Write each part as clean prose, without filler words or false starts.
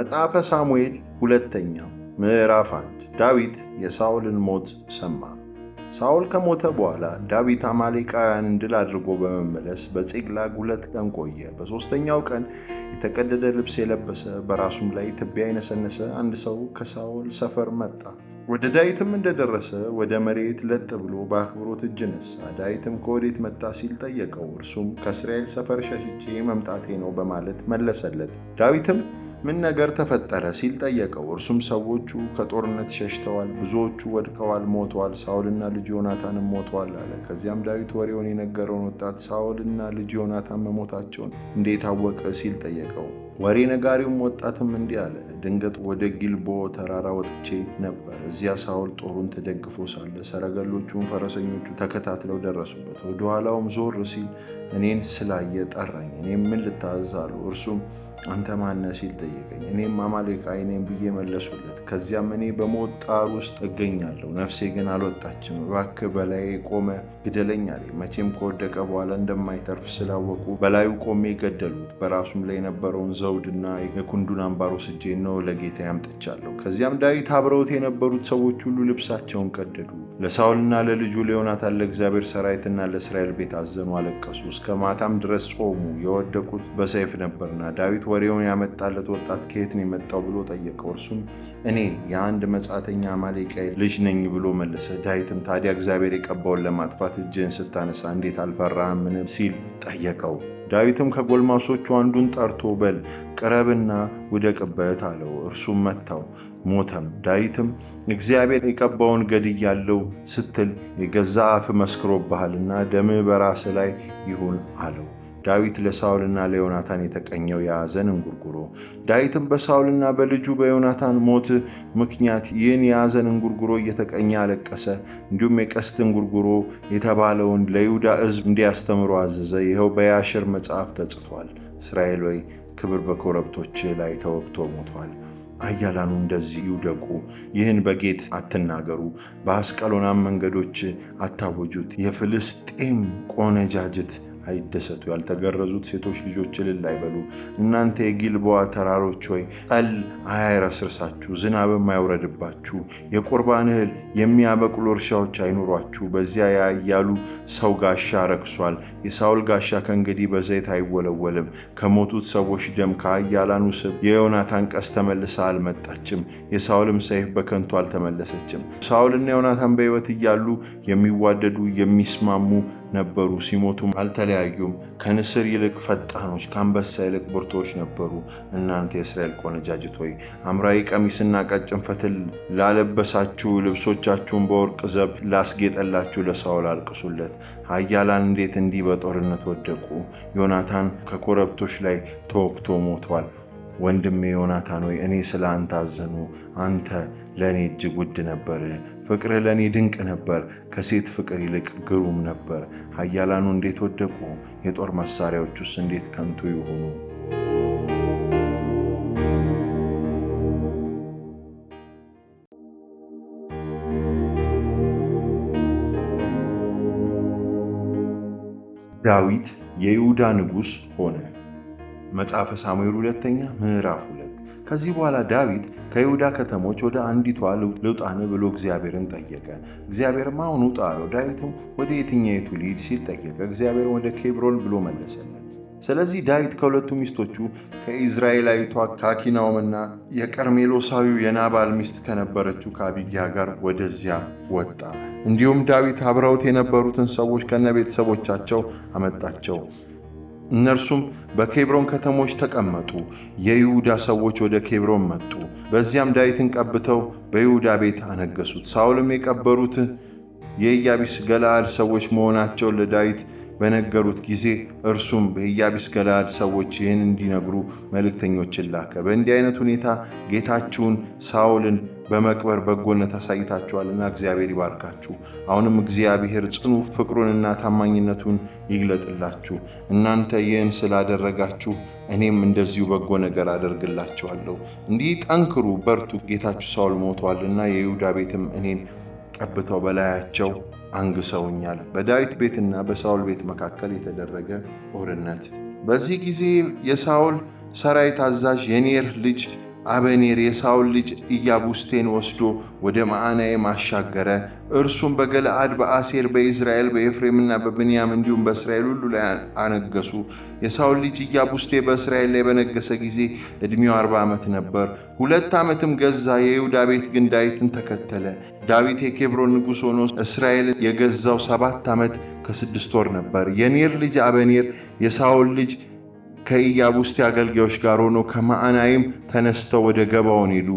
መጽሐፈ ሳሙኤል ሁለተኛ ምዕራፍ 1 ዳዊት የሳኦልን ሞት ሰማ። ሳኦል ከሞተ በኋላ ዳዊት አማሌቃውያንን ድል አድርጎ በመመለስ በጺቅላግ 2 ቀን ቆየ። በሦስተኛው ቀን የተቀደደ ልብስ የለበሰ በራሱም ላይ ትቢያ የነሰነሰ አንድ ሰው ከሳኦል ሰፈር መጣ። ወደ ዳዊትም እንደደረሰ ወደ መሬት ለጥ ብሎ በአክብሮት እጅ ነሳ። ዳዊትም ከወዴት መጣ ሲል ጠየቀው። እርሱም ከእስራኤል ሰፈር ሸሽቼ መምጣቴ ነው በማለት መለሰለት። ዳዊትም ምን ነገር ተፈጠረ ሲል ጠየቀው። እርሱም ሰዎቹ ከጦርነት ሸሽተዋል፣ ብዙዎቹ ወድቀዋል፣ ሞተዋል፣ ሳኦልና ልጁ ዮናታንም ሞተዋል አለ። ከዚያም ዳዊት ወሬውን የነገረውን ወጣት ሳኦልና ልጁ ዮናታን መሞታቸውን እንዴት አወቀ ሲል ጠየቀው። ወሬ ነጋሪውም ወጣትም እንዲህ አለ፣ ድንገት ወደ ጊልቦ ተራራ ወጥቼ ነበር። እዚያ ሳኦል ጦሩን ተደግፎ ሳለ ሰረገሎቹም ፈረሰኞቹ ተከታትለው ደረሱበት። ወደ ኋላውም ዞር ሲል እኔን ስላየ ጠራኝ። እኔም ምን ልታዘዝ አለው። እርሱም አንተ ማነህ ሲል ጠየቀኝ። እኔም አማሌቃዊ ነኝ ብዬ መለሱለት። ከዚያም እኔ በሞት ጣር ውስጥ እገኛለሁ፣ ነፍሴ ግን አልወጣችም። እባክህ በላዬ ቆመ ግደለኝ አለኝ። መቼም ከወደቀ በኋላ እንደማይተርፍ ስላወቁ በላዩ ቆሜ ገደሉት። በራሱም ላይ የነበረውን ዘውድና የኩንዱን አምባር ወስጄ ነው ለጌታ ያምጥቻለሁ። ከዚያም ዳዊት አብረውት የነበሩት ሰዎች ሁሉ ልብሳቸውን ቀደዱ። ለሳኦልና ለልጁ ለዮናታን ለእግዚአብሔር ሰራዊትና ለእስራኤል ቤት አዘኑ፣ አለቀሱ። እስከ ማታም ድረስ ጾሙ። የወደቁት በሰይፍ ነበርና ዳዊት ወሬውን ያመጣለት ወጣት ከየት ነው የመጣው ብሎ ጠየቀው። እርሱም እኔ የአንድ መጻተኛ አማሌቃዊ ልጅ ነኝ ብሎ መለሰ። ዳዊትም ታዲያ እግዚአብሔር የቀባውን ለማጥፋት እጅህን ስታነሳ እንዴት አልፈራህምን ሲል ጠየቀው። ዳዊትም ከጎልማሶቹ አንዱን ጠርቶ በል ቅረብና ውደቅበት አለው። እርሱም መታው፣ ሞተም። ዳዊትም እግዚአብሔር የቀባውን ገድያለሁ ስትል የገዛ አፍ መስክሮብሃልና ደምህ በራስህ ላይ ይሁን አለው። ዳዊት ለሳኦልና ለዮናታን የተቀኘው የሐዘን እንጉርጉሮ። ዳዊትም በሳኦልና በልጁ በዮናታን ሞት ምክንያት ይህን የሐዘን እንጉርጉሮ እየተቀኘ አለቀሰ። እንዲሁም የቀስት እንጉርጉሮ የተባለውን ለይሁዳ ሕዝብ እንዲያስተምሩ አዘዘ። ይኸው በያሽር መጽሐፍ ተጽፏል። እስራኤል ሆይ ክብር በኮረብቶች ላይ ተወግቶ ሞቷል። ኃያላኑ እንደዚህ ይውደቁ፣ ይህን በጌት አትናገሩ፣ በአስቀሎናም መንገዶች አታወጁት። የፍልስጤም ቆነጃጅት አይደሰቱ፣ ያልተገረዙት ሴቶች ልጆች እልል አይበሉ። እናንተ የጊልቦዓ ተራሮች ሆይ ጠል አያይረስርሳችሁ፣ ዝናብም አይውረድባችሁ። የቁርባን እህል የሚያበቅሉ እርሻዎች አይኑሯችሁ። በዚያ ያያሉ ሰው ጋሻ ረክሷል። የሳኦል ጋሻ ከእንግዲህ በዘይት አይወለወልም። ከሞቱት ሰዎች ደም ከኃያላኑ ስብ የዮናታን ቀስት ተመልሳ አልመጣችም። የሳኦልም ሰይፍ በከንቱ አልተመለሰችም። ሳኦልና ዮናታን በሕይወት እያሉ የሚዋደዱ የሚስማሙ ነበሩ። ሲሞቱም አልተለያዩም። ከንስር ይልቅ ፈጣኖች፣ ከአንበሳ ይልቅ ብርቶች ነበሩ። እናንተ የእስራኤል ቆነጃጅት ሆይ ሐምራዊ ቀሚስና ቀጭን ፈትል ላለበሳችሁ፣ ልብሶቻችሁን በወርቅ ዘብ ላስጌጠላችሁ ለሳኦል አልቅሱለት። ኃያላን እንዴት እንዲህ በጦርነት ወደቁ! ዮናታን ከኮረብቶች ላይ ተወግቶ ሞቷል። ወንድሜ ዮናታን ሆይ እኔ ስለ አንተ አዘኑ። አንተ ለእኔ እጅግ ውድ ነበር። ፍቅርህ ለእኔ ድንቅ ነበር፣ ከሴት ፍቅር ይልቅ ግሩም ነበር። ኃያላኑ እንዴት ወደቁ! የጦር መሳሪያዎቹስ እንዴት ከንቱ ይሆኑ! ዳዊት የይሁዳ ንጉሥ ሆነ። መጽሐፈ ሳሙኤል ሁለተኛ ምዕራፍ 2 ከዚህ በኋላ ዳዊት ከይሁዳ ከተሞች ወደ አንዲቷ ልውጣን ብሎ እግዚአብሔርን ጠየቀ። እግዚአብሔርም አሁን ውጣ አለው። ዳዊትም ወደ የትኛይቱ ልሂድ ሲል ጠየቀ። እግዚአብሔር ወደ ኬብሮን ብሎ መለሰለት። ስለዚህ ዳዊት ከሁለቱ ሚስቶቹ ከኢዝራኤላዊቷ ከአኪናውምና የቀርሜሎሳዊው የናባል ሚስት ከነበረችው ከአቢግያ ጋር ወደዚያ ወጣ። እንዲሁም ዳዊት አብረውት የነበሩትን ሰዎች ከነቤተሰቦቻቸው አመጣቸው። እነርሱም በኬብሮን ከተሞች ተቀመጡ። የይሁዳ ሰዎች ወደ ኬብሮን መጡ። በዚያም ዳዊትን ቀብተው በይሁዳ ቤት አነገሱት። ሳኦልም የቀበሩት የኢያቢስ ገለዓድ ሰዎች መሆናቸውን ለዳዊት በነገሩት ጊዜ እርሱም በኢያቢስ ገለዓድ ሰዎች ይህን እንዲነግሩ መልእክተኞችን ላከ። በእንዲህ አይነት ሁኔታ ጌታችሁን ሳኦልን በመቅበር በጎነት አሳይታችኋልና እግዚአብሔር ይባርካችሁ። አሁንም እግዚአብሔር ጽኑ ፍቅሩንና ታማኝነቱን ይግለጥላችሁ። እናንተ ይህን ስላደረጋችሁ እኔም እንደዚሁ በጎ ነገር አደርግላችኋለሁ። እንዲህ ጠንክሩ፣ በርቱ። ጌታችሁ ሳኦል ሞቷልና የይሁዳ ቤትም እኔን ቀብተው በላያቸው አንግሰውኛል። በዳዊት ቤትና በሳኦል ቤት መካከል የተደረገ ጦርነት። በዚህ ጊዜ የሳኦል ሰራዊት አዛዥ የኔር ልጅ አበኔር የሳኦል ልጅ ኢያቡስቴን ወስዶ ወደ መዓናይም አሻገረ። እርሱም በገለዓድ፣ በአሴር፣ በኢዝራኤል፣ በኤፍሬምና በብንያም እንዲሁም በእስራኤል ሁሉ ላይ አነገሱ። የሳኦል ልጅ ኢያቡስቴ በእስራኤል ላይ በነገሰ ጊዜ ዕድሜው 40 ዓመት ነበር። 2 ዓመትም ገዛ። የይሁዳ ቤት ግን ዳዊትን ተከተለ። ዳዊት የኬብሮን ንጉሥ ሆኖ እስራኤልን የገዛው 7 ዓመት ከ6 ወር ነበር። የኔር ልጅ አበኔር የሳኦል ልጅ ከኢያቡስቴ አገልጋዮች ጋር ሆኖ ከመዓናይም ተነስተው ወደ ገባዖን ሄዱ።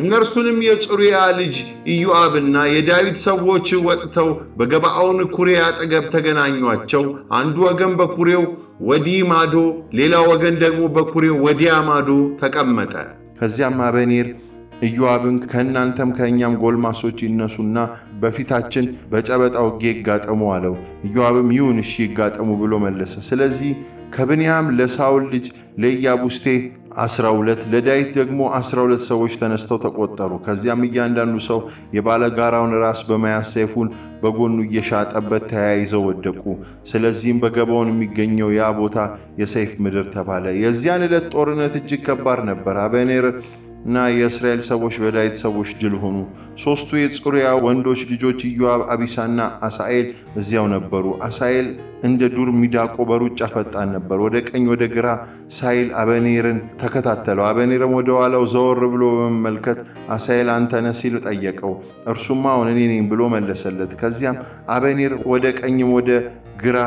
እነርሱንም የጽሩያ ልጅ ኢዮአብና የዳዊት ሰዎች ወጥተው በገባዖን ኩሬ አጠገብ ተገናኟቸው። አንዱ ወገን በኩሬው ወዲህ ማዶ፣ ሌላ ወገን ደግሞ በኩሬው ወዲያ ማዶ ተቀመጠ። ከዚያም አበኔር ኢዮአብን ከእናንተም ከእኛም ጎልማሶች ይነሱና በፊታችን በጨበጣ ውጊያ ይጋጠሙ አለው። ኢዮአብም ይሁን እሺ ይጋጠሙ ብሎ መለሰ። ስለዚህ ከብንያም ለሳኦል ልጅ ለኢያቡስቴ 12 ለዳዊት ደግሞ 12 ሰዎች ተነስተው ተቆጠሩ። ከዚያም እያንዳንዱ ሰው የባለጋራውን ራስ በመያዝ ሰይፉን በጎኑ እየሻጠበት ተያይዘው ወደቁ። ስለዚህም በገባዖን የሚገኘው ያ ቦታ የሰይፍ ምድር ተባለ። የዚያን ዕለት ጦርነት እጅግ ከባድ ነበር። አበኔር እና የእስራኤል ሰዎች በዳዊት ሰዎች ድል ሆኑ። 3ቱ የጽሩያ ወንዶች ልጆች ኢዮአብ፣ አቢሳና አሳኤል እዚያው ነበሩ። አሳኤል እንደ ዱር ሚዳቆ በሩጫ ፈጣን ነበር። ወደ ቀኝ ወደ ግራ ሳይል አበኔርን ተከታተለው። አበኔርም ወደ ኋላው ዘወር ብሎ በመመልከት አሳኤል አንተ ነህ ሲል ጠየቀው። እርሱም አዎን እኔ ነኝ ብሎ መለሰለት። ከዚያም አበኔር ወደ ቀኝም ወደ ግራ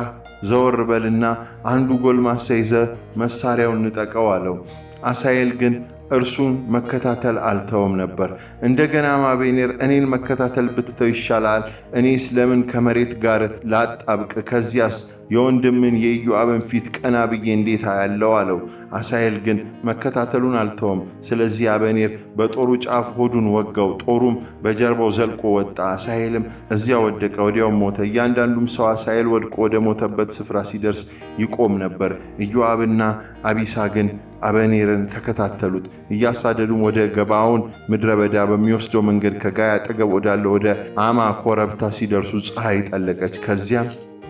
ዘወር በልና አንዱ ጎልማሳ ይዘህ መሳሪያውን ንጠቀው አለው። አሳኤል ግን እርሱን መከታተል አልተውም ነበር። እንደገናም አበኔር እኔን መከታተል ብትተው ይሻላል፣ እኔስ ለምን ከመሬት ጋር ላጣብቅ? ከዚያስ የወንድምን የኢዮአብን ፊት ቀና ብዬ እንዴት አያለው አለው። አሳኤል ግን መከታተሉን አልተውም። ስለዚህ አበኔር በጦሩ ጫፍ ሆዱን ወጋው፣ ጦሩም በጀርባው ዘልቆ ወጣ። አሳኤልም እዚያ ወደቀ፣ ወዲያውም ሞተ። እያንዳንዱም ሰው አሳኤል ወድቆ ወደ ሞተበት ስፍራ ሲደርስ ይቆም ነበር። ኢዮአብና አቢሳ ግን አበኔርን ተከታተሉት። እያሳደዱም ወደ ገባዖን ምድረ በዳ በሚወስደው መንገድ ከጋይ አጠገብ ወዳለው ወደ አማ ኮረብታ ሲደርሱ ፀሐይ ጠለቀች። ከዚያም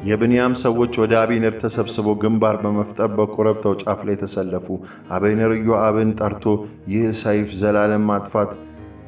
የብንያም ሰዎች ወደ አበኔር ተሰብስበው ግንባር በመፍጠር በኮረብታው ጫፍ ላይ ተሰለፉ። አበኔር ኢዮአብን ጠርቶ ይህ ሰይፍ ዘላለም ማጥፋት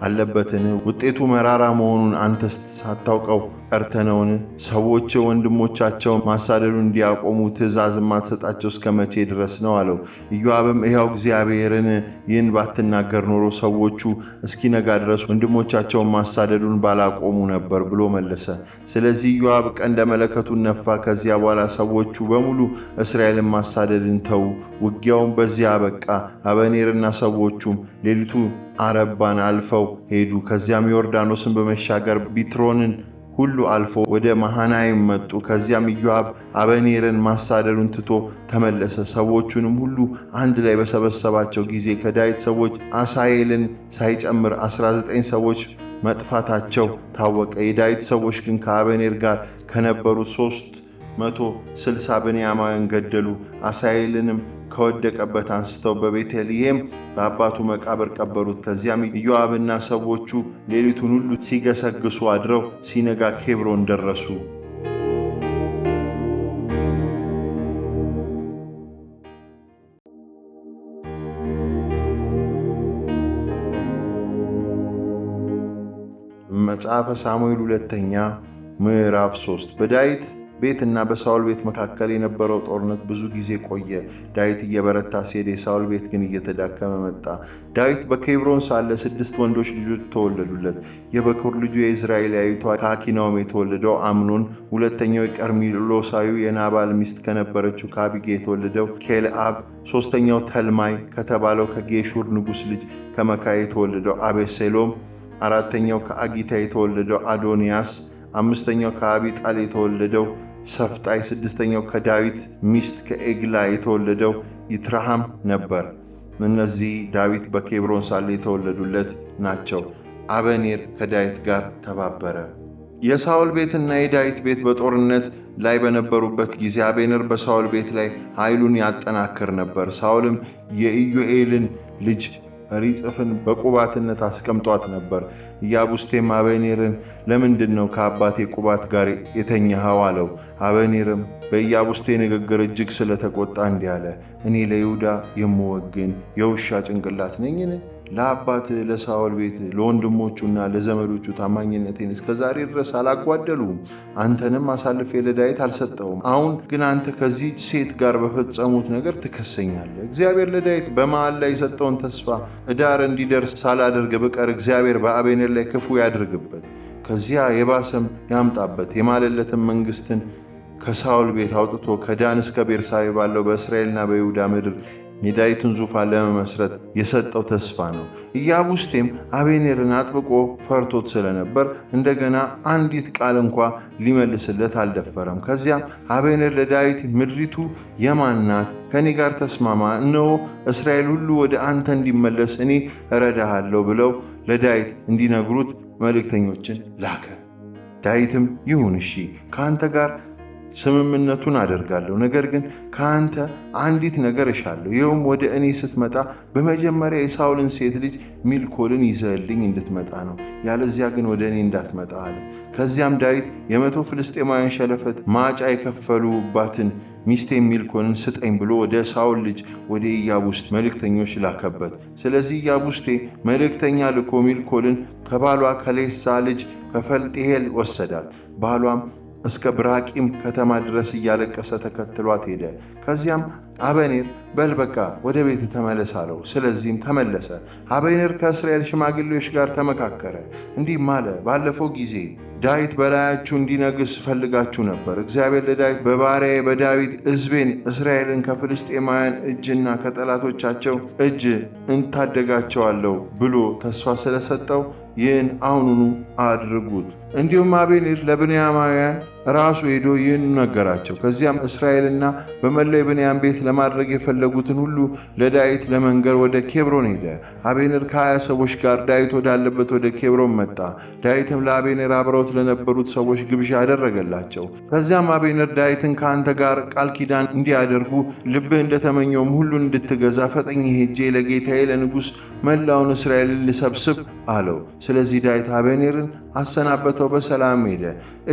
አለበትን? ውጤቱ መራራ መሆኑን አንተስ ሳታውቀው ቀርተነውን? ሰዎች ወንድሞቻቸውን ማሳደዱን እንዲያቆሙ ትእዛዝ ማትሰጣቸው እስከ መቼ ድረስ ነው አለው። ኢዮአብም ሕያው እግዚአብሔርን ይህን ባትናገር ኖሮ ሰዎቹ እስኪነጋ ድረስ ወንድሞቻቸውን ማሳደዱን ባላቆሙ ነበር ብሎ መለሰ። ስለዚህ ኢዮአብ ቀንደ መለከቱን ነፋ። ከዚያ በኋላ ሰዎቹ በሙሉ እስራኤልን ማሳደድን ተዉ። ውጊያውም በዚያ አበቃ። አበኔርና ሰዎቹም ሌሊቱ አረባን አልፈው ሄዱ። ከዚያም ዮርዳኖስን በመሻገር ቢትሮንን ሁሉ አልፎ ወደ መሃናይም መጡ። ከዚያም ኢዮአብ አበኔርን ማሳደዱን ትቶ ተመለሰ። ሰዎቹንም ሁሉ አንድ ላይ በሰበሰባቸው ጊዜ ከዳዊት ሰዎች አሳኤልን ሳይጨምር 19 ሰዎች መጥፋታቸው ታወቀ። የዳዊት ሰዎች ግን ከአበኔር ጋር ከነበሩት 360 ብንያማውያን ገደሉ። አሳኤልንም ከወደቀበት አንስተው በቤተልሔም በአባቱ መቃብር ቀበሩት። ከዚያም ኢዮአብና ሰዎቹ ሌሊቱን ሁሉ ሲገሰግሱ አድረው ሲነጋ ኬብሮን ደረሱ። መጽሐፈ ሳሙኤል ሁለተኛ ምዕራፍ 3 በዳዊት ቤትና በሳኦል ቤት መካከል የነበረው ጦርነት ብዙ ጊዜ ቆየ። ዳዊት እየበረታ ሲሄድ የሳኦል ቤት ግን እየተዳከመ መጣ። ዳዊት በኬብሮን ሳለ 6 ወንዶች ልጆች ተወለዱለት። የበኩር ልጁ የኢዝራኤላዊቷ ከአኪናውም የተወለደው አምኖን፣ ሁለተኛው የቀርሜሎሳዊው የናባል ሚስት ከነበረችው ከአቢግያ የተወለደው ኬልአብ፣ ሶስተኛው ተልማይ ከተባለው ከጌሹር ንጉሥ ልጅ ከመካይ የተወለደው አቤሴሎም፣ አራተኛው ከአጊታ የተወለደው አዶንያስ፣ አምስተኛው ከአቢጣል የተወለደው ሰፍጣይ፣ ስድስተኛው ከዳዊት ሚስት ከኤግላ የተወለደው ይትረሃም ነበር። እነዚህ ዳዊት በኬብሮን ሳለ የተወለዱለት ናቸው። አበኔር ከዳዊት ጋር ተባበረ። የሳኦል ቤትና የዳዊት ቤት በጦርነት ላይ በነበሩበት ጊዜ አበኔር በሳኦል ቤት ላይ ኃይሉን ያጠናክር ነበር። ሳኦልም የኢዮኤልን ልጅ ሪጽፍን በቁባትነት አስቀምጧት ነበር። ኢያቡስቴም አበኔርን ለምንድን ነው ከአባቴ ቁባት ጋር የተኛኸው አለው። አበኔርም በኢያቡስቴ ንግግር እጅግ ስለተቆጣ እንዲህ አለ፣ እኔ ለይሁዳ የምወግን የውሻ ጭንቅላት ነኝን? ለአባት ለሳኦል ቤት ለወንድሞቹና ለዘመዶቹ ታማኝነቴን እስከዛሬ ድረስ አላጓደሉም። አንተንም አሳልፌ ለዳዊት አልሰጠውም። አሁን ግን አንተ ከዚህ ሴት ጋር በፈጸሙት ነገር ትከሰኛለህ። እግዚአብሔር ለዳዊት በመሃል ላይ የሰጠውን ተስፋ ዳር እንዲደርስ ሳላደርግ በቀር እግዚአብሔር በአቤኔር ላይ ክፉ ያድርግበት፣ ከዚያ የባሰም ያምጣበት። የማለለትን መንግስትን ከሳኦል ቤት አውጥቶ ከዳን እስከ ቤርሳቤ ባለው በእስራኤልና በይሁዳ ምድር የዳዊትን ዙፋን ለመመስረት የሰጠው ተስፋ ነው። ኢያቡስቴም አቤኔርን አጥብቆ ፈርቶት ስለነበር እንደገና አንዲት ቃል እንኳ ሊመልስለት አልደፈረም። ከዚያም አቤኔር ለዳዊት ምድሪቱ የማን ናት? ከእኔ ጋር ተስማማ፣ እነሆ እስራኤል ሁሉ ወደ አንተ እንዲመለስ እኔ እረዳሃለሁ ብለው ለዳዊት እንዲነግሩት መልእክተኞችን ላከ። ዳዊትም ይሁን እሺ፣ ከአንተ ጋር ስምምነቱን አደርጋለሁ። ነገር ግን ከአንተ አንዲት ነገር እሻለሁ። ይኸውም ወደ እኔ ስትመጣ በመጀመሪያ የሳኦልን ሴት ልጅ ሚልኮልን ይዘህልኝ እንድትመጣ ነው፣ ያለዚያ ግን ወደ እኔ እንዳትመጣ አለ። ከዚያም ዳዊት 100 ፍልስጤማውያን ሸለፈት ማጫ የከፈሉባትን ሚስቴ ሚልኮልን ስጠኝ ብሎ ወደ ሳኦል ልጅ ወደ ኢያቡስቴ መልእክተኞች ላከበት። ስለዚህ ኢያቡስቴ መልእክተኛ ልኮ ሚልኮልን ከባሏ ከሌሳ ልጅ ከፈልጤሄል ወሰዳት። ባሏም እስከ ብራቂም ከተማ ድረስ እያለቀሰ ተከትሏት ሄደ። ከዚያም አበኔር በል በቃ ወደ ቤት ተመለስ አለው። ስለዚህም ተመለሰ። አበኔር ከእስራኤል ሽማግሌዎች ጋር ተመካከረ፣ እንዲህም አለ፣ ባለፈው ጊዜ ዳዊት በላያችሁ እንዲነግስ ፈልጋችሁ ነበር። እግዚአብሔር ለዳዊት በባሪያዬ በዳዊት ሕዝቤን እስራኤልን ከፍልስጤማውያን እጅና ከጠላቶቻቸው እጅ እንታደጋቸዋለሁ ብሎ ተስፋ ስለሰጠው ይህን አሁኑኑ አድርጉት። እንዲሁም አቤኔር ለብንያማውያን ራሱ ሄዶ ይህን ነገራቸው። ከዚያም እስራኤልና በመላው የብንያም ቤት ለማድረግ የፈለጉትን ሁሉ ለዳዊት ለመንገር ወደ ኬብሮን ሄደ። አቤኔር ከ20 ሰዎች ጋር ዳዊት ወዳለበት ወደ ኬብሮን መጣ። ዳዊትም ለአቤኔር አብረውት ለነበሩት ሰዎች ግብዣ አደረገላቸው። ከዚያም አቤኔር ዳዊትን ከአንተ ጋር ቃል ኪዳን እንዲያደርጉ ልብህ እንደተመኘውም ሁሉን እንድትገዛ ፈጠኝ ሄጄ ለጌታዬ ለንጉሥ መላውን እስራኤልን ልሰብስብ አለው። ስለዚህ ዳዊት አቤኔርን አሰናበተው፣ በሰላም ሄደ።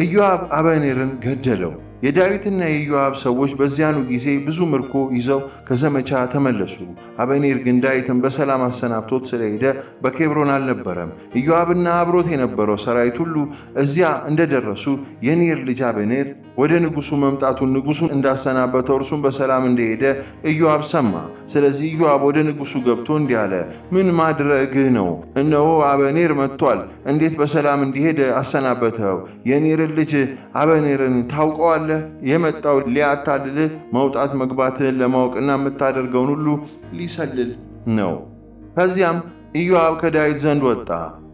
ኢዮአብ አቤኔርን ገደለው። የዳዊትና የኢዮአብ ሰዎች በዚያኑ ጊዜ ብዙ ምርኮ ይዘው ከዘመቻ ተመለሱ። አቤኔር ግን ዳዊትን በሰላም አሰናብቶት ስለሄደ በኬብሮን አልነበረም። ኢዮአብና አብሮት የነበረው ሰራዊት ሁሉ እዚያ እንደደረሱ የኔር ልጅ አቤኔር ወደ ንጉሡ መምጣቱን ንጉሡን እንዳሰናበተው እርሱም በሰላም እንደሄደ ኢዮአብ ሰማ። ስለዚህ ኢዮአብ ወደ ንጉሡ ገብቶ እንዲህ አለ፣ ምን ማድረግህ ነው? እነሆ አቤኔር መጥቷል። እንዴት በሰላም እንዲሄድ አሰናበተው? የኔርን ልጅ አቤኔርን ታውቀዋለህ? የመጣው ሊያታልልህ መውጣት መግባትህን ለማወቅና የምታደርገውን ሁሉ ሊሰልል ነው። ከዚያም ኢዮአብ ከዳዊት ዘንድ ወጣ።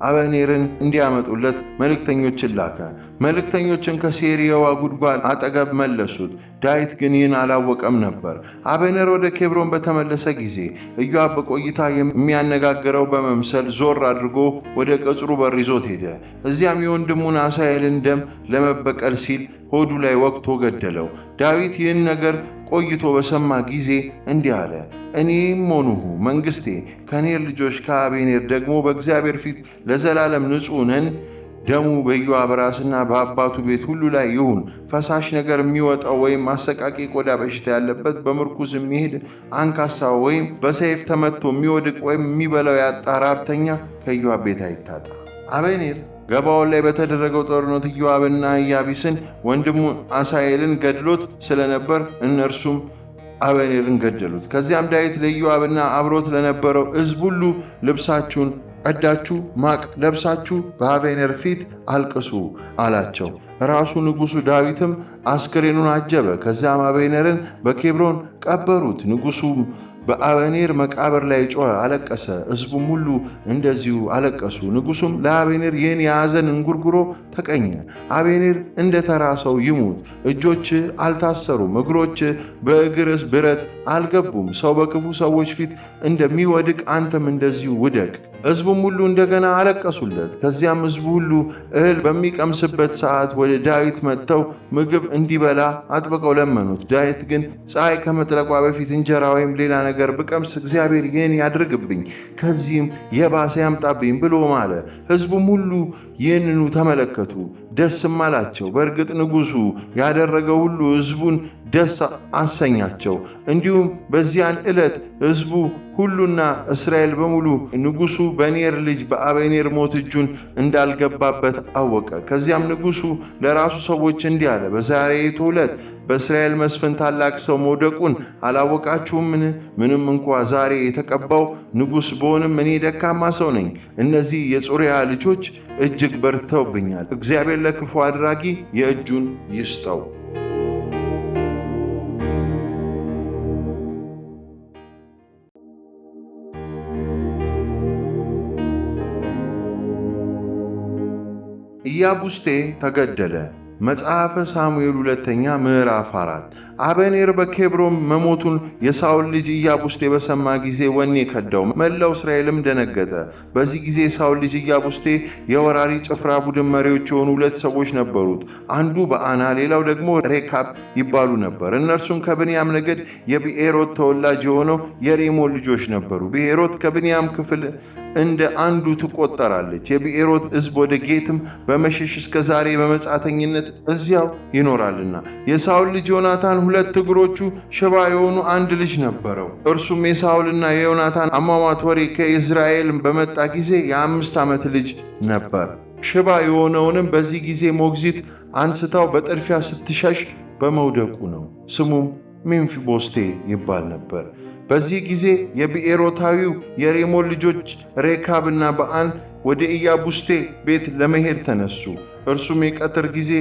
አቤኔርን እንዲያመጡለት መልእክተኞችን ላከ። መልእክተኞችን ከሴርያዋ ጉድጓድ አጠገብ መለሱት። ዳዊት ግን ይህን አላወቀም ነበር። አቤኔር ወደ ኬብሮን በተመለሰ ጊዜ ኢዮአብ በቆይታ የሚያነጋግረው በመምሰል ዞር አድርጎ ወደ ቅጽሩ በር ይዞት ሄደ። እዚያም የወንድሙን አሳሄልን ደም ለመበቀል ሲል ሆዱ ላይ ወግቶ ገደለው። ዳዊት ይህን ነገር ቆይቶ በሰማ ጊዜ እንዲህ አለ፣ እኔም ሆንሁ መንግሥቴ ከኔር ልጆች ከአቤኔር ደግሞ በእግዚአብሔር ፊት ለዘላለም ንጹሕ ነን። ደሙ በኢዮአብ ራስና በአባቱ ቤት ሁሉ ላይ ይሁን። ፈሳሽ ነገር የሚወጣው ወይም አሰቃቂ ቆዳ በሽታ ያለበት በምርኩዝ የሚሄድ አንካሳ ወይም በሰይፍ ተመትቶ የሚወድቅ ወይም የሚበላው ያጣ ራብተኛ ከኢዮአብ ቤት አይታጣ። አቤኔር ገባዖን ላይ በተደረገው ጦርነት ኢዮአብና ኢያቢስን ወንድሙን አሳሄልን ገድሎት ስለነበር እነርሱም አቤኔርን ገደሉት። ከዚያም ዳዊት ለኢዮአብና አብሮት ለነበረው ሕዝብ ሁሉ ልብሳችሁን ቀዳችሁ ማቅ ለብሳችሁ በአቤኔር ፊት አልቅሱ አላቸው። ራሱ ንጉሡ ዳዊትም አስክሬኑን አጀበ። ከዚያም አቤኔርን በኬብሮን ቀበሩት። ንጉሡም በአቤኔር መቃብር ላይ ጮኸ፣ አለቀሰ። ሕዝቡም ሁሉ እንደዚሁ አለቀሱ። ንጉሡም ለአቤኔር ይህን የሐዘን እንጉርጉሮ ተቀኘ። አቤኔር እንደ ተራ ሰው ይሙት፣ እጆች አልታሰሩም፣ እግሮች በእግርስ ብረት አልገቡም። ሰው በክፉ ሰዎች ፊት እንደሚወድቅ አንተም እንደዚሁ ውደቅ። ሕዝቡም ሁሉ እንደገና አለቀሱለት። ከዚያም ሕዝቡ ሁሉ እህል በሚቀምስበት ሰዓት ወደ ዳዊት መጥተው ምግብ እንዲበላ አጥብቀው ለመኑት። ዳዊት ግን ፀሐይ ከመጥለቋ በፊት እንጀራ ወይም ሌላ ነገር ብቀምስ እግዚአብሔር ይህን ያድርግብኝ፣ ከዚህም የባሰ ያምጣብኝ ብሎ ማለ። ሕዝቡም ሁሉ ይህንኑ ተመለከቱ፣ ደስም አላቸው። በእርግጥ ንጉሡ ያደረገው ሁሉ ሕዝቡን ደስ አሰኛቸው። እንዲሁም በዚያን ዕለት ሕዝቡ ሁሉና እስራኤል በሙሉ ንጉሡ በኔር ልጅ በአበኔር ሞት እጁን እንዳልገባበት አወቀ። ከዚያም ንጉሡ ለራሱ ሰዎች እንዲህ አለ፣ በዛሬይቱ ዕለት በእስራኤል መስፍን ታላቅ ሰው መውደቁን አላወቃችሁምን? ምንም እንኳ ዛሬ የተቀባው ንጉሥ ብሆንም እኔ ደካማ ሰው ነኝ። እነዚህ የጽሩያ ልጆች እጅግ በርተውብኛል። እግዚአብሔር ለክፉ አድራጊ የእጁን ይስጠው። ኢያቡስቴ ተገደለ። መጽሐፈ ሳሙኤል ሁለተኛ ምዕራፍ 4 አበኔር በኬብሮን መሞቱን የሳኦል ልጅ ኢያቡስቴ በሰማ ጊዜ ወኔ ከዳው፣ መላው እስራኤልም ደነገጠ። በዚህ ጊዜ የሳኦል ልጅ ኢያቡስቴ የወራሪ ጭፍራ ቡድን መሪዎች የሆኑ 2 ሰዎች ነበሩት። አንዱ በአና ሌላው ደግሞ ሬካብ ይባሉ ነበር። እነርሱም ከብንያም ነገድ የብኤሮት ተወላጅ የሆነው የሬሞን ልጆች ነበሩ። ብኤሮት ከብንያም ክፍል እንደ አንዱ ትቆጠራለች። የብኤሮት ሕዝብ ወደ ጌትም በመሸሽ እስከ ዛሬ በመጻተኝነት እዚያው ይኖራልና። የሳኦል ልጅ ዮናታን 2 እግሮቹ ሽባ የሆኑ አንድ ልጅ ነበረው። እርሱም የሳኦልና የዮናታን አሟሟት ወሬ ከኢዝራኤል በመጣ ጊዜ የ5 ዓመት ልጅ ነበር። ሽባ የሆነውንም በዚህ ጊዜ ሞግዚት አንስታው በጥድፊያ ስትሸሽ በመውደቁ ነው። ስሙም ሜምፊቦስቴ ይባል ነበር። በዚህ ጊዜ የብኤሮታዊው የሬሞን ልጆች ሬካብና በአን ወደ ኢያቡስቴ ቤት ለመሄድ ተነሱ። እርሱም የቀትር ጊዜ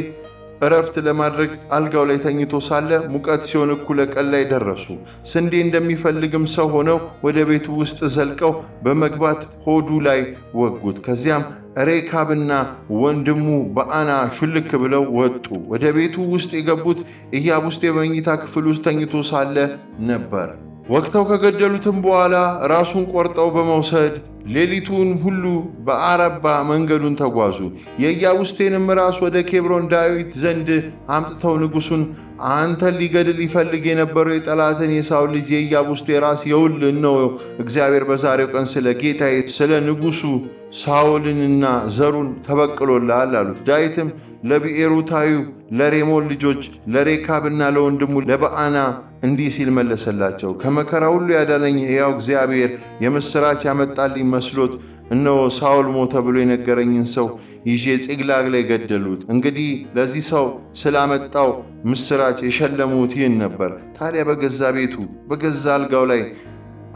እረፍት ለማድረግ አልጋው ላይ ተኝቶ ሳለ ሙቀት ሲሆን እኩለ ቀን ላይ ደረሱ። ስንዴ እንደሚፈልግም ሰው ሆነው ወደ ቤቱ ውስጥ ዘልቀው በመግባት ሆዱ ላይ ወጉት። ከዚያም ሬካብና ወንድሙ በአና ሹልክ ብለው ወጡ። ወደ ቤቱ ውስጥ የገቡት ኢያቡስቴ በመኝታ ክፍል ውስጥ ተኝቶ ሳለ ነበር። ወቅተው ከገደሉትም በኋላ ራሱን ቆርጠው በመውሰድ ሌሊቱን ሁሉ በአረባ መንገዱን ተጓዙ። የኢያቡስቴንም ራስ ወደ ኬብሮን ዳዊት ዘንድ አምጥተው ንጉሡን አንተን ሊገድል ይፈልግ የነበረው የጠላትን የሳኦል ልጅ የኢያቡስቴ ራስ ይኸውልህ፣ እነሆ እግዚአብሔር በዛሬው ቀን ስለ ጌታዬ ስለ ንጉሡ ሳኦልንና ዘሩን ተበቅሎልሃል አሉት። ዳዊትም ለብኤሮታዊው ለሬሞን ልጆች ለሬካብና ለወንድሙ ለበአና እንዲህ ሲል መለሰላቸው፣ ከመከራ ሁሉ ያዳነኝ ሕያው እግዚአብሔር የምሥራች ያመጣልኝ መስሎት እነሆ ሳኦል ሞተ ብሎ የነገረኝን ሰው ይዤ ጺቅላግ ላይ ገደሉት። እንግዲህ ለዚህ ሰው ስላመጣው ምስራች የሸለሙት ይህን ነበር። ታዲያ በገዛ ቤቱ በገዛ አልጋው ላይ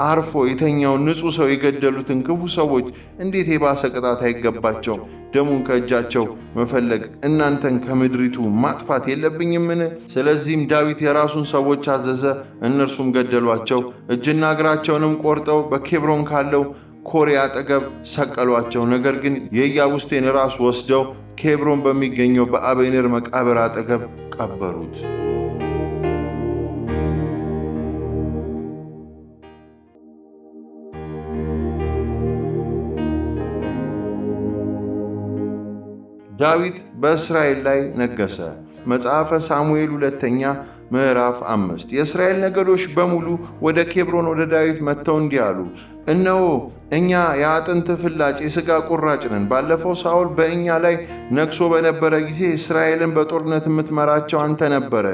አርፎ የተኛውን ንጹሕ ሰው የገደሉትን ክፉ ሰዎች እንዴት የባሰ ቅጣት አይገባቸው? ደሙን ከእጃቸው መፈለግ እናንተን ከምድሪቱ ማጥፋት የለብኝምን? ስለዚህም ዳዊት የራሱን ሰዎች አዘዘ፣ እነርሱም ገደሏቸው። እጅና እግራቸውንም ቆርጠው በኬብሮን ካለው ኮሬ አጠገብ ሰቀሏቸው። ነገር ግን የኢያቡስቴን ራስ ወስደው ኬብሮን በሚገኘው በአበኔር መቃብር አጠገብ ቀበሩት። ዳዊት በእስራኤል ላይ ነገሰ። መጽሐፈ ሳሙኤል ሁለተኛ ምዕራፍ 5 የእስራኤል ነገዶች በሙሉ ወደ ኬብሮን ወደ ዳዊት መጥተው እንዲህ አሉ፣ እነሆ እኛ የአጥንት ፍላጭ የሥጋ ቁራጭ ነን። ባለፈው ሳኦል በእኛ ላይ ነግሶ በነበረ ጊዜ እስራኤልን በጦርነት የምትመራቸው አንተ ነበረ።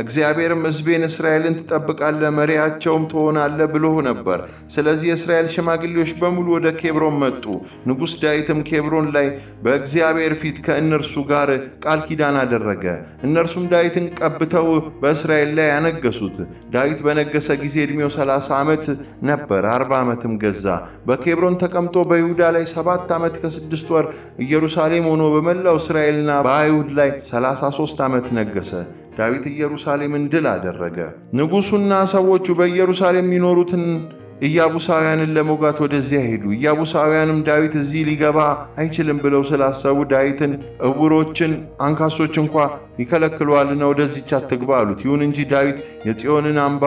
እግዚአብሔርም ሕዝቤን እስራኤልን ትጠብቃለህ፣ መሪያቸውም ትሆናለህ ብሎህ ነበር። ስለዚህ የእስራኤል ሽማግሌዎች በሙሉ ወደ ኬብሮን መጡ። ንጉሥ ዳዊትም ኬብሮን ላይ በእግዚአብሔር ፊት ከእነርሱ ጋር ቃል ኪዳን አደረገ። እነርሱም ዳዊትን ቀብተው በእስራኤል ላይ ያነገሱት። ዳዊት በነገሰ ጊዜ ዕድሜው 30 ዓመት ነበር፣ 40 ዓመትም ገዛ። በኬብሮን ተቀምጦ በይሁዳ ላይ 7 ዓመት ከ6 ወር ኢየሩሳሌም ሆኖ በመላው እስራኤልና በአይሁድ ላይ 33 ዓመት ነገሰ። ዳዊት ኢየሩሳሌምን ድል አደረገ። ንጉሡና ሰዎቹ በኢየሩሳሌም የሚኖሩትን ኢያቡሳውያንን ለመውጋት ወደዚያ ሄዱ። ኢያቡሳውያንም ዳዊት እዚህ ሊገባ አይችልም ብለው ስላሰቡ ዳዊትን ዕውሮችን፣ አንካሶች እንኳ ይከለክለዋልና ወደዚች አትግባ አሉት። ይሁን እንጂ ዳዊት የጽዮንን አምባ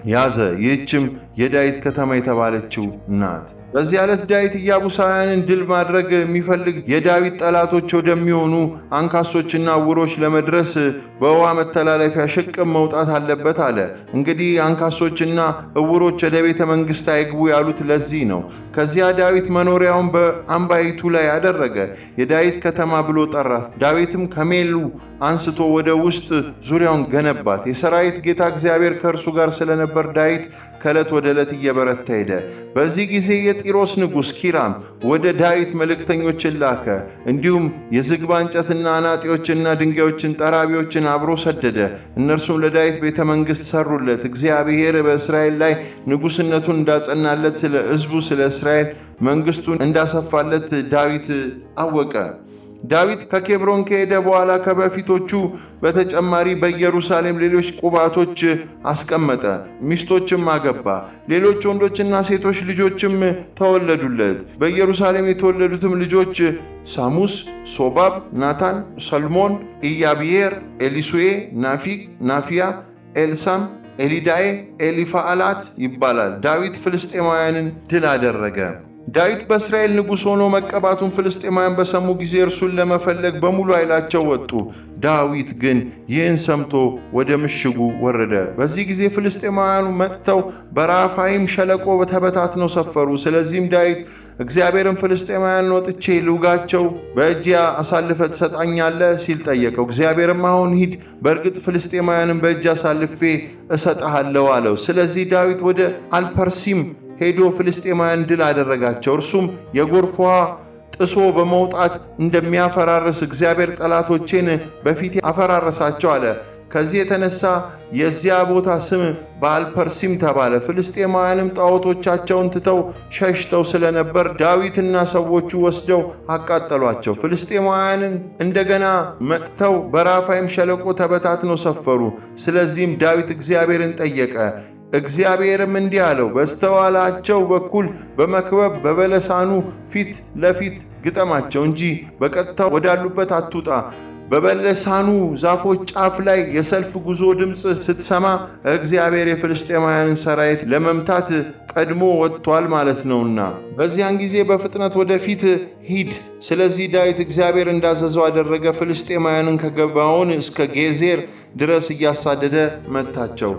ያዘ። ይህችም የዳዊት ከተማ የተባለችው ናት። በዚህ ዕለት ዳዊት ኢያቡሳውያንን ድል ማድረግ የሚፈልግ የዳዊት ጠላቶች ወደሚሆኑ አንካሶችና ዕውሮች ለመድረስ በውሃ መተላለፊያ ሽቅብ መውጣት አለበት አለ። እንግዲህ አንካሶችና ዕውሮች ወደ ቤተ መንግሥት አይግቡ ያሉት ለዚህ ነው። ከዚያ ዳዊት መኖሪያውን በአምባይቱ ላይ አደረገ፣ የዳዊት ከተማ ብሎ ጠራት። ዳዊትም ከሜሉ አንስቶ ወደ ውስጥ ዙሪያውን ገነባት። የሰራዊት ጌታ እግዚአብሔር ከእርሱ ጋር ስለነበር ዳዊት ከዕለት ወደ ዕለት እየበረታ ሄደ። በዚህ ጊዜ የጢሮስ ንጉሥ ኪራም ወደ ዳዊት መልእክተኞችን ላከ። እንዲሁም የዝግባ እንጨትና አናጢዎችንና ድንጋዮችን ጠራቢዎችን አብሮ ሰደደ። እነርሱም ለዳዊት ቤተ መንግሥት ሰሩለት። እግዚአብሔር በእስራኤል ላይ ንጉሥነቱን እንዳጸናለት፣ ስለ ሕዝቡ ስለ እስራኤል መንግሥቱን እንዳሰፋለት ዳዊት አወቀ። ዳዊት ከኬብሮን ከሄደ በኋላ ከበፊቶቹ በተጨማሪ በኢየሩሳሌም ሌሎች ቁባቶች አስቀመጠ፣ ሚስቶችም አገባ። ሌሎች ወንዶችና ሴቶች ልጆችም ተወለዱለት። በኢየሩሳሌም የተወለዱትም ልጆች ሳሙስ፣ ሶባብ፣ ናታን፣ ሰልሞን፣ ኢያብሔር፣ ኤሊሱኤ፣ ናፊቅ፣ ናፊያ፣ ኤልሳም፣ ኤሊዳኤ፣ ኤሊፋአላት ይባላል። ዳዊት ፍልስጤማውያንን ድል አደረገ። ዳዊት በእስራኤል ንጉሥ ሆኖ መቀባቱን ፍልስጤማውያን በሰሙ ጊዜ እርሱን ለመፈለግ በሙሉ ኃይላቸው ወጡ። ዳዊት ግን ይህን ሰምቶ ወደ ምሽጉ ወረደ። በዚህ ጊዜ ፍልስጤማውያኑ መጥተው በራፋይም ሸለቆ ተበታትነው ሰፈሩ። ስለዚህም ዳዊት እግዚአብሔርን ፍልስጤማውያንን ወጥቼ ልውጋቸው በእጄ አሳልፈ ትሰጣኛለህ ሲል ጠየቀው። እግዚአብሔርም አሁን ሂድ፣ በእርግጥ ፍልስጤማውያንን በእጅ አሳልፌ እሰጥሃለሁ አለው። ስለዚህ ዳዊት ወደ አልፐርሲም ሄዶ ፍልስጤማውያን ድል አደረጋቸው። እርሱም የጎርፍ ውሃ ጥሶ በመውጣት እንደሚያፈራርስ እግዚአብሔር ጠላቶቼን በፊቴ አፈራረሳቸው አለ። ከዚህ የተነሳ የዚያ ቦታ ስም በአልፐርሲም ተባለ። ፍልስጤማውያንም ጣዖቶቻቸውን ትተው ሸሽተው ስለነበር ዳዊትና ሰዎቹ ወስደው አቃጠሏቸው። ፍልስጤማውያንን እንደገና መጥተው በራፋይም ሸለቆ ተበታትነው ሰፈሩ። ስለዚህም ዳዊት እግዚአብሔርን ጠየቀ። እግዚአብሔርም እንዲህ አለው፣ በስተኋላቸው በኩል በመክበብ በበለሳኑ ፊት ለፊት ግጠማቸው እንጂ በቀጥታ ወዳሉበት አትውጣ። በበለሳኑ ዛፎች ጫፍ ላይ የሰልፍ ጉዞ ድምፅ ስትሰማ እግዚአብሔር የፍልስጤማውያንን ሰራዊት ለመምታት ቀድሞ ወጥቷል ማለት ነውና በዚያን ጊዜ በፍጥነት ወደፊት ሂድ። ስለዚህ ዳዊት እግዚአብሔር እንዳዘዘው አደረገ። ፍልስጤማውያንን ከገባዖን እስከ ጌዜር ድረስ እያሳደደ መታቸው።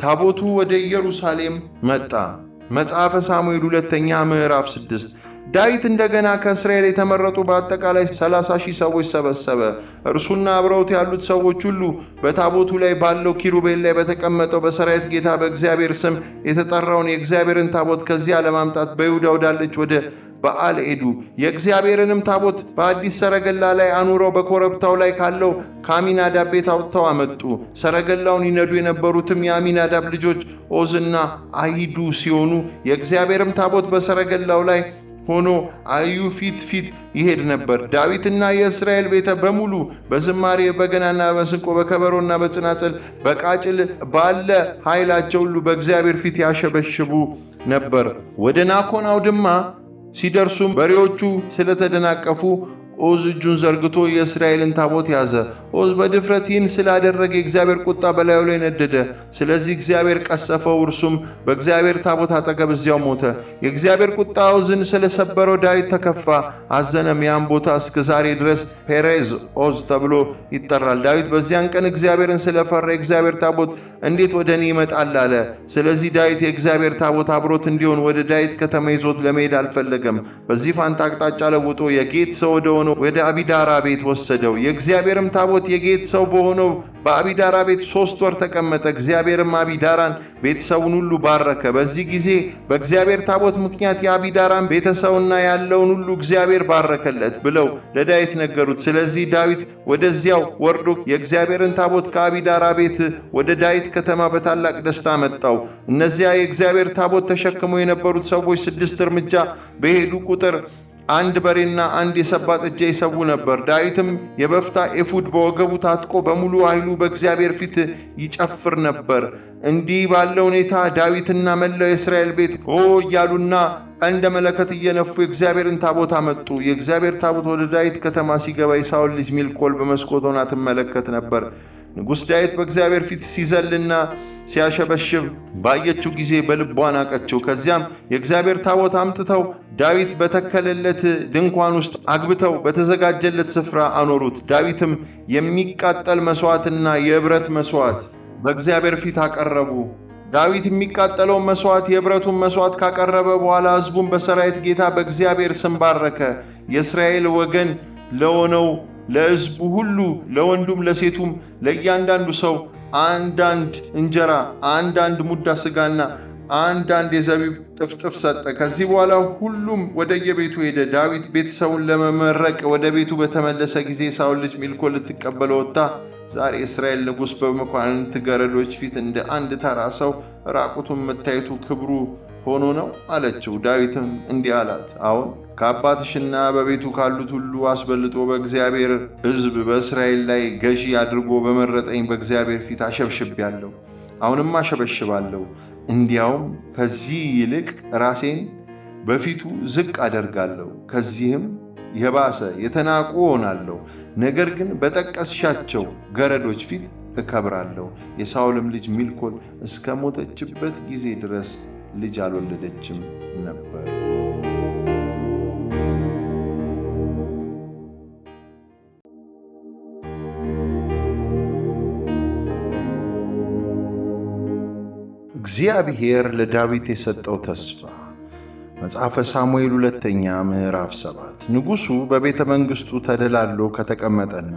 ታቦቱ ወደ ኢየሩሳሌም መጣ። መጽሐፈ ሳሙኤል 2ኛ ምዕራፍ 6። ዳዊት እንደገና ከእስራኤል የተመረጡ በአጠቃላይ 30,000 ሰዎች ሰበሰበ። እርሱና አብረውት ያሉት ሰዎች ሁሉ በታቦቱ ላይ ባለው ኪሩቤል ላይ በተቀመጠው በሰራዊት ጌታ በእግዚአብሔር ስም የተጠራውን የእግዚአብሔርን ታቦት ከዚያ ለማምጣት በይሁዳ ወዳለች ወደ በዓል ሄዱ። የእግዚአብሔርንም ታቦት በአዲስ ሰረገላ ላይ አኑረው በኮረብታው ላይ ካለው ከአሚናዳብ ቤት አውጥተው አመጡ። ሰረገላውን ይነዱ የነበሩትም የአሚናዳብ ልጆች ኦዝና አሂዱ ሲሆኑ የእግዚአብሔርም ታቦት በሰረገላው ላይ ሆኖ አዩ ፊት ይሄድ ነበር። ዳዊትና የእስራኤል ቤተ በሙሉ በዝማሬ በገናና በመሰንቆ በከበሮና በጽናጽል በቃጭል ባለ ኃይላቸው ሁሉ በእግዚአብሔር ፊት ያሸበሽቡ ነበር። ወደ ናኮን አውድማ ሲደርሱም በሬዎቹ ስለተደናቀፉ ኦዝ እጁን ዘርግቶ የእስራኤልን ታቦት ያዘ። ኦዝ በድፍረት ይህን ስላደረገ የእግዚአብሔር ቁጣ በላዩ ላይ ነደደ። ስለዚህ እግዚአብሔር ቀሰፈው፣ እርሱም በእግዚአብሔር ታቦት አጠገብ እዚያው ሞተ። የእግዚአብሔር ቁጣ ኦዝን ስለሰበረው ዳዊት ተከፋ፣ አዘነም። ያን ቦታ እስከ ዛሬ ድረስ ፔሬዝ ኦዝ ተብሎ ይጠራል። ዳዊት በዚያን ቀን እግዚአብሔርን ስለፈራ የእግዚአብሔር ታቦት እንዴት ወደ እኔ ይመጣል አለ። ስለዚህ ዳዊት የእግዚአብሔር ታቦት አብሮት እንዲሆን ወደ ዳዊት ከተማ ይዞት ለመሄድ አልፈለገም። በዚህ ፋንታ አቅጣጫ ለውጦ የጌት ሰው ወደ አቢዳራ ቤት ወሰደው። የእግዚአብሔርም ታቦት የጌት ሰው በሆነው በአቢዳራ ቤት 3 ወር ተቀመጠ። እግዚአብሔርም አቢዳራን ቤተሰቡን ሁሉ ባረከ። በዚህ ጊዜ በእግዚአብሔር ታቦት ምክንያት የአቢዳራን ቤተሰውና ያለውን ሁሉ እግዚአብሔር ባረከለት ብለው ለዳዊት ነገሩት። ስለዚህ ዳዊት ወደዚያው ወርዶ የእግዚአብሔርን ታቦት ከአቢዳራ ቤት ወደ ዳዊት ከተማ በታላቅ ደስታ መጣው። እነዚያ የእግዚአብሔር ታቦት ተሸክመው የነበሩት ሰዎች 6 እርምጃ በሄዱ ቁጥር አንድ በሬና አንድ የሰባ ጥጃ ይሰዉ ነበር። ዳዊትም የበፍታ ኤፉድ በወገቡ ታጥቆ በሙሉ ኃይሉ በእግዚአብሔር ፊት ይጨፍር ነበር። እንዲህ ባለ ሁኔታ ዳዊትና መላው የእስራኤል ቤት ኦ እያሉና እንደ መለከት እየነፉ የእግዚአብሔርን ታቦት አመጡ። የእግዚአብሔር ታቦት ወደ ዳዊት ከተማ ሲገባ የሳኦል ልጅ ሚልኮል በመስኮት ሆና ትመለከት ነበር። ንጉሥ ዳዊት በእግዚአብሔር ፊት ሲዘልና ሲያሸበሽብ ባየችው ጊዜ በልቧ ናቀችው። ከዚያም የእግዚአብሔር ታቦት አምጥተው ዳዊት በተከለለት ድንኳን ውስጥ አግብተው በተዘጋጀለት ስፍራ አኖሩት። ዳዊትም የሚቃጠል መሥዋዕትና የኅብረት መሥዋዕት በእግዚአብሔር ፊት አቀረቡ። ዳዊት የሚቃጠለውን መሥዋዕት የኅብረቱን መሥዋዕት ካቀረበ በኋላ ሕዝቡን በሠራዊት ጌታ በእግዚአብሔር ስም ባረከ። የእስራኤል ወገን ለሆነው ለሕዝቡ ሁሉ ለወንዱም ለሴቱም ለእያንዳንዱ ሰው አንዳንድ እንጀራ፣ አንዳንድ ሙዳ ሥጋና አንዳንድ የዘቢብ ጥፍጥፍ ሰጠ። ከዚህ በኋላ ሁሉም ወደየቤቱ ሄደ። ዳዊት ቤተሰቡን ለመመረቅ ወደ ቤቱ በተመለሰ ጊዜ ሳኦል ልጅ ሚልኮል ልትቀበለው ወጥታ ዛሬ እስራኤል ንጉሥ በመኳንንት ገረዶች ፊት እንደ አንድ ተራ ሰው ራቁቱን መታየቱ ክብሩ ሆኖ ነው አለችው። ዳዊትም እንዲህ አላት፣ አዎን ከአባትሽና በቤቱ ካሉት ሁሉ አስበልጦ በእግዚአብሔር ሕዝብ በእስራኤል ላይ ገዢ አድርጎ በመረጠኝ በእግዚአብሔር ፊት አሸብሽቤአለሁ፣ አሁንም አሸበሽባለሁ። እንዲያውም ከዚህ ይልቅ ራሴን በፊቱ ዝቅ አደርጋለሁ፣ ከዚህም የባሰ የተናቁ ሆናለሁ። ነገር ግን በጠቀስሻቸው ገረዶች ፊት እከብራለሁ። የሳኦልም ልጅ ሚልኮል እስከ ሞተችበት ጊዜ ድረስ ልጅ አልወለደችም ነበር። እግዚአብሔር ለዳዊት የሰጠው ተስፋ። መጽሐፈ ሳሙኤል ሁለተኛ ምዕራፍ 7 ንጉሡ በቤተ መንግሥቱ ተደላሎ ከተቀመጠና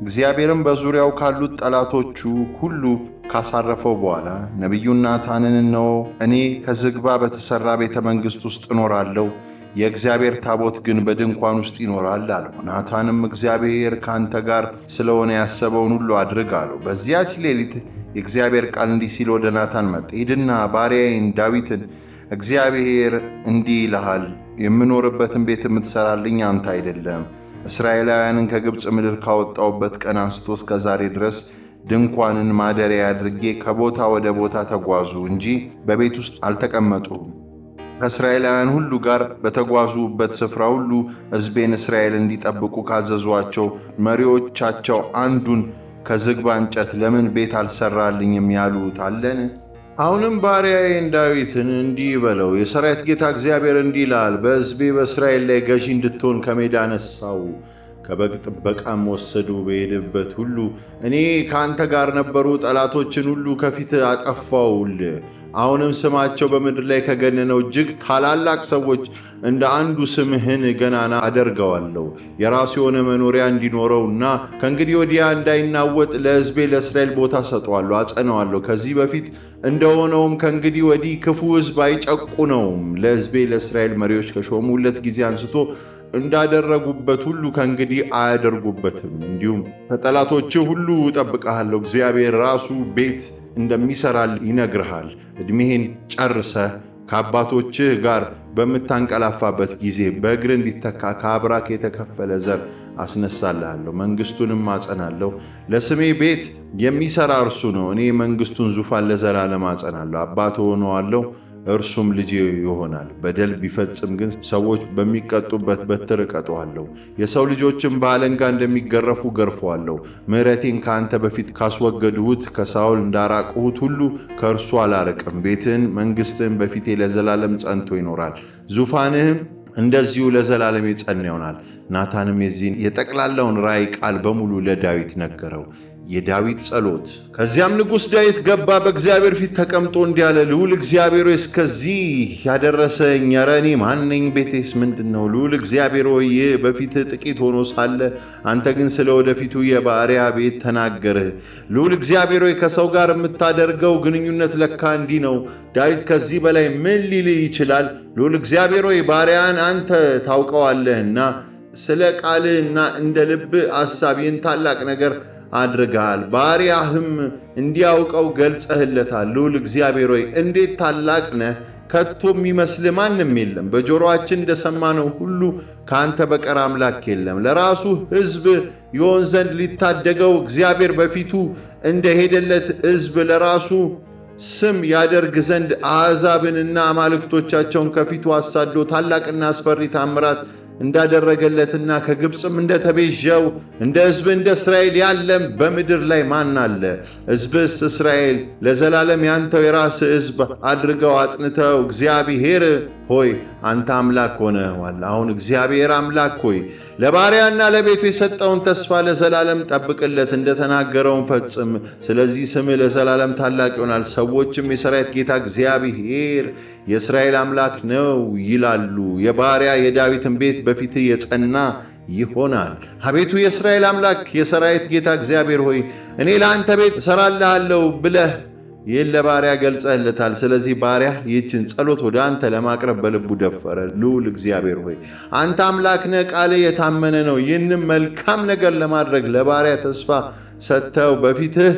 እግዚአብሔርም በዙሪያው ካሉት ጠላቶቹ ሁሉ ካሳረፈው በኋላ ነቢዩን ናታንን እነሆ እኔ ከዝግባ በተሠራ ቤተ መንግሥት ውስጥ እኖራለሁ፣ የእግዚአብሔር ታቦት ግን በድንኳን ውስጥ ይኖራል አለው። ናታንም እግዚአብሔር ከአንተ ጋር ስለሆነ ያሰበውን ሁሉ አድርግ አለው። በዚያች ሌሊት የእግዚአብሔር ቃል እንዲህ ሲል ወደ ናታን መጣ። ሂድና ባሪያዬን ዳዊትን እግዚአብሔር እንዲህ ይልሃል፣ የምኖርበትን ቤት የምትሠራልኝ አንተ አይደለም። እስራኤላውያንን ከግብፅ ምድር ካወጣሁበት ቀን አንስቶ እስከ ዛሬ ድረስ ድንኳንን ማደሪያ አድርጌ ከቦታ ወደ ቦታ ተጓዙ እንጂ በቤት ውስጥ አልተቀመጡም። ከእስራኤላውያን ሁሉ ጋር በተጓዙበት ስፍራ ሁሉ ሕዝቤን እስራኤል እንዲጠብቁ ካዘዟቸው መሪዎቻቸው አንዱን ከዝግባ እንጨት ለምን ቤት አልሰራልኝም ያሉት አለን? አሁንም ባሪያዬን ዳዊትን እንዲህ በለው፣ የሠራዊት ጌታ እግዚአብሔር እንዲህ ይላል፣ በሕዝቤ በእስራኤል ላይ ገዢ እንድትሆን ከሜዳ አነሳው፣ ከበግ ጥበቃም ወሰዱ። በሄድበት ሁሉ እኔ ከአንተ ጋር ነበሩ፣ ጠላቶችን ሁሉ ከፊት አጠፋውልህ። አሁንም ስማቸው በምድር ላይ ከገነነው እጅግ ታላላቅ ሰዎች እንደ አንዱ ስምህን ገናና አደርገዋለሁ። የራሱ የሆነ መኖሪያ እንዲኖረውና ከእንግዲህ ወዲያ እንዳይናወጥ ለሕዝቤ ለእስራኤል ቦታ ሰጠዋለሁ፣ አጸነዋለሁ። ከዚህ በፊት እንደሆነውም ከእንግዲህ ወዲህ ክፉ ሕዝብ አይጨቁነውም። ለሕዝቤ ለእስራኤል መሪዎች ከሾሙለት ጊዜ አንስቶ እንዳደረጉበት ሁሉ ከእንግዲህ አያደርጉበትም። እንዲሁም ከጠላቶችህ ሁሉ እጠብቅሃለሁ። እግዚአብሔር ራሱ ቤት እንደሚሠራል ይነግርሃል። ዕድሜህን ጨርሰህ ከአባቶችህ ጋር በምታንቀላፋበት ጊዜ በእግር እንዲተካ ከአብራክ የተከፈለ ዘር አስነሳልሃለሁ፣ መንግሥቱንም አጸናለሁ። ለስሜ ቤት የሚሠራ እርሱ ነው። እኔ መንግሥቱን ዙፋን ለዘላለም አጸናለሁ። አባት ሆነዋለሁ፣ እርሱም ልጄ ይሆናል። በደል ቢፈጽም ግን ሰዎች በሚቀጡበት በትር እቀጠዋለሁ። የሰው ልጆችም በአለንጋ እንደሚገረፉ ገርፈዋለሁ። ምሕረቴን ከአንተ በፊት ካስወገድሁት ከሳኦል እንዳራቅሁት ሁሉ ከእርሱ አላርቅም። ቤትህን መንግሥትህን በፊቴ ለዘላለም ጸንቶ ይኖራል፣ ዙፋንህም እንደዚሁ ለዘላለም የጸና ይሆናል። ናታንም የዚህን የጠቅላላውን ራእይ ቃል በሙሉ ለዳዊት ነገረው። የዳዊት ጸሎት። ከዚያም ንጉሥ ዳዊት ገባ፣ በእግዚአብሔር ፊት ተቀምጦ እንዲህ አለ፣ ልዑል እግዚአብሔር ሆይ እስከዚህ ያደረሰኝ ኧረ እኔ ማን ነኝ? ቤቴስ ምንድን ነው? ልዑል እግዚአብሔር ሆይ ይህ በፊትህ ጥቂት ሆኖ ሳለ አንተ ግን ስለ ወደፊቱ የባሪያ ቤት ተናገርህ። ልዑል እግዚአብሔር ሆይ ከሰው ጋር የምታደርገው ግንኙነት ለካ እንዲህ ነው። ዳዊት ከዚህ በላይ ምን ሊልህ ይችላል? ልዑል እግዚአብሔር ሆይ ባሪያን አንተ ታውቀዋለህና ስለ ቃልህና እንደ ልብህ አሳብ ይህን ታላቅ ነገር አድርገሃል። ባሪያህም እንዲያውቀው ገልጸህለታል። ልዑል እግዚአብሔር ሆይ እንዴት ታላቅ ነህ! ከቶ የሚመስል ማንም የለም። በጆሮአችን እንደሰማነው ሁሉ ከአንተ በቀር አምላክ የለም። ለራሱ ሕዝብ ይሆን ዘንድ ሊታደገው እግዚአብሔር በፊቱ እንደሄደለት ሕዝብ ለራሱ ስም ያደርግ ዘንድ አሕዛብንና አማልክቶቻቸውን ከፊቱ አሳዶ ታላቅና አስፈሪ ታምራት እንዳደረገለትና ከግብፅም እንደተቤዠው እንደ ሕዝብ እንደ እስራኤል ያለም በምድር ላይ ማን አለ? ሕዝብስ እስራኤል ለዘላለም ያንተው የራስህ ሕዝብ አድርገው አጽንተው እግዚአብሔር ሆይ አንተ አምላክ ሆነዋል። አሁን እግዚአብሔር አምላክ ሆይ ለባሪያና ለቤቱ የሰጠውን ተስፋ ለዘላለም ጠብቅለት፣ እንደተናገረውን ፈጽም። ስለዚህ ስምህ ለዘላለም ታላቅ ይሆናል። ሰዎችም የሠራዊት ጌታ እግዚአብሔር የእስራኤል አምላክ ነው ይላሉ። የባሪያ የዳዊትን ቤት በፊትህ የጸና ይሆናል። አቤቱ የእስራኤል አምላክ የሠራዊት ጌታ እግዚአብሔር ሆይ እኔ ለአንተ ቤት እሠራልሃለሁ ብለህ ይህን ለባሪያ ገልጸህለታል። ስለዚህ ባሪያ ይህችን ጸሎት ወደ አንተ ለማቅረብ በልቡ ደፈረ። ልዑል እግዚአብሔር ሆይ አንተ አምላክ ነህ፣ ቃልህ የታመነ ነው። ይህንም መልካም ነገር ለማድረግ ለባሪያ ተስፋ ሰጥተው በፊትህ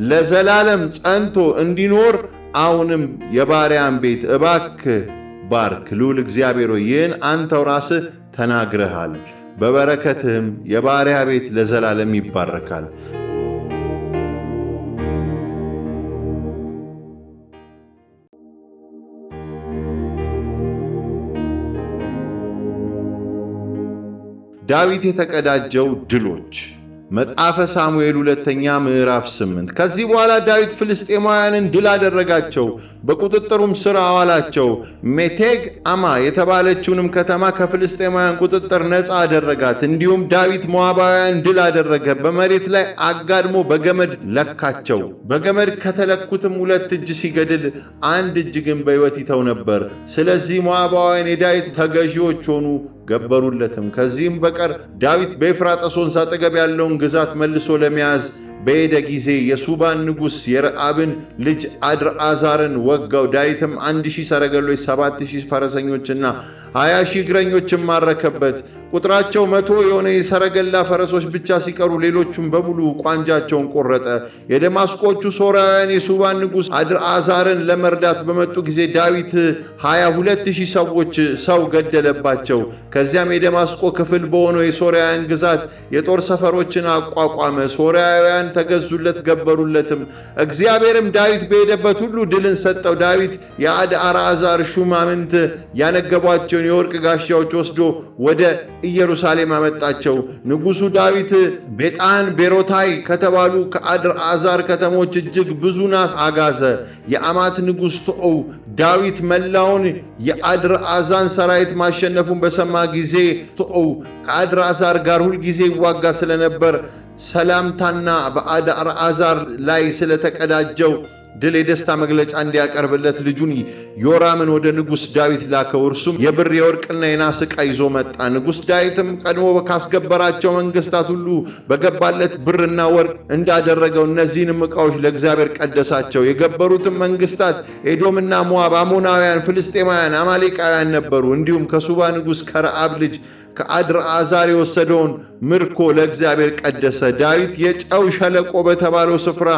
ለዘላለም ጸንቶ እንዲኖር አሁንም የባሪያን ቤት እባክህ ባርክ። ልዑል እግዚአብሔር ሆይ ይህን አንተው ራስህ ተናግረሃል። በበረከትህም የባሪያ ቤት ለዘላለም ይባረካል። ዳዊት የተቀዳጀው ድሎች። መጽሐፈ ሳሙኤል ሁለተኛ ምዕራፍ 8። ከዚህ በኋላ ዳዊት ፍልስጤማውያንን ድል አደረጋቸው፣ በቁጥጥሩም ሥር አዋላቸው። ሜቴግ አማ የተባለችውንም ከተማ ከፍልስጤማውያን ቁጥጥር ነፃ አደረጋት። እንዲሁም ዳዊት ሞዓባውያን ድል አደረገ፣ በመሬት ላይ አጋድሞ በገመድ ለካቸው። በገመድ ከተለኩትም 2 እጅ ሲገድል 1 እጅ ግን በሕይወት ይተው ነበር። ስለዚህ ሞዓባውያን የዳዊት ተገዢዎች ሆኑ፣ ገበሩለትም። ከዚህም በቀር ዳዊት በኤፍራጥስ ወንዝ አጠገብ ያለውን ግዛት መልሶ ለመያዝ በሄደ ጊዜ የሱባን ንጉሥ የረአብን ልጅ አድርአዛርን ወጋው። ዳዊትም 1000 ሰረገሎች፣ 7000 ፈረሰኞችና 20,000 እግረኞችን ማረከበት። ቁጥራቸው 100 የሆነ የሰረገላ ፈረሶች ብቻ ሲቀሩ ሌሎቹም በሙሉ ቋንጃቸውን ቆረጠ። የደማስቆቹ ሶርያውያን የሱባን ንጉሥ አድርአዛርን ለመርዳት በመጡ ጊዜ ዳዊት 22,000 ሰው ገደለባቸው። ከዚያም የደማስቆ ክፍል በሆነው የሶርያውያን ግዛት የጦር ሰፈሮችን አቋቋመ። ሶርያውያን ተገዙለት፣ ገበሩለትም። እግዚአብሔርም ዳዊት በሄደበት ሁሉ ድልን ሰጠው። ዳዊት የአድርአዛር ሹማምንት ያነገቧቸውን የወርቅ ጋሻዎች ወስዶ ወደ ኢየሩሳሌም አመጣቸው። ንጉሡ ዳዊት ቤጣን፣ ቤሮታይ ከተባሉ ከአድርአዛር ከተሞች እጅግ ብዙ ናስ አጋዘ። የአማት ንጉሥ ቶዑ ዳዊት መላውን የአድርአዛን ሰራዊት ማሸነፉን በሰማ ጊዜ ቶዑ ከአድርአዛር ጋር ሁልጊዜ ይዋጋ ስለነበር ሰላምታና በአድርአዛር ላይ ስለተቀዳጀው ድል የደስታ መግለጫ እንዲያቀርብለት ልጁን ዮራምን ወደ ንጉሥ ዳዊት ላከው። እርሱም የብር የወርቅና የናስ ዕቃ ይዞ መጣ። ንጉሥ ዳዊትም ቀድሞ ካስገበራቸው መንግሥታት ሁሉ በገባለት ብርና ወርቅ እንዳደረገው እነዚህንም ዕቃዎች ለእግዚአብሔር ቀደሳቸው። የገበሩትም መንግሥታት ኤዶምና ሞዓብ፣ አሞናውያን፣ ፍልስጤማውያን፣ አማሌቃውያን ነበሩ። እንዲሁም ከሱባ ንጉሥ ከረአብ ልጅ ከአድርአዛር የወሰደውን ምርኮ ለእግዚአብሔር ቀደሰ። ዳዊት የጨው ሸለቆ በተባለው ስፍራ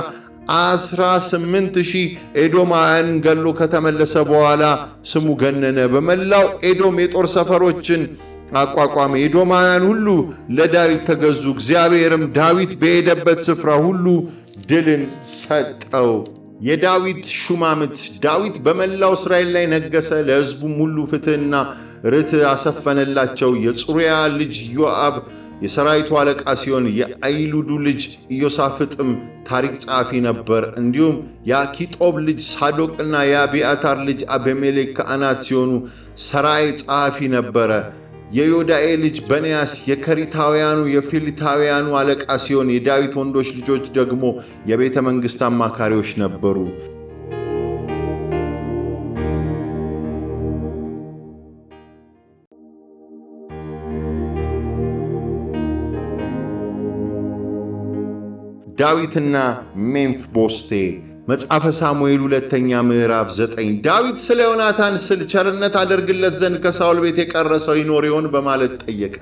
18,000 ኤዶማውያን ገሎ ከተመለሰ በኋላ ስሙ ገነነ። በመላው ኤዶም የጦር ሰፈሮችን አቋቋመ። ኤዶማውያን ሁሉ ለዳዊት ተገዙ። እግዚአብሔርም ዳዊት በሄደበት ስፍራ ሁሉ ድልን ሰጠው። የዳዊት ሹማምት። ዳዊት በመላው እስራኤል ላይ ነገሰ። ለሕዝቡም ሁሉ ፍትሕና ርትዕ አሰፈነላቸው። የጽሩያ ልጅ ዮአብ የሰራዊቱ አለቃ ሲሆን የአይሉዱ ልጅ ኢዮሳፍጥም ታሪክ ጸሐፊ ነበር። እንዲሁም የአኪጦብ ልጅ ሳዶቅና የአቢአታር ልጅ አቤሜሌክ ካህናት ሲሆኑ ሰራይ ጸሐፊ ነበረ። የዮዳኤ ልጅ በንያስ የከሪታውያኑ የፊሊታውያኑ አለቃ ሲሆን የዳዊት ወንዶች ልጆች ደግሞ የቤተ መንግሥት አማካሪዎች ነበሩ። ዳዊትና ሜምፊቦስቴ። መጽሐፈ ሳሙኤል ሁለተኛ ምዕራፍ 9 ዳዊት ስለ ዮናታን ስል ቸርነት አደርግለት ዘንድ ከሳኦል ቤት የቀረ ሰው ይኖር ይሆን በማለት ጠየቀ።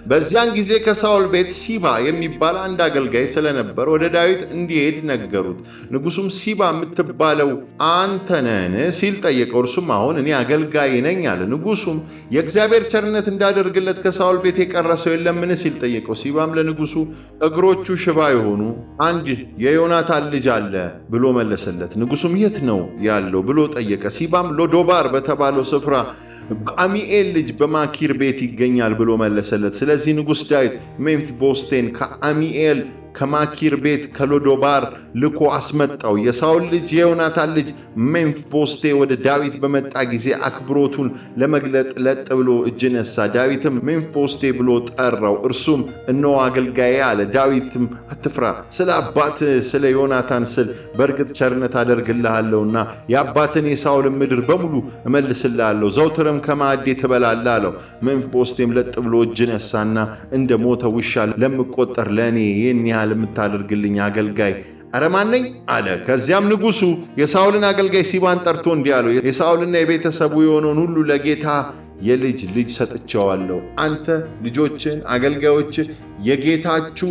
በዚያን ጊዜ ከሳኦል ቤት ሲባ የሚባል አንድ አገልጋይ ስለነበር ወደ ዳዊት እንዲሄድ ነገሩት። ንጉሡም ሲባ የምትባለው አንተ ነህን ሲል ጠየቀው። እርሱም አሁን እኔ አገልጋይ ነኝ አለ። ንጉሡም የእግዚአብሔር ቸርነት እንዳደርግለት ከሳኦል ቤት የቀረ ሰው የለምን ሲል ጠየቀው። ሲባም ለንጉሡ እግሮቹ ሽባ የሆኑ አንድ የዮናታን ልጅ አለ ብሎ መለሰለት። ንጉሡም የት ነው ያለው ብሎ ጠየቀ። ሲባም ሎዶባር በተባለው ስፍራ በአሚኤል ልጅ በማኪር ቤት ይገኛል ብሎ መለሰለት። ስለዚህ ንጉሥ ዳዊት ሜምፊቦስቴን ከአሚኤል ከማኪር ቤት ከሎዶባር ልኮ አስመጣው። የሳኦል ልጅ የዮናታን ልጅ ሜምፊቦስቴ ወደ ዳዊት በመጣ ጊዜ አክብሮቱን ለመግለጥ ለጥ ብሎ እጅ ነሳ። ዳዊትም ሜምፊቦስቴ ብሎ ጠራው። እርሱም እነሆ አገልጋዬ አለ። ዳዊትም አትፍራ፣ ስለ አባትህ ስለ ዮናታን ስል በእርግጥ ቸርነት አደርግልሃለሁና የአባትን የሳኦልን ምድር በሙሉ እመልስልሃለሁ፣ ዘውትርም ከማዕዴ ትበላለህ አለው። ሜምፊቦስቴም ለጥ ብሎ እጅ ነሳና እንደ ሞተ ውሻ ለምቆጠር ለእኔ ይህን ያህል የምታደርግልኝ አገልጋይ ኧረ ማን ነኝ አለ። ከዚያም ንጉሡ የሳኦልን አገልጋይ ሲባን ጠርቶ እንዲህ አለው፣ የሳኦልና የቤተሰቡ የሆነውን ሁሉ ለጌታ የልጅ ልጅ ሰጥቼዋለሁ። አንተ ልጆችን አገልጋዮች የጌታችሁ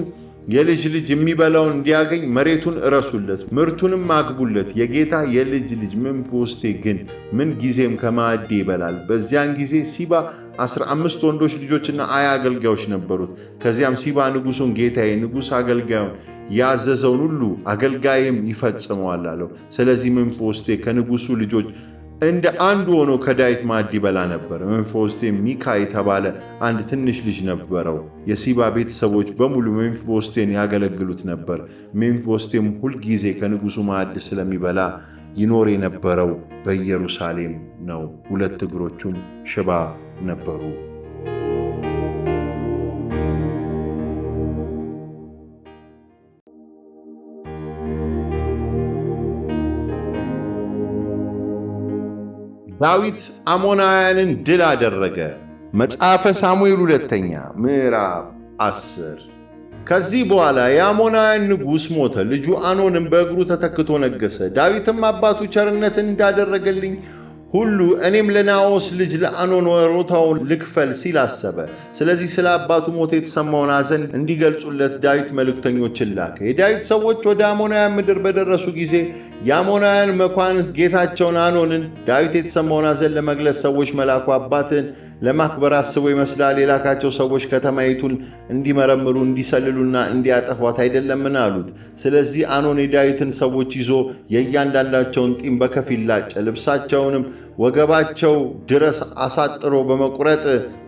የልጅ ልጅ የሚበላውን እንዲያገኝ መሬቱን እረሱለት፣ ምርቱንም አግቡለት። የጌታ የልጅ ልጅ ሜምፊቦስቴ ግን ምን ጊዜም ከማዕዴ ይበላል። በዚያን ጊዜ ሲባ 15 ወንዶች ልጆችና 20 አገልጋዮች ነበሩት። ከዚያም ሲባ ንጉሡን ጌታዬ ንጉሥ አገልጋዩን ያዘዘውን ሁሉ አገልጋይም ይፈጽመዋል አለው። ስለዚህ ሜምፊቦስቴ ከንጉሡ ልጆች እንደ አንዱ ሆኖ ከዳዊት ማዕድ ይበላ ነበር። ሜምፊቦስቴ ሚካ የተባለ አንድ ትንሽ ልጅ ነበረው። የሲባ ቤተሰቦች በሙሉ ሜምፊቦስቴን ያገለግሉት ነበር። ሜምፊቦስቴም ሁልጊዜ ከንጉሡ ማዕድ ስለሚበላ ይኖር የነበረው በኢየሩሳሌም ነው። 2 እግሮቹም ሽባ ነበሩ። ዳዊት አሞናውያንን ድል አደረገ። መጽሐፈ ሳሙኤል ሁለተኛ ምዕራፍ 10 ከዚህ በኋላ የአሞናውያን ንጉሥ ሞተ። ልጁ አኖንም በእግሩ ተተክቶ ነገሠ። ዳዊትም አባቱ ቸርነትን እንዳደረገልኝ ሁሉ እኔም ለናዖስ ልጅ ለአኖን ወሮታውን ልክፈል ሲል አሰበ። ስለዚህ ስለ አባቱ ሞት የተሰማውን ሐዘን እንዲገልጹለት ዳዊት መልእክተኞችን ላከ። የዳዊት ሰዎች ወደ አሞናውያን ምድር በደረሱ ጊዜ የአሞናውያን መኳንንት ጌታቸውን አኖንን ዳዊት የተሰማውን ሐዘን ለመግለጽ ሰዎች መላኩ። አባትን ለማክበር አስቦ ይመስላል የላካቸው ሰዎች ከተማይቱን እንዲመረምሩ እንዲሰልሉና እንዲያጠፏት አይደለምን አሉት። ስለዚህ አኖን የዳዊትን ሰዎች ይዞ የእያንዳንዳቸውን ጢም በከፊል ላጨ፣ ልብሳቸውንም ወገባቸው ድረስ አሳጥሮ በመቁረጥ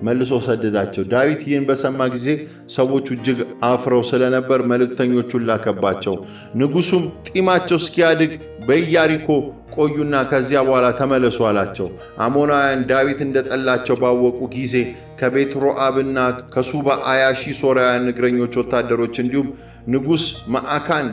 መልሶ ሰደዳቸው። ዳዊት ይህን በሰማ ጊዜ ሰዎቹ እጅግ አፍረው ስለነበር መልእክተኞቹን ላከባቸው። ንጉሡም ጢማቸው እስኪያድግ በኢያሪኮ ቆዩና ከዚያ በኋላ ተመለሱ አላቸው። አሞናውያን ዳዊት እንደጠላቸው ባወቁ ጊዜ ከቤት ሮአብና ከሱባ 20,000 ሶርያውያን እግረኞች ወታደሮች እንዲሁም ንጉሥ መዓካን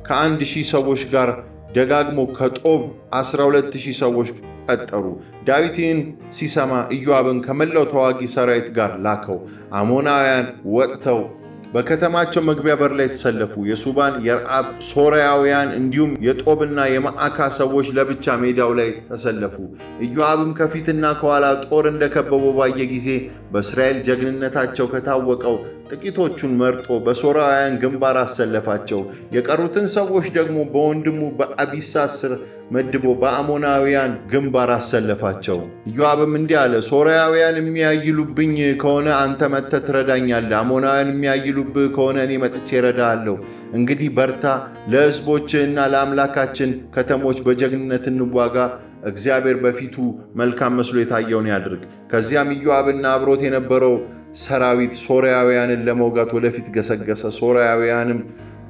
ከ1,000 ሰዎች ጋር ደጋግሞ ከጦብ 12,000 ሰዎች ቀጠሩ። ዳዊት ይህን ሲሰማ ኢዮአብን ከመላው ተዋጊ ሰራዊት ጋር ላከው። አሞናውያን ወጥተው በከተማቸው መግቢያ በር ላይ ተሰለፉ። የሱባን የረአብ ሶርያውያን እንዲሁም የጦብና የማዕካ ሰዎች ለብቻ ሜዳው ላይ ተሰለፉ። ኢዮአብም ከፊትና ከኋላ ጦር እንደከበቡ ባየ ጊዜ በእስራኤል ጀግንነታቸው ከታወቀው ጥቂቶቹን መርጦ በሶርያውያን ግንባር አሰለፋቸው። የቀሩትን ሰዎች ደግሞ በወንድሙ በአቢሳ ስር መድቦ በአሞናውያን ግንባር አሰለፋቸው። ኢዮአብም እንዲህ አለ፣ ሶርያውያን የሚያይሉብኝ ከሆነ አንተ መጥተህ ትረዳኛለህ፣ አሞናውያን የሚያይሉብህ ከሆነ እኔ መጥቼ እረዳሃለሁ። እንግዲህ በርታ፣ ለሕዝቦችህና ለአምላካችን ከተሞች በጀግንነት እንዋጋ። እግዚአብሔር በፊቱ መልካም መስሎ የታየውን ያድርግ። ከዚያም ኢዮአብና አብሮት የነበረው ሰራዊት ሶርያውያንን ለመውጋት ወደፊት ገሰገሰ። ሶርያውያንም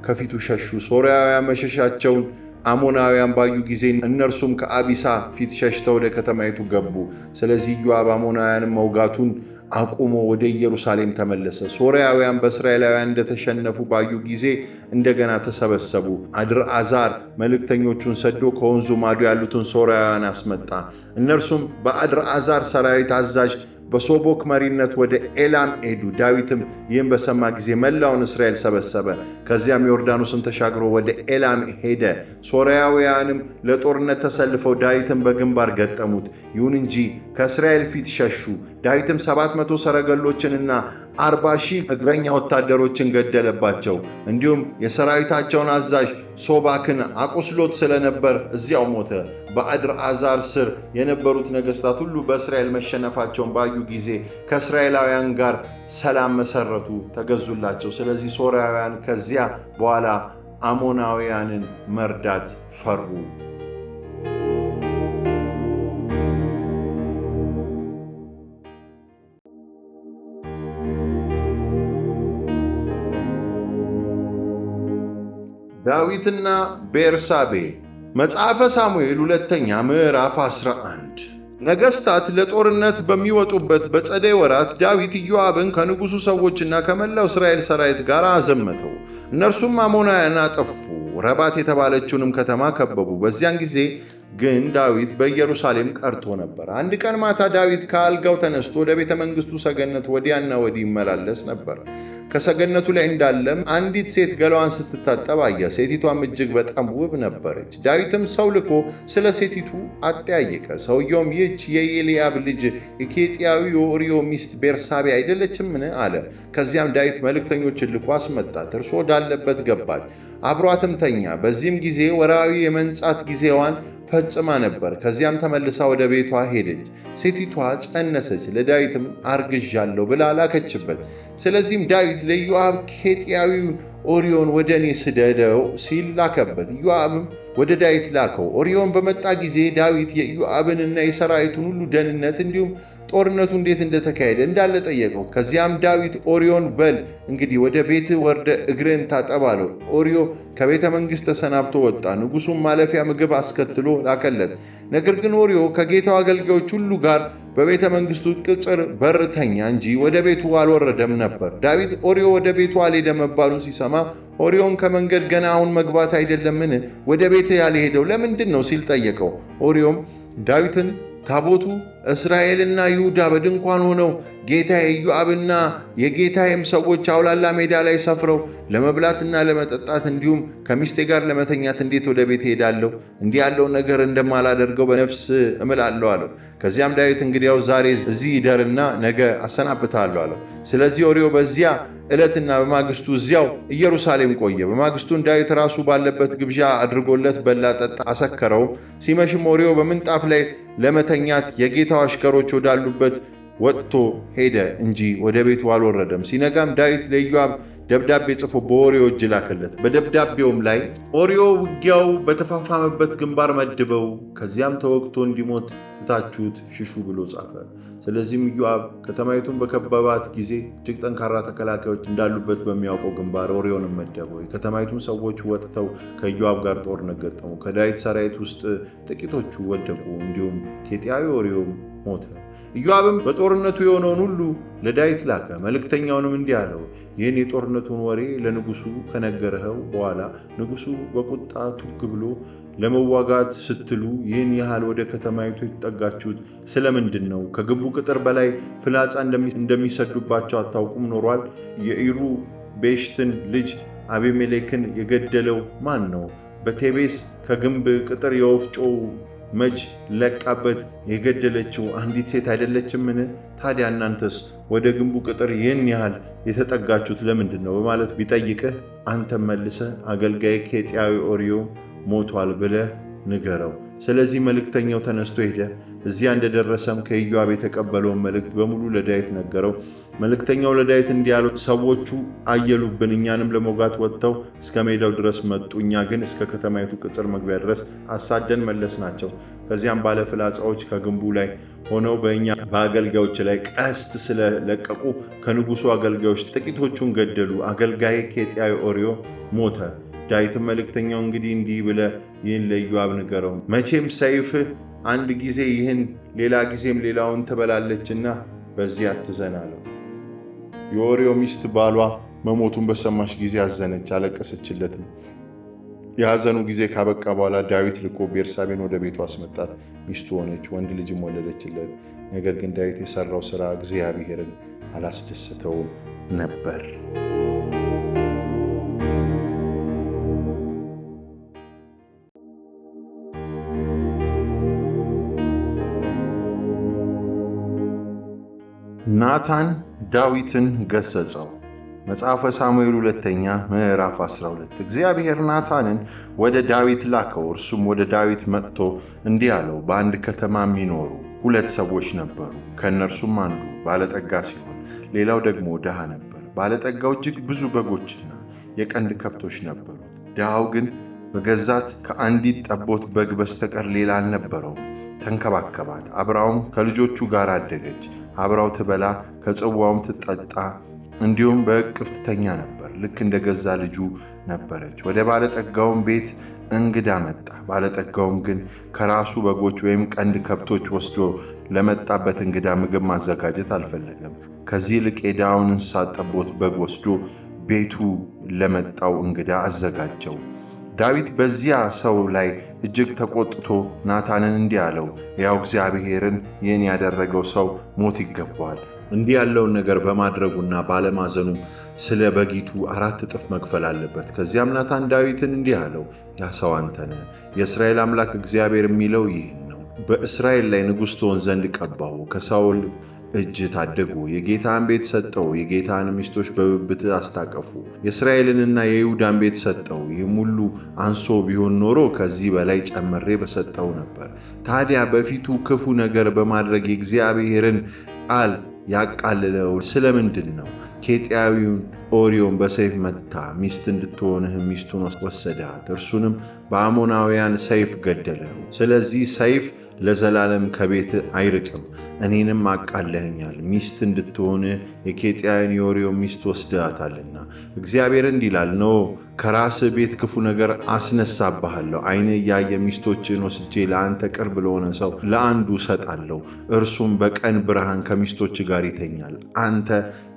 ከፊቱ ሸሹ። ሶርያውያን መሸሻቸውን አሞናውያን ባዩ ጊዜ እነርሱም ከአቢሳ ፊት ሸሽተው ወደ ከተማይቱ ገቡ። ስለዚህ ኢዮአብ አሞናውያንን መውጋቱን አቁሞ ወደ ኢየሩሳሌም ተመለሰ። ሶርያውያን በእስራኤላውያን እንደተሸነፉ ባዩ ጊዜ እንደገና ተሰበሰቡ። አድርአዛር መልእክተኞቹን ሰዶ ከወንዙ ማዶ ያሉትን ሶርያውያን አስመጣ። እነርሱም በአድርአዛር ሰራዊት አዛዥ በሶቦክ መሪነት ወደ ኤላም ሄዱ። ዳዊትም ይህን በሰማ ጊዜ መላውን እስራኤል ሰበሰበ። ከዚያም ዮርዳኖስን ተሻግሮ ወደ ኤላም ሄደ። ሶርያውያንም ለጦርነት ተሰልፈው ዳዊትን በግንባር ገጠሙት። ይሁን እንጂ ከእስራኤል ፊት ሸሹ። ዳዊትም 700 ሰረገሎችንና 40,000 እግረኛ ወታደሮችን ገደለባቸው። እንዲሁም የሰራዊታቸውን አዛዥ ሶባክን አቁስሎት ስለነበር እዚያው ሞተ። በአድርአዛር ስር የነበሩት ነገሥታት ሁሉ በእስራኤል መሸነፋቸውን ባዩ ጊዜ ከእስራኤላውያን ጋር ሰላም መሰረቱ፣ ተገዙላቸው። ስለዚህ ሶርያውያን ከዚያ በኋላ አሞናውያንን መርዳት ፈሩ። ዳዊትና ቤርሳቤ። መጽሐፈ ሳሙኤል ሁለተኛ ምዕራፍ 11። ነገሥታት ለጦርነት በሚወጡበት በጸደይ ወራት ዳዊት ኢዮአብን ከንጉሡ ሰዎችና ከመላው እስራኤል ሰራዊት ጋር አዘመተው። እነርሱም አሞናውያን አጠፉ፣ ረባት የተባለችውንም ከተማ ከበቡ። በዚያን ጊዜ ግን ዳዊት በኢየሩሳሌም ቀርቶ ነበር። አንድ ቀን ማታ ዳዊት ከአልጋው ተነስቶ ወደ ቤተ መንግሥቱ ሰገነት ወዲያና ወዲህ ይመላለስ ነበር። ከሰገነቱ ላይ እንዳለም አንዲት ሴት ገላዋን ስትታጠብ አየ። ሴቲቷም እጅግ በጣም ውብ ነበረች። ዳዊትም ሰው ልኮ ስለ ሴቲቱ አጠያየቀ። ሰውየውም ይህች የኤልያብ ልጅ የኬጢያዊ የኦርዮ ሚስት ቤርሳቤ አይደለችምን? አለ። ከዚያም ዳዊት መልእክተኞችን ልኮ አስመጣት። እርሱ ወዳለበት ገባች፣ አብሯትም ተኛ። በዚህም ጊዜ ወርሃዊ የመንጻት ጊዜዋን ፈጽማ ነበር። ከዚያም ተመልሳ ወደ ቤቷ ሄደች። ሴቲቷ ጸነሰች፣ ለዳዊትም አርግዣለሁ ብላ ላከችበት። ስለዚህም ዳዊት ለኢዮአብ ኬጢያዊው ኦርዮን ወደ እኔ ስደደው ሲል ላከበት። ኢዮአብም ወደ ዳዊት ላከው። ኦርዮን በመጣ ጊዜ ዳዊት የኢዮአብንና የሰራዊቱን ሁሉ ደህንነት እንዲሁም ጦርነቱ እንዴት እንደተካሄደ እንዳለ ጠየቀው። ከዚያም ዳዊት ኦርዮን በል እንግዲህ ወደ ቤት ወርደ እግርን ታጠብ አለው። ኦርዮ ከቤተ መንግሥት ተሰናብቶ ወጣ። ንጉሡም ማለፊያ ምግብ አስከትሎ ላከለት። ነገር ግን ኦርዮ ከጌታው አገልጋዮች ሁሉ ጋር በቤተ መንግሥቱ ቅጽር በር ተኛ እንጂ ወደ ቤቱ አልወረደም ነበር። ዳዊት ኦርዮ ወደ ቤቱ አልሄደም መባሉን ሲሰማ ኦርዮን ከመንገድ ገና አሁን መግባት አይደለምን? ወደ ቤት ያልሄደው ለምንድን ነው ሲል ጠየቀው። ኦርዮም ዳዊትን ታቦቱ እስራኤልና ይሁዳ በድንኳን ሆነው ጌታዬ ኢዮአብና የጌታዬም ሰዎች አውላላ ሜዳ ላይ ሰፍረው ለመብላትና ለመጠጣት እንዲሁም ከሚስቴ ጋር ለመተኛት እንዴት ወደ ቤት ሄዳለሁ? እንዲህ ያለውን ነገር እንደማላደርገው በነፍስ እምላለሁ አለው። ከዚያም ዳዊት እንግዲያው ዛሬ እዚህ ይደርና ነገ አሰናብታለሁ አለው። ስለዚህ ኦርዮ በዚያ ዕለትና በማግስቱ እዚያው ኢየሩሳሌም ቆየ። በማግስቱን ዳዊት ራሱ ባለበት ግብዣ አድርጎለት በላ፣ ጠጣ፣ አሰከረው። ሲመሽም ኦርዮ በምንጣፍ ላይ ለመተኛት የጌታው አሽከሮች ወዳሉበት ወጥቶ ሄደ እንጂ ወደ ቤቱ አልወረደም። ሲነጋም ዳዊት ለኢዮአብ ደብዳቤ ጽፎ በኦርዮ እጅ ላከለት። በደብዳቤውም ላይ ኦርዮ ውጊያው በተፋፋመበት ግንባር መድበው፣ ከዚያም ተወግቶ እንዲሞት ትታችሁት ሽሹ ብሎ ጻፈ። ስለዚህም ኢዮአብ ከተማይቱን በከበባት ጊዜ እጅግ ጠንካራ ተከላካዮች እንዳሉበት በሚያውቀው ግንባር ኦርዮንን መደበው። የከተማይቱን ሰዎች ወጥተው ከኢዮአብ ጋር ጦርነት ገጠሙ። ከዳዊት ሰራዊት ውስጥ ጥቂቶቹ ወደቁ፣ እንዲሁም ኬጢያዊ ኦርዮም ሞተ። ኢዮአብም በጦርነቱ የሆነውን ሁሉ ለዳዊት ላከ። መልእክተኛውንም እንዲህ አለው፣ ይህን የጦርነቱን ወሬ ለንጉሡ ከነገርኸው በኋላ ንጉሡ በቁጣ ቱግ ብሎ ለመዋጋት ስትሉ ይህን ያህል ወደ ከተማይቱ የተጠጋችሁት ስለምንድን ነው? ከግንቡ ቅጥር በላይ ፍላጻ እንደሚሰዱባቸው አታውቁም ኖሯል? የኢሩ ቤሽትን ልጅ አቤሜሌክን የገደለው ማን ነው? በቴቤስ ከግንብ ቅጥር የወፍጮ መጅ ለቃበት የገደለችው አንዲት ሴት አይደለችምን? ታዲያ እናንተስ ወደ ግንቡ ቅጥር ይህን ያህል የተጠጋችሁት ለምንድን ነው? በማለት ቢጠይቅህ አንተም መልሰህ አገልጋይ ኬጢያዊ ኦርዮ ሞቷል ብለህ ንገረው። ስለዚህ መልእክተኛው ተነስቶ ሄደ። እዚያ እንደደረሰም ከኢዮአብ የተቀበለውን መልእክት በሙሉ ለዳዊት ነገረው። መልእክተኛው ለዳዊት እንዲህ አለው፣ ሰዎቹ አየሉብን፣ እኛንም ለመውጋት ወጥተው እስከ ሜዳው ድረስ መጡ። እኛ ግን እስከ ከተማይቱ ቅጽር መግቢያ ድረስ አሳደን መለስ ናቸው። ከዚያም ባለ ፍላጻዎች ከግንቡ ላይ ሆነው በእኛ በአገልጋዮች ላይ ቀስት ስለለቀቁ ከንጉሡ አገልጋዮች ጥቂቶቹን ገደሉ። አገልጋይ ኬጢያዊ ኦርዮ ሞተ። ዳዊትም መልእክተኛው እንዲህ ብለህ ይህን ለኢዮአብ ንገረው፣ መቼም ሰይፍህ አንድ ጊዜ ይህን ሌላ ጊዜም ሌላውን ትበላለችና በዚህ አትዘን አለው። የኦርዮ ሚስት ባሏ መሞቱን በሰማች ጊዜ አዘነች፣ አለቀሰችለትም። የሐዘኑ ጊዜ ካበቃ በኋላ ዳዊት ልኮ ቤርሳቤን ወደ ቤቱ አስመጣት። ሚስቱ ሆነች፣ ወንድ ልጅም ወለደችለት። ነገር ግን ዳዊት የሠራው ሥራ እግዚአብሔርን አላስደሰተውም ነበር። ናታን ዳዊትን ገሰጸው። መጽሐፈ ሳሙኤል ሁለተኛ ምዕራፍ 12። እግዚአብሔር ናታንን ወደ ዳዊት ላከው። እርሱም ወደ ዳዊት መጥቶ እንዲህ አለው፣ በአንድ ከተማ የሚኖሩ 2 ሰዎች ነበሩ። ከእነርሱም አንዱ ባለጠጋ ሲሆን ሌላው ደግሞ ድሃ ነበር። ባለጠጋው እጅግ ብዙ በጎችና የቀንድ ከብቶች ነበሩት። ድሃው ግን በገዛት ከአንዲት ጠቦት በግ በስተቀር ሌላ አልነበረውም። ተንከባከባት፣ አብራውም ከልጆቹ ጋር አደገች። አብራው ትበላ ከጽዋውም ትጠጣ፣ እንዲሁም በእቅፍ ትተኛ ነበር። ልክ እንደ ገዛ ልጁ ነበረች። ወደ ባለጠጋውም ቤት እንግዳ መጣ። ባለጠጋውም ግን ከራሱ በጎች ወይም ቀንድ ከብቶች ወስዶ ለመጣበት እንግዳ ምግብ ማዘጋጀት አልፈለገም። ከዚህ ይልቅ የድሃውን እንስሳ ጠቦት በግ ወስዶ ቤቱ ለመጣው እንግዳ አዘጋጀው። ዳዊት በዚያ ሰው ላይ እጅግ ተቆጥቶ ናታንን እንዲህ አለው፣ ያው እግዚአብሔርን ይህን ያደረገው ሰው ሞት ይገባዋል። እንዲህ ያለውን ነገር በማድረጉና ባለማዘኑ ስለ በጊቱ 4 እጥፍ መክፈል አለበት። ከዚያም ናታን ዳዊትን እንዲህ አለው፣ ያ ሰው አንተ ነህ። የእስራኤል አምላክ እግዚአብሔር የሚለው ይህን ነው፣ በእስራኤል ላይ ንጉሥ ትሆን ዘንድ ቀባው። ከሳኦል እጅ ታደጉ፣ የጌታን ቤት ሰጠው፣ የጌታን ሚስቶች በብብት አስታቀፉ። የእስራኤልንና የይሁዳን ቤት ሰጠው። ይህም ሁሉ አንሶ ቢሆን ኖሮ ከዚህ በላይ ጨምሬ በሰጠው ነበር። ታዲያ በፊቱ ክፉ ነገር በማድረግ የእግዚአብሔርን ቃል ያቃልለው ስለምንድን ነው? ኬጢያዊውን ኦርዮን በሰይፍ መታ፣ ሚስት እንድትሆንህ ሚስቱን ወሰዳት፣ እርሱንም በአሞናውያን ሰይፍ ገደለው። ስለዚህ ሰይፍ ለዘላለም ከቤት አይርቅም። እኔንም አቃለኸኛል፣ ሚስት እንድትሆንህ የኬጢያዊን የኦርዮን ሚስት ወስደሃታልና። እግዚአብሔር እንዲህ ይላል፣ እነሆ ከራስህ ቤት ክፉ ነገር አስነሳብሃለሁ። ዓይንህ እያየ ሚስቶችን ወስጄ ለአንተ ቅርብ ለሆነ ሰው ለአንዱ እሰጣለሁ፣ እርሱም በቀን ብርሃን ከሚስቶች ጋር ይተኛል። አንተ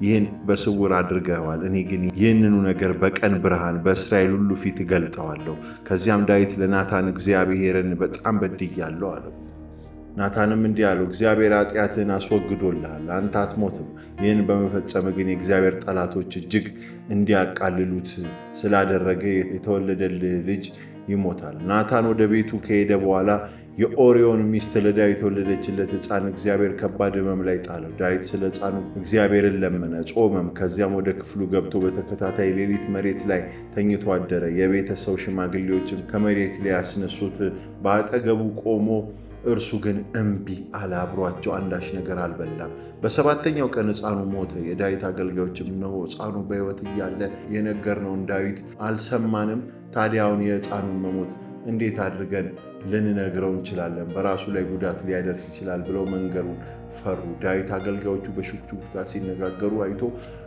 ይህን በስውር አድርገዋል፣ እኔ ግን ይህንኑ ነገር በቀን ብርሃን በእስራኤል ሁሉ ፊት እገልጠዋለሁ። ከዚያም ዳዊት ለናታን እግዚአብሔርን በጣም በድያለሁ አለው። ናታንም እንዲህ አለው፣ እግዚአብሔር ኃጢአትህን አስወግዶልሃል፣ አንተ አትሞትም። ይህን በመፈጸም ግን የእግዚአብሔር ጠላቶች እጅግ እንዲያቃልሉት ስላደረገ የተወለደልህ ልጅ ይሞታል። ናታን ወደ ቤቱ ከሄደ በኋላ የኦርዮን ሚስት ለዳዊት የወለደችለት ሕፃን እግዚአብሔር ከባድ ሕመም ላይ ጣለው። ዳዊት ስለ ሕፃኑ እግዚአብሔርን ለመነ፣ ጾመም። ከዚያም ወደ ክፍሉ ገብቶ በተከታታይ ሌሊት መሬት ላይ ተኝቶ አደረ። የቤተሰብ ሽማግሌዎችም ከመሬት ላይ ያስነሱት፣ በአጠገቡ ቆሞ እርሱ ግን እምቢ አለ። አብሯቸው አንዳች ነገር አልበላም። በሰባተኛው ቀን ሕፃኑ ሞተ። የዳዊት አገልጋዮችም እነሆ ሕፃኑ በሕይወት እያለ የነገርነውን ዳዊት አልሰማንም። ታዲያውን የሕፃኑን መሞት እንዴት አድርገን ልንነግረው እንችላለን? በራሱ ላይ ጉዳት ሊያደርስ ይችላል ብለው መንገሩን ፈሩ። ዳዊት አገልጋዮቹ በሹክሹክታ ሲነጋገሩ አይቶ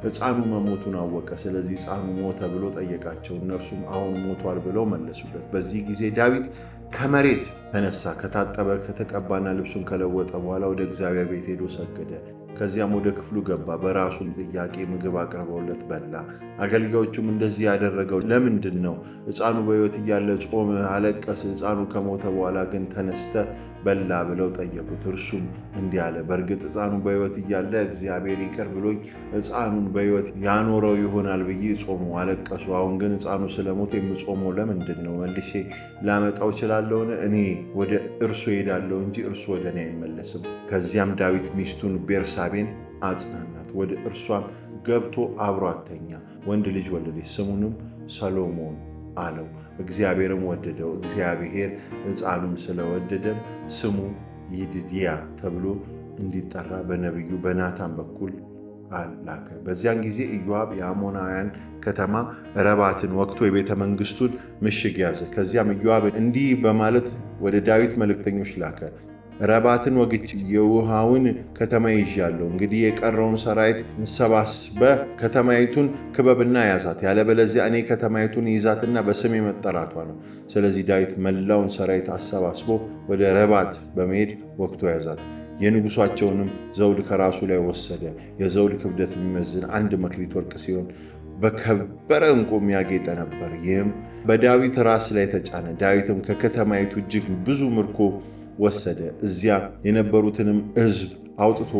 ሕፃኑ መሞቱን አወቀ። ስለዚህ ሕፃኑ ሞተ ብሎ ጠየቃቸው። እነርሱም አሁን ሞቷል ብለው መለሱለት። በዚህ ጊዜ ዳዊት ከመሬት ተነሳ። ከታጠበ ከተቀባና ልብሱን ከለወጠ በኋላ ወደ እግዚአብሔር ቤት ሄዶ ሰገደ። ከዚያም ወደ ክፍሉ ገባ። በራሱም ጥያቄ ምግብ አቅርበውለት በላ። አገልጋዮቹም እንደዚህ ያደረገው ለምንድን ነው? ሕፃኑ በሕይወት እያለ ጾመ፣ አለቀስ፣ ሕፃኑ ከሞተ በኋላ ግን ተነስተ በላ ብለው ጠየቁት። እርሱም እንዲህ አለ፣ በእርግጥ ሕፃኑ በሕይወት እያለ እግዚአብሔር ይቅር ብሎኝ ሕፃኑን በሕይወት ያኖረው ይሆናል ብዬ ጾሙ፣ አለቀሱ። አሁን ግን ሕፃኑ ስለሞተ የምጾመው ለምንድን ነው? መልሼ ላመጣው እችላለሁን? እኔ ወደ እርሱ ሄዳለሁ እንጂ እርሱ ወደ እኔ አይመለስም። ከዚያም ዳዊት ሚስቱን ቤርሳቤን አጽናናት። ወደ እርሷም ገብቶ አብሯት ተኛ። ወንድ ልጅ ወለደች። ስሙንም ሰሎሞን አለው። እግዚአብሔርም ወደደው። እግዚአብሔር ሕፃኑን ስለወደደም ስሙ ይድድያ ተብሎ እንዲጠራ በነቢዩ በናታን በኩል ላከ። በዚያን ጊዜ ኢዮአብ የአሞናውያን ከተማ ረባትን ወቅቶ የቤተ መንግሥቱን ምሽግ ያዘ። ከዚያም ኢዮአብ እንዲህ በማለት ወደ ዳዊት መልእክተኞች ላከ፣ ረባትን ወግቼ የውሃውን ከተማ ይዣለሁ። እንግዲህ የቀረውን ሰራዊት እንሰባስበህ ከተማይቱን ክበብና ያዛት፣ ያለበለዚያ እኔ ከተማይቱን ይዛትና በስሜ መጠራቷ ነው። ስለዚህ ዳዊት መላውን ሰራዊት አሰባስቦ ወደ ረባት በመሄድ ወግቶ ያዛት። የንጉሳቸውንም ዘውድ ከራሱ ላይ ወሰደ። የዘውድ ክብደት የሚመዝን 1 መክሊት ወርቅ ሲሆን በከበረ ዕንቁም ያጌጠ ነበር። ይህም በዳዊት ራስ ላይ ተጫነ። ዳዊትም ከከተማይቱ እጅግ ብዙ ምርኮ ወሰደ። እዚያ የነበሩትንም ሕዝብ አውጥቶ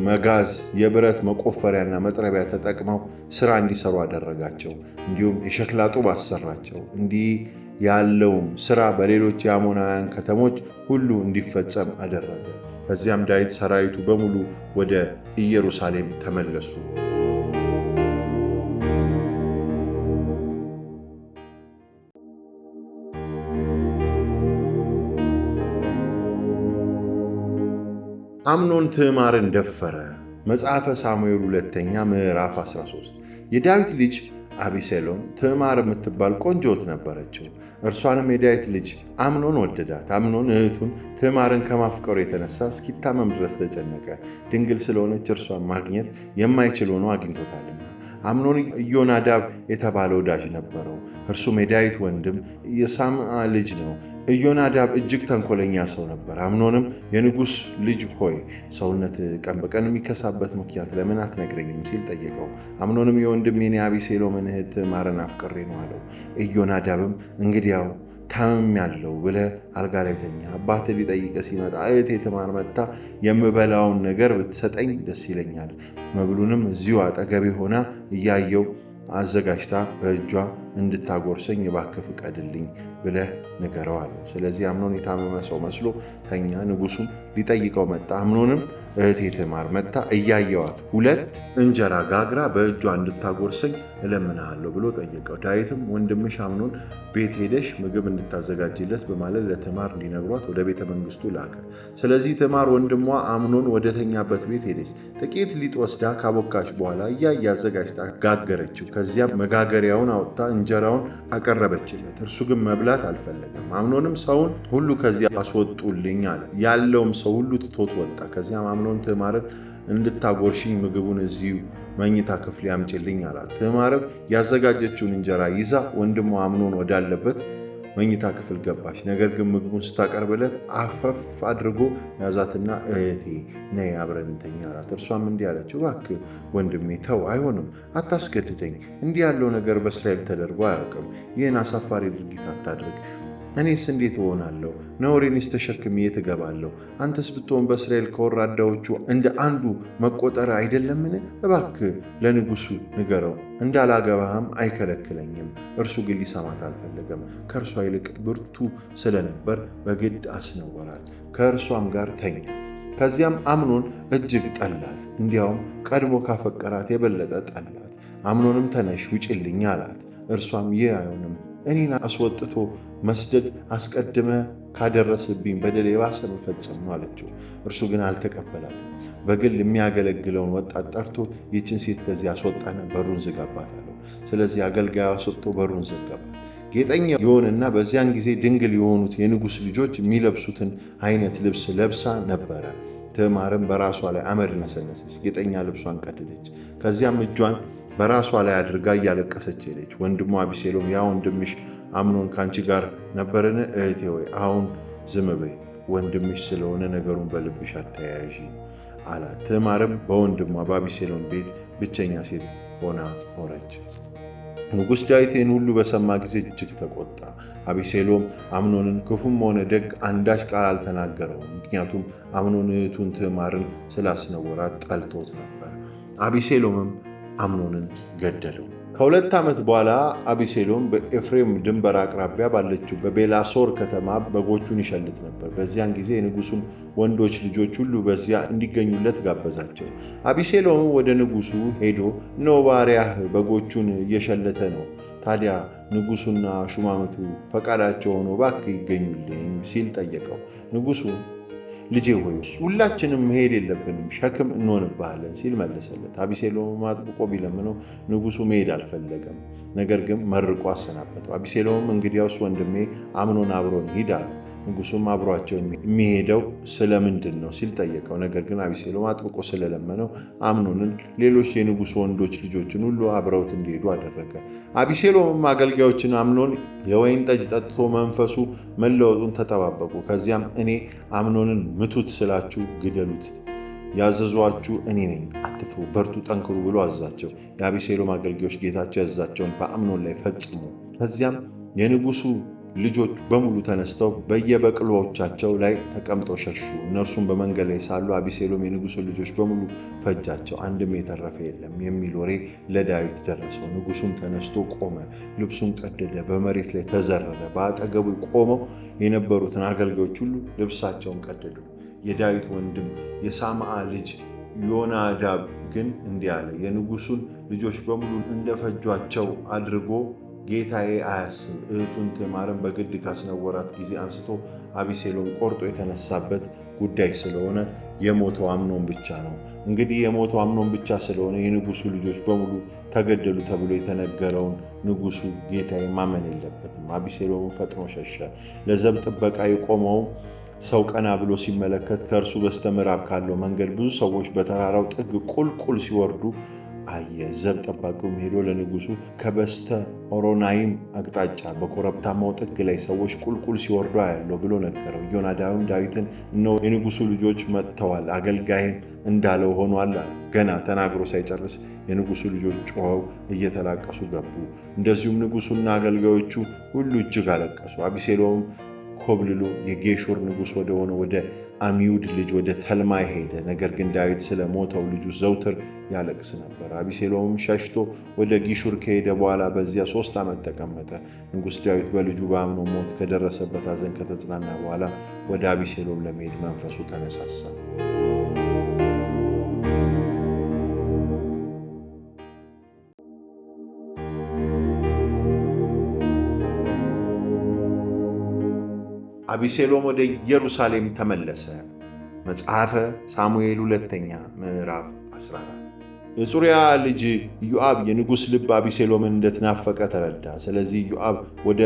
መጋዝ፣ የብረት መቆፈሪያና መጥረቢያ ተጠቅመው ሥራ እንዲሰሩ አደረጋቸው። እንዲሁም የሸክላ ጡብ አሰራቸው። እንዲህ ያለውም ሥራ በሌሎች የአሞናውያን ከተሞች ሁሉ እንዲፈጸም አደረገ። ከዚያም ዳዊት ሰራዊቱ በሙሉ ወደ ኢየሩሳሌም ተመለሱ። አምኖን ትዕማርን ደፈረ። መጽሐፈ ሳሙኤል ሁለተኛ ምዕራፍ 13። የዳዊት ልጅ አቢሴሎም ትዕማር የምትባል ቆንጆት ነበረችው። እርሷንም የዳዊት ልጅ አምኖን ወደዳት። አምኖን እህቱን ትዕማርን ከማፍቀሩ የተነሳ እስኪታመም ድረስ ተጨነቀ። ድንግል ስለሆነች እርሷን ማግኘት የማይችል ሆኖ አግኝቶታልና። አምኖን ኢዮናዳብ የተባለ ወዳጅ ነበረው። እርሱም የዳዊት ወንድም የሳምዓ ልጅ ነው። ኢዮናዳብ እጅግ ተንኮለኛ ሰው ነበር። አምኖንም የንጉሥ ልጅ ሆይ ሰውነት ቀን በቀን የሚከሳበት ምክንያት ለምን አትነግረኝም ሲል ጠየቀው። አምኖንም የወንድሜን የአቢሴሎምን እህት ትዕማርን አፍቅሬ ነው አለው። ኢዮናዳብም እንግዲያው ታምሜያለሁ ብለህ አልጋ ላይ ተኛ። አባትህ ሊጠይቅህ ሲመጣ እህቴ ትዕማር መጥታ የምበላውን ነገር ብትሰጠኝ ደስ ይለኛል። መብሉንም እዚሁ አጠገቤ ሆና እያየው አዘጋጅታ በእጇ እንድታጎርሰኝ እባክህ ፍቀድልኝ ብለህ ንገረው አለው። ስለዚህ አምኖን የታመመ ሰው መስሎ ተኛ። ንጉሡም ሊጠይቀው መጣ። አምኖንም እህቴ ትዕማር መጥታ እያየዋት 2 እንጀራ ጋግራ በእጇ እንድታጎርሰኝ እለምንሃለሁ ብሎ ጠየቀው። ዳዊትም ወንድምሽ አምኖን ቤት ሄደሽ ምግብ እንድታዘጋጅለት በማለት ለትዕማር እንዲነግሯት ወደ ቤተ መንግሥቱ ላከ። ስለዚህ ትዕማር ወንድሟ አምኖን ወደተኛበት ቤት ሄደች። ጥቂት ሊጥ ወስዳ ካቦካች በኋላ አዘጋጅታ ጋገረችው። ከዚያም መጋገሪያውን አውጥታ እንጀራውን አቀረበችለት። እርሱ ግን መብላት አልፈለገም። አምኖንም ሰውን ሁሉ ከዚያ አስወጡልኝ አለ። ያለውም ሰው ሁሉ ትቶት ወጣ። ከዚያም አምኖን ትዕማርን እንድታጎርሽኝ ምግቡን እዚሁ መኝታ ክፍል ያምጪልኝ አላት። ትዕማርም ያዘጋጀችውን እንጀራ ይዛ ወንድሟ አምኖን ወዳለበት መኝታ ክፍል ገባች። ነገር ግን ምግቡን ስታቀርብለት አፈፍ አድርጎ ያዛትና እህቴ ነይ አብረን እንተኛ አላት። እርሷም እንዲህ አለችው፣ እባክህ ወንድሜ ተው፣ አይሆንም፣ አታስገድደኝ። እንዲህ ያለው ነገር በእስራኤል ተደርጎ አያውቅም። ይህን አሳፋሪ ድርጊት አታድርግ። እኔስ እንዴት እሆናለሁ? ነውሬንስ ተሸክሜ የት እገባለሁ? አንተስ ብትሆን በእስራኤል ከወራዳዎቹ እንደ አንዱ መቆጠር አይደለምን? እባክህ ለንጉሡ ንገረው፣ እንዳላገባህም አይከለክለኝም። እርሱ ግን ሊሰማት አልፈለገም። ከእርሷ ይልቅ ብርቱ ስለነበር በግድ አስነወራት። ከእርሷም ጋር ተኛ። ከዚያም አምኖን እጅግ ጠላት፣ እንዲያውም ቀድሞ ካፈቀራት የበለጠ ጠላት። አምኖንም ተነሽ ውጭልኝ አላት። እርሷም ይህ አይሆንም፣ እኔን አስወጥቶ መስደድ አስቀድመ ካደረስብኝ በደል የባሰ መፈጸም ነው አለችው። እርሱ ግን አልተቀበላትም። በግል የሚያገለግለውን ወጣት ጠርቶ ይችን ሴት ከዚህ አስወጣና በሩን ዝጋባት አለው። ስለዚህ አገልጋዩ አስወጥቶ በሩን ዘጋባት። ጌጠኛ የሆነና በዚያን ጊዜ ድንግል የሆኑት የንጉሥ ልጆች የሚለብሱትን አይነት ልብስ ለብሳ ነበረ። ትዕማርም በራሷ ላይ አመድ ነሰነሰች፣ ጌጠኛ ልብሷን ቀደደች። ከዚያም እጇን በራሷ ላይ አድርጋ እያለቀሰች ሄደች። ወንድሟ አቢሴሎም ያ ወንድምሽ አምኖን ከአንቺ ጋር ነበርን? እህቴ ሆይ አሁን ዝም በይ፣ ወንድምሽ ስለሆነ ነገሩን በልብሽ አተያያዥ አላት። ትዕማርም በወንድሟ በአቢሴሎም ቤት ብቸኛ ሴት ሆና ኖረች። ንጉሥ ዳዊት ይህን ሁሉ በሰማ ጊዜ እጅግ ተቆጣ። አቢሴሎም አምኖንን ክፉም ሆነ ደግ አንዳች ቃል አልተናገረውም፣ ምክንያቱም አምኖን እህቱን ትዕማርን ስላስነወራት ጠልቶት ነበር። አቢሴሎምም አምኖንን ገደለው። ከ2 ዓመት በኋላ አቢሴሎም በኤፍሬም ድንበር አቅራቢያ ባለችው በቤላሶር ከተማ በጎቹን ይሸልት ነበር። በዚያን ጊዜ የንጉሡን ወንዶች ልጆች ሁሉ በዚያ እንዲገኙለት ጋበዛቸው። አቢሴሎምም ወደ ንጉሡ ሄዶ እነሆ ባሪያህ በጎቹን እየሸለተ ነው፣ ታዲያ ንጉሡና ሹማምቱ ፈቃዳቸው ሆኖ እባክህ ይገኙልኝ ሲል ጠየቀው። ንጉሡ ልጄ ሆይ ሁላችንም መሄድ የለብንም፣ ሸክም እንሆንብሃለን ሲል መለሰለት። አቢሴሎም አጥብቆ ቢለምነው ንጉሡ መሄድ አልፈለገም፣ ነገር ግን መርቆ አሰናበተው። አቢሴሎም እንግዲያውስ ወንድሜ አምኖን አብሮን ሂድ አለው። ንጉሡም አብሯቸው የሚሄደው ስለምንድን ነው ሲል ጠየቀው። ነገር ግን አቢሴሎም አጥብቆ ስለለመነው አምኖንን ሌሎች የንጉሡ ወንዶች ልጆችን ሁሉ አብረውት እንዲሄዱ አደረገ። አቢሴሎምም አገልጋዮችን አምኖን የወይን ጠጅ ጠጥቶ መንፈሱ መለወጡን ተጠባበቁ። ከዚያም እኔ አምኖንን ምቱት ስላችሁ ግደሉት፣ ያዘዟችሁ እኔ ነኝ አትፍሩ፣ በርቱ፣ ጠንክሩ ብሎ አዛቸው። የአቤሴሎም አገልጋዮች ጌታቸው ያዛቸውን በአምኖን ላይ ፈጽሙ። ከዚያም የንጉሡ ልጆች በሙሉ ተነስተው በየበቅሎቻቸው ላይ ተቀምጠው ሸሹ። እነርሱም በመንገድ ላይ ሳሉ አቤሴሎም የንጉሡ ልጆች በሙሉ ፈጃቸው፣ አንድም የተረፈ የለም የሚል ወሬ ለዳዊት ደረሰው። ንጉሡም ተነስቶ ቆመ፣ ልብሱን ቀደደ፣ በመሬት ላይ ተዘረረ። በአጠገቡ ቆመው የነበሩትን አገልጋዮች ሁሉ ልብሳቸውን ቀደዱ። የዳዊት ወንድም የሳምዓ ልጅ ዮናዳብ ግን እንዲህ አለ፣ የንጉሡን ልጆች በሙሉ እንደፈጇቸው አድርጎ ጌታዬ አያስብ። እህቱን ትዕማርን በግድ ካስነወራት ጊዜ አንስቶ አቤሴሎም ቆርጦ የተነሳበት ጉዳይ ስለሆነ የሞተው አምኖን ብቻ ነው። እንግዲህ የሞተው አምኖን ብቻ ስለሆነ የንጉሡ ልጆች በሙሉ ተገደሉ ተብሎ የተነገረውን ንጉሡ ጌታዬ ማመን የለበትም። አቤሴሎም ፈጥኖ ሸሸ። ለዘብ ጥበቃ የቆመው ሰው ቀና ብሎ ሲመለከት ከእርሱ በስተምዕራብ ካለው መንገድ ብዙ ሰዎች በተራራው ጥግ ቁልቁል ሲወርዱ አየ። ዘብ ጠባቂውም ሄዶ ለንጉሡ ከበስተ ኦሮናይም አቅጣጫ በኮረብታማው ጥግ ላይ ሰዎች ቁልቁል ሲወርዱ አያለው ብሎ ነገረው። ኢዮናዳብም ዳዊትን እነሆ የንጉሡ ልጆች መጥተዋል፣ አገልጋይም እንዳለው ሆኗል አለ። ገና ተናግሮ ሳይጨርስ የንጉሡ ልጆች ጮኸው እየተላቀሱ ገቡ። እንደዚሁም ንጉሡና አገልጋዮቹ ሁሉ እጅግ አለቀሱ። አቤሴሎም ኮብልሎ የጌሹር ንጉሥ ወደሆነ ወደ አሚዩድ ልጅ ወደ ተልማይ ሄደ። ነገር ግን ዳዊት ስለ ሞተው ልጁ ዘውትር ያለቅስ ነበር። አቤሴሎምም ሸሽቶ ወደ ጊሹር ከሄደ በኋላ በዚያ 3 ዓመት ተቀመጠ። ንጉሥ ዳዊት በልጁ በአምኖን ሞት ከደረሰበት ሐዘን ከተጽናና በኋላ ወደ አቤሴሎም ለመሄድ መንፈሱ ተነሳሳ። አቤሴሎም ወደ ኢየሩሳሌም ተመለሰ። መጽሐፈ ሳሙኤል 2ኛ ምዕራፍ 14። የጽሩያ ልጅ ኢዮአብ የንጉሥ ልብ አቤሴሎምን እንደተናፈቀ ተረዳ። ስለዚህ ኢዮአብ ወደ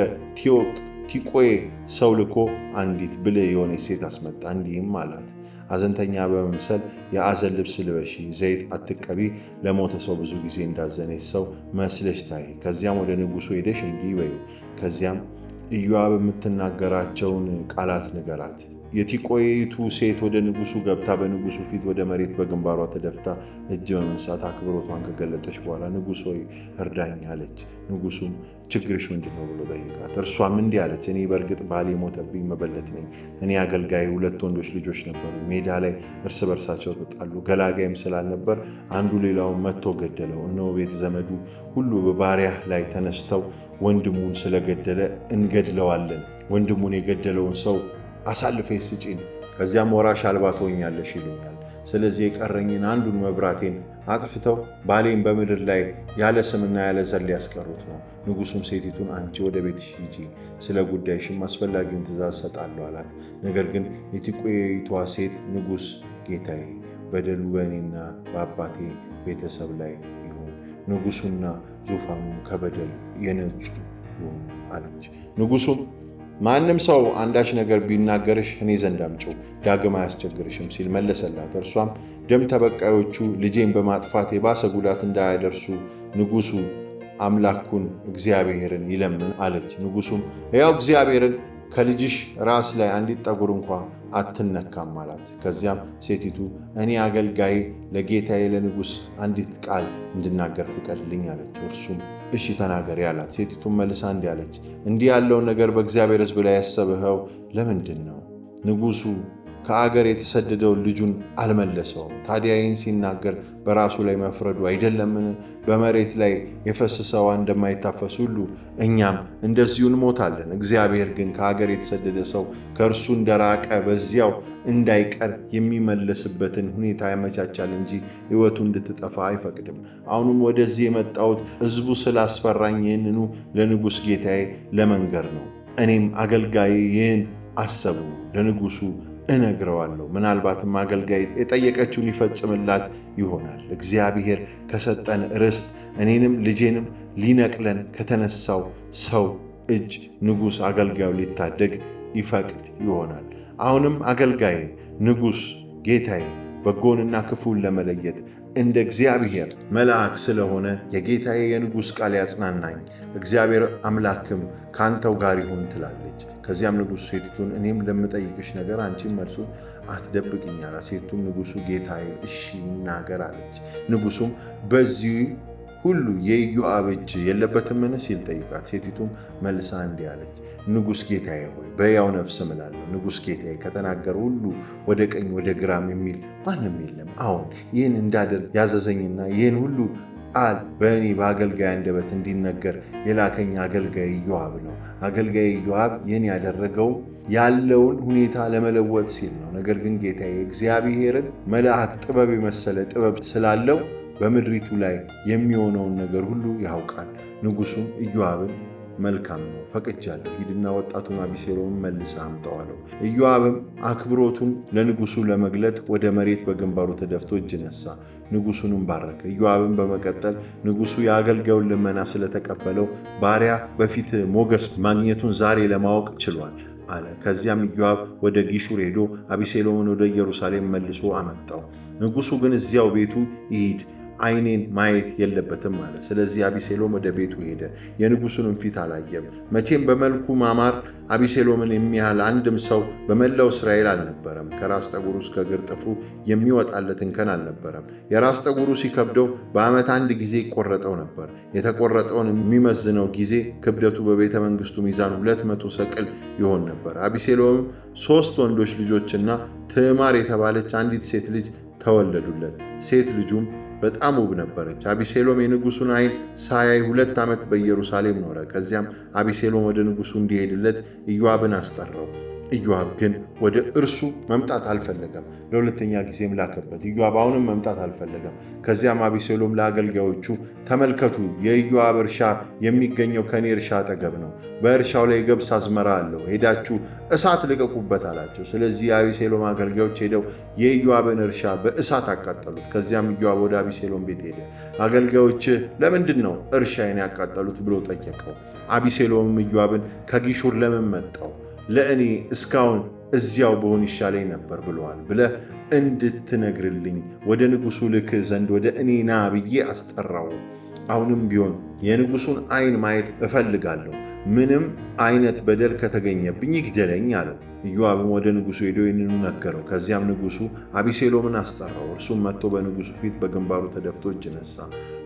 ቲቆኤ ሰው ልኮ አንዲት ብልህ የሆነች ሴት አስመጣ። እንዲህም አላት፣ ሐዘንተኛ በመምሰል የአዘን ልብስ ልበሺ፣ ዘይት አትቀቢ፣ ለሞተ ሰው ብዙ ጊዜ እንዳዘነች ሰው መስለሽ ታይ። ከዚያም ወደ ንጉሡ ሄደሽ እንዲህ በዩ፣ ከዚያም ኢዮአብ የምትናገራቸውን ቃላት ንገራት። የቲቆይቱ ሴት ወደ ንጉሡ ገብታ በንጉሡ ፊት ወደ መሬት በግንባሯ ተደፍታ እጅ በመንሳት አክብሮቷን ከገለጠች በኋላ ንጉሥ ሆይ እርዳኝ አለች። ንጉሡም ችግርሽ ምንድን ነው ብሎ ጠየቃት። እርሷም እንዲህ አለች፣ እኔ በእርግጥ ባሌ ሞተብኝ፣ መበለት ነኝ። እኔ አገልጋይ 2 ወንዶች ልጆች ነበሩ። ሜዳ ላይ እርስ በርሳቸው ተጣሉ። ገላጋይም ስላልነበር አንዱ ሌላውን መትቶ ገደለው። እነሆ ቤተ ዘመዱ ሁሉ በባሪያህ ላይ ተነስተው ወንድሙን ስለገደለ እንገድለዋለን፣ ወንድሙን የገደለውን ሰው አሳልፈሽ ስጪን፣ ከዚያም ወራሽ አልባ ትሆኛለሽ ይሉኛል። ስለዚህ የቀረኝን አንዱን መብራቴን አጥፍተው ባሌን በምድር ላይ ያለ ስምና ያለ ዘር ሊያስቀሩት ነው። ንጉሡም ሴቲቱን አንቺ ወደ ቤትሽ ሂጂ፣ ስለ ጉዳይሽም አስፈላጊውን ትእዛዝ ሰጣለሁ አላት። ነገር ግን የቲቆይቷ ሴት ንጉሥ ጌታዬ፣ በደሉ በእኔና በአባቴ ቤተሰብ ላይ ይሁን፣ ንጉሡና ዙፋኑ ከበደል የነጹ ይሁን አለች። ንጉሡም ማንም ሰው አንዳች ነገር ቢናገርሽ እኔ ዘንድ አምጪው፣ ዳግም አያስቸግርሽም ሲል መለሰላት። እርሷም ደም ተበቃዮቹ ልጄን በማጥፋት የባሰ ጉዳት እንዳያደርሱ ንጉሡ አምላኩን እግዚአብሔርን ይለምን አለች። ንጉሡም ሕያው እግዚአብሔርን ከልጅሽ ራስ ላይ አንዲት ጠጉር እንኳ አትነካም አላት። ከዚያም ሴቲቱ እኔ አገልጋይ ለጌታዬ ለንጉሥ አንዲት ቃል እንድናገር ፍቀድልኝ አለች። እርሱም እሺ ተናገሪ አላት። ሴቲቱም መልሳ እንዲህ አለች፣ እንዲህ ያለውን ነገር በእግዚአብሔር ሕዝብ ላይ ያሰብኸው ለምንድን ነው? ንጉሡ ከአገር የተሰደደውን ልጁን አልመለሰውም። ታዲያ ይህን ሲናገር በራሱ ላይ መፍረዱ አይደለምን? በመሬት ላይ የፈሰሰ ውኃ እንደማይታፈስ ሁሉ እኛም እንደዚሁ እንሞታለን። እግዚአብሔር ግን ከአገር የተሰደደ ሰው ከእርሱ እንደራቀ በዚያው እንዳይቀር የሚመለስበትን ሁኔታ ያመቻቻል እንጂ ሕይወቱ እንድትጠፋ አይፈቅድም። አሁንም ወደዚህ የመጣሁት ሕዝቡ ስላስፈራኝ ይህንኑ ለንጉሥ ጌታዬ ለመንገር ነው። እኔም አገልጋዬ ይህን አሰቡ ለንጉሡ እነግረዋለሁ። ምናልባትም አገልጋይ የጠየቀችውን ይፈጽምላት ይሆናል። እግዚአብሔር ከሰጠን ርስት እኔንም ልጄንም ሊነቅለን ከተነሳው ሰው እጅ ንጉሥ አገልጋዩ ሊታደግ ይፈቅድ ይሆናል። አሁንም አገልጋይ ንጉሥ ጌታዬ በጎንና ክፉን ለመለየት እንደ እግዚአብሔር መልአክ ስለሆነ የጌታዬ የንጉሥ ቃል ያጽናናኝ፣ እግዚአብሔር አምላክም ካንተው ጋር ይሁን ትላለች። ከዚያም ንጉሡ ሴቲቱን እኔም ለምጠይቅሽ ነገር አንቺም መልሱን አትደብቅኝ አላት። ሴቲቱም ንጉሡ ጌታዬ እሺ ይናገር አለች። ንጉሡም በዚህ ሁሉ የኢዮአብ እጅ የለበትምን ሲል ጠይቃት። ሴቲቱም መልሳ እንዲህ አለች፣ ንጉሥ ጌታዬ ሆይ በሕያው ነፍስ እምላለሁ፣ ንጉሥ ጌታዬ ከተናገረ ሁሉ ወደ ቀኝ ወደ ግራም የሚል ማንም የለም። አሁን ይህን እንዳደርግ ያዘዘኝና ይህን ሁሉ ቃል በእኔ በአገልጋይ አንደበት እንዲነገር የላከኝ አገልጋይ ኢዮአብ ነው። አገልጋይ ኢዮአብ ይህን ያደረገው ያለውን ሁኔታ ለመለወጥ ሲል ነው። ነገር ግን ጌታዬ እግዚአብሔርን መልአክ ጥበብ የመሰለ ጥበብ ስላለው በምድሪቱ ላይ የሚሆነውን ነገር ሁሉ ያውቃል። ንጉሡም ኢዮአብን መልካም ነው፣ ፈቅጃለሁ፣ ሂድና ወጣቱን አቤሴሎምን መልሰህ አምጣው አለው። ኢዮአብም አክብሮቱን ለንጉሡ ለመግለጥ ወደ መሬት በግንባሩ ተደፍቶ እጅ ነሳ፣ ንጉሡንም ባረከ። ኢዮአብም በመቀጠል ንጉሡ የአገልጋዩን ልመና ስለተቀበለው ባሪያ በፊት ሞገስ ማግኘቱን ዛሬ ለማወቅ ችሏል አለ። ከዚያም ኢዮአብ ወደ ጊሹር ሄዶ አቤሴሎምን ወደ ኢየሩሳሌም መልሶ አመጣው። ንጉሡ ግን እዚያው ቤቱ ይሂድ፣ ዓይኔን ማየት የለበትም አለ። ስለዚህ አቤሴሎም ወደ ቤቱ ሄደ፣ የንጉሡንም ፊት አላየም። መቼም በመልኩ ማማር አቤሴሎምን የሚያህል አንድም ሰው በመላው እስራኤል አልነበረም። ከራስ ጠጉሩ እስከ እግር ጥፍሩ የሚወጣለት እንከን አልነበረም። የራስ ጠጉሩ ሲከብደው በዓመት አንድ ጊዜ ይቆረጠው ነበር። የተቆረጠውን የሚመዝነው ጊዜ ክብደቱ በቤተ መንግሥቱ ሚዛን 200 ሰቅል ይሆን ነበር። አቤሴሎምም 3 ወንዶች ልጆችና ትዕማር የተባለች አንዲት ሴት ልጅ ተወለዱለት። ሴት ልጁም በጣም ውብ ነበረች። አቤሴሎም የንጉሡን ዓይን ሳያይ 2 ዓመት በኢየሩሳሌም ኖረ። ከዚያም አቤሴሎም ወደ ንጉሡ እንዲሄድለት ኢዮአብን አስጠራው። ኢዮአብ ግን ወደ እርሱ መምጣት አልፈለገም። ለሁለተኛ ጊዜም ላከበት። ኢዮአብ አሁንም መምጣት አልፈለገም። ከዚያም አቤሴሎም ለአገልጋዮቹ ተመልከቱ፣ የኢዮአብ እርሻ የሚገኘው ከኔ እርሻ አጠገብ ነው። በእርሻው ላይ ገብስ አዝመራ አለው። ሄዳችሁ እሳት ልቀቁበት አላቸው። ስለዚህ የአቤሴሎም አገልጋዮች ሄደው የኢዮአብን እርሻ በእሳት አቃጠሉት። ከዚያም ኢዮአብ ወደ አቤሴሎም ቤት ሄደ። አገልጋዮች ለምንድን ነው እርሻዬን ያቃጠሉት ብሎ ጠየቀው። አቤሴሎምም ኢዮአብን ከጊሹር ለምን መጣው? ለእኔ እስካሁን እዚያው በሆን ይሻለኝ ነበር ብለዋል ብለህ እንድትነግርልኝ ወደ ንጉሡ ልክህ ዘንድ ወደ እኔ ና ብዬ አስጠራው። አሁንም ቢሆን የንጉሡን ዓይን ማየት እፈልጋለሁ። ምንም አይነት በደል ከተገኘብኝ ይግደለኝ አለው። ኢዮአብም ወደ ንጉሡ ሄዶ ይህንኑ ነገረው። ከዚያም ንጉሡ አቤሴሎምን አስጠራው። እርሱም መጥቶ በንጉሡ ፊት በግንባሩ ተደፍቶ እጅ ነሳ።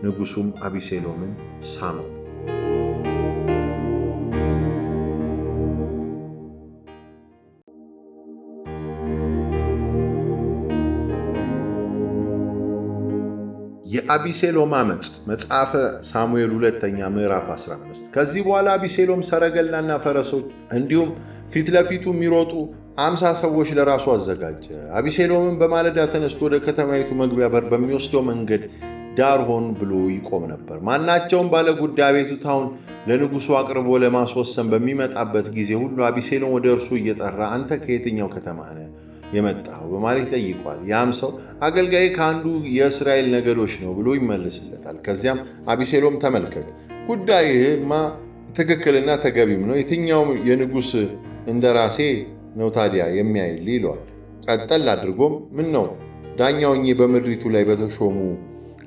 ንጉሡም አቤሴሎምን ሳመው። የአቤሴሎም ዓመፅ መጽሐፈ ሳሙኤል 2ኛ ምዕራፍ 15። ከዚህ በኋላ አቤሴሎም ሰረገላና ፈረሶች እንዲሁም ፊት ለፊቱ የሚሮጡ 50 ሰዎች ለራሱ አዘጋጀ። አቤሴሎምን በማለዳ ተነስቶ ወደ ከተማይቱ መግቢያ በር በሚወስደው መንገድ ዳር ሆን ብሎ ይቆም ነበር። ማናቸውም ባለ ጉዳይ አቤቱታውን ለንጉሡ አቅርቦ ለማስወሰን በሚመጣበት ጊዜ ሁሉ አቤሴሎም ወደ እርሱ እየጠራ አንተ ከየትኛው ከተማ ነህ የመጣው በማለት ጠይቋል። ያም ሰው አገልጋይ ከአንዱ የእስራኤል ነገዶች ነው ብሎ ይመልስለታል። ከዚያም አቤሴሎም ተመልከት፣ ጉዳይህማ ትክክልና ተገቢም ነው። የትኛውም የንጉሥ እንደራሴ ነው ታዲያ የሚያይል ይለዋል። ቀጠል አድርጎም ምን ነው ዳኛውኜ በምድሪቱ ላይ በተሾሙ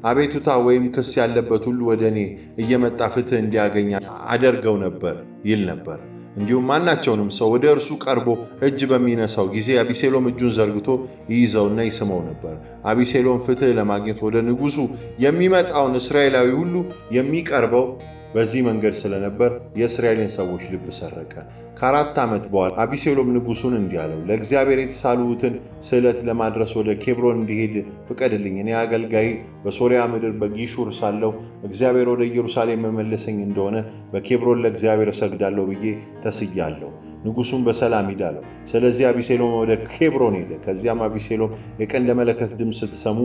አቤቱታ ወይም ክስ ያለበት ሁሉ ወደ እኔ እየመጣ ፍትህ እንዲያገኝ አደርገው ነበር ይል ነበር። እንዲሁም ማናቸውንም ሰው ወደ እርሱ ቀርቦ እጅ በሚነሳው ጊዜ አቤሴሎም እጁን ዘርግቶ ይይዘውና ይስመው ነበር። አቤሴሎም ፍትህ ለማግኘት ወደ ንጉሡ የሚመጣውን እስራኤላዊ ሁሉ የሚቀርበው በዚህ መንገድ ስለነበር የእስራኤልን ሰዎች ልብ ሰረቀ። ከ4 ዓመት በኋላ አቤሴሎም ንጉሡን እንዲህ አለው፣ ለእግዚአብሔር የተሳሉትን ስዕለት ለማድረስ ወደ ኬብሮን እንዲሄድ ፍቀድልኝ። እኔ አገልጋይ በሶርያ ምድር በጊሹር ሳለሁ እግዚአብሔር ወደ ኢየሩሳሌም መመለሰኝ እንደሆነ በኬብሮን ለእግዚአብሔር እሰግዳለሁ ብዬ ተስያለሁ። ንጉሡም በሰላም ሂድ አለው። ስለዚህ አቤሴሎም ወደ ኬብሮን ሄደ። ከዚያም አቤሴሎም የቀንደ መለከት ድምፅ ስትሰሙ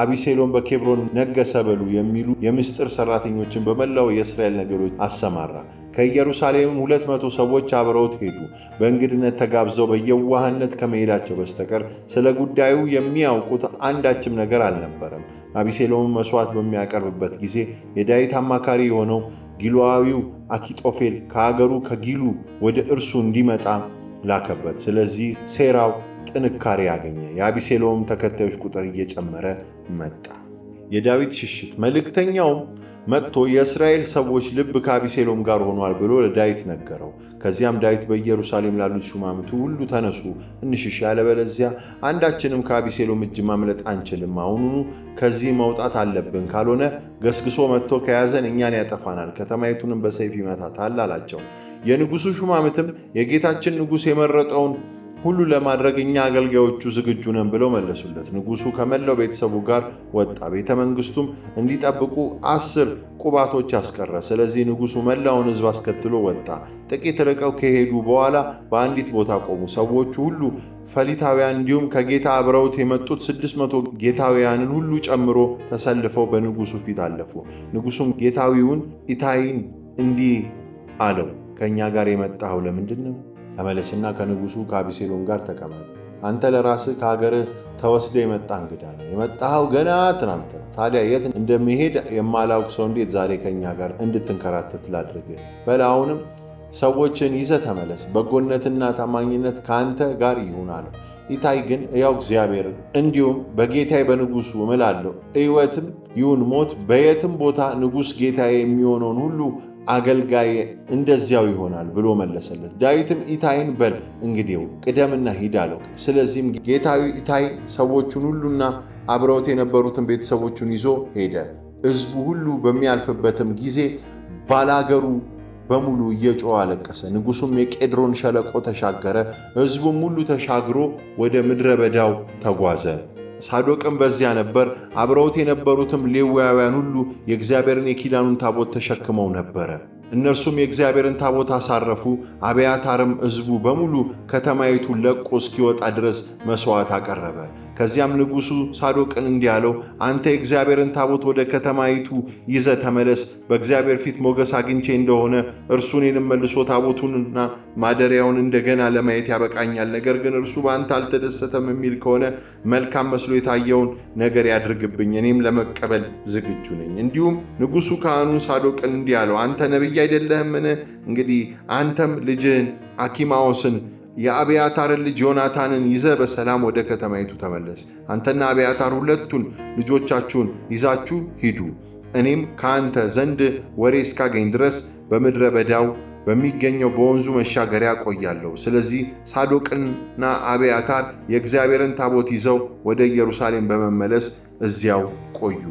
አቤሴሎም በኬብሮን ነገሰ በሉ የሚሉ የምስጢር ሰራተኞችን በመላው የእስራኤል ነገዶች አሰማራ። ከኢየሩሳሌምም 200 ሰዎች አብረውት ሄዱ። በእንግድነት ተጋብዘው በየዋህነት ከመሄዳቸው በስተቀር ስለ ጉዳዩ የሚያውቁት አንዳችም ነገር አልነበረም። አቤሴሎም መስዋዕት በሚያቀርብበት ጊዜ የዳዊት አማካሪ የሆነው ጊሎአዊው አኪጦፌል ከአገሩ ከጊሉ ወደ እርሱ እንዲመጣ ላከበት። ስለዚህ ሴራው ጥንካሬ ያገኘ፣ የአቤሴሎም ተከታዮች ቁጥር እየጨመረ መጣ። የዳዊት ሽሽት። መልእክተኛውም መጥቶ የእስራኤል ሰዎች ልብ ከአቢሴሎም ጋር ሆኗል ብሎ ለዳዊት ነገረው። ከዚያም ዳዊት በኢየሩሳሌም ላሉት ሹማምንቱ ሁሉ ተነሱ፣ እንሽሽ፣ ያለበለዚያ አንዳችንም ከአቢሴሎም እጅ ማምለጥ አንችልም። አሁኑኑ ከዚህ መውጣት አለብን፣ ካልሆነ ገስግሶ መጥቶ ከያዘን እኛን ያጠፋናል፣ ከተማይቱንም በሰይፍ ይመታታል አላቸው። የንጉሡ ሹማምንትም የጌታችን ንጉሥ የመረጠውን ሁሉ ለማድረግ እኛ አገልጋዮቹ ዝግጁ ነን ብለው መለሱለት። ንጉሡ ከመላው ቤተሰቡ ጋር ወጣ፣ ቤተ መንግሥቱም እንዲጠብቁ 10 ቁባቶች አስቀረ። ስለዚህ ንጉሡ መላውን ሕዝብ አስከትሎ ወጣ። ጥቂት ርቀው ከሄዱ በኋላ በአንዲት ቦታ ቆሙ። ሰዎቹ ሁሉ ፈሊታውያን፣ እንዲሁም ከጌታ አብረውት የመጡት 600 ጌታውያንን ሁሉ ጨምሮ ተሰልፈው በንጉሡ ፊት አለፉ። ንጉሡም ጌታዊውን ኢታይን እንዲህ አለው፣ ከእኛ ጋር የመጣኸው ለምንድን ነው? ተመለስና ከንጉሡ ከአቢሴሎም ጋር ተቀመጥ። አንተ ለራስህ ከሀገርህ ተወስደ የመጣ እንግዳ ነህ። የመጣኸው ገና ትናንት ነው። ታዲያ የት እንደሚሄድ የማላውቅ ሰው እንዴት ዛሬ ከእኛ ጋር እንድትንከራተት ላድርግህ? በል አሁንም ሰዎችን ይዘህ ተመለስ። በጎነትና ታማኝነት ከአንተ ጋር ይሁን አለው። ኢታይ ግን ሕያው እግዚአብሔርን እንዲሁም በጌታዬ በንጉሡ እምላለሁ፣ ሕይወትም ይሁን ሞት፣ በየትም ቦታ ንጉሥ ጌታዬ የሚሆነውን ሁሉ አገልጋይ እንደዚያው ይሆናል ብሎ መለሰለት። ዳዊትም ኢታይን በል እንግዲው ቅደምና ሂድ አለው። ስለዚህም ጌታዊ ኢታይ ሰዎቹን ሁሉና አብረውት የነበሩትን ቤተሰቦቹን ይዞ ሄደ። ሕዝቡ ሁሉ በሚያልፍበትም ጊዜ ባላገሩ በሙሉ እየጮኸ አለቀሰ። ንጉሡም የቄድሮን ሸለቆ ተሻገረ። ሕዝቡም ሁሉ ተሻግሮ ወደ ምድረ በዳው ተጓዘ። ሳዶቅም በዚያ ነበር። አብረውት የነበሩትም ሌዋውያን ሁሉ የእግዚአብሔርን የኪዳኑን ታቦት ተሸክመው ነበረ። እነርሱም የእግዚአብሔርን ታቦት አሳረፉ። አብያታርም ሕዝቡ በሙሉ ከተማይቱን ለቆ እስኪወጣ ድረስ መሥዋዕት አቀረበ። ከዚያም ንጉሡ ሳዶቅን እንዲህ አለው፣ አንተ የእግዚአብሔርን ታቦት ወደ ከተማይቱ ይዘህ ተመለስ። በእግዚአብሔር ፊት ሞገስ አግኝቼ እንደሆነ እርሱ እኔንም መልሶ ታቦቱንና ማደሪያውን እንደገና ለማየት ያበቃኛል። ነገር ግን እርሱ በአንተ አልተደሰተም የሚል ከሆነ መልካም መስሎ የታየውን ነገር ያድርግብኝ፣ እኔም ለመቀበል ዝግጁ ነኝ። እንዲሁም ንጉሡ ካህኑን ሳዶቅን እንዲህ አለው፣ አንተ ነቢይ አይደለህምን? እንግዲህ አንተም ልጅህን አኪማዎስን የአብያታርን ልጅ ዮናታንን ይዘህ በሰላም ወደ ከተማይቱ ተመለስ። አንተና አብያታር ሁለቱን ልጆቻችሁን ይዛችሁ ሂዱ። እኔም ከአንተ ዘንድ ወሬ እስካገኝ ድረስ በምድረ በዳው በሚገኘው በወንዙ መሻገሪያ ቆያለሁ። ስለዚህ ሳዶቅና አብያታር የእግዚአብሔርን ታቦት ይዘው ወደ ኢየሩሳሌም በመመለስ እዚያው ቆዩ።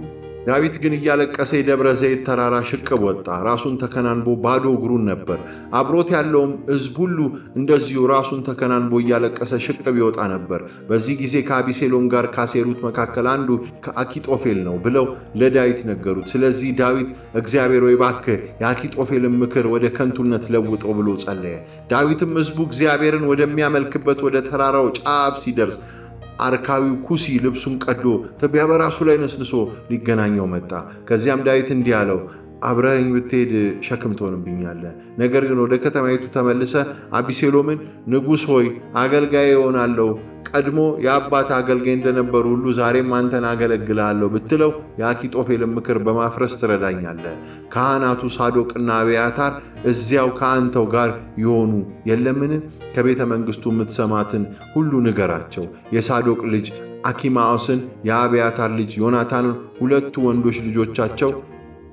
ዳዊት ግን እያለቀሰ የደብረ ዘይት ተራራ ሽቅብ ወጣ። ራሱን ተከናንቦ ባዶ እግሩን ነበር። አብሮት ያለውም ሕዝብ ሁሉ እንደዚሁ ራሱን ተከናንቦ እያለቀሰ ሽቅብ ይወጣ ነበር። በዚህ ጊዜ ከአቢሴሎም ጋር ካሴሩት መካከል አንዱ ከአኪጦፌል ነው ብለው ለዳዊት ነገሩት። ስለዚህ ዳዊት እግዚአብሔር ወይ እባክህ የአኪጦፌልን ምክር ወደ ከንቱነት ለውጠው ብሎ ጸለየ። ዳዊትም ሕዝቡ እግዚአብሔርን ወደሚያመልክበት ወደ ተራራው ጫፍ ሲደርስ አርካዊው ኩሲ ልብሱን ቀዶ ትቢያ በራሱ ላይ ነስንሶ ሊገናኘው መጣ። ከዚያም ዳዊት እንዲህ አለው፣ አብረኸኝ ብትሄድ ሸክም ትሆንብኛለህ። ነገር ግን ወደ ከተማይቱ ተመልሰ አቢሴሎምን ንጉሥ ሆይ አገልጋይ እሆናለሁ፣ ቀድሞ የአባት አገልጋይ እንደነበሩ ሁሉ ዛሬም አንተን አገለግልሃለሁ ብትለው የአኪጦፌልን ምክር በማፍረስ ትረዳኛለህ። ካህናቱ ሳዶቅና አብያታር እዚያው ከአንተው ጋር ይሆኑ የለምን? ከቤተ መንግሥቱ የምትሰማትን ሁሉ ንገራቸው። የሳዶቅ ልጅ አኪማኦስን የአብያታር ልጅ ዮናታንን ሁለቱ ወንዶች ልጆቻቸው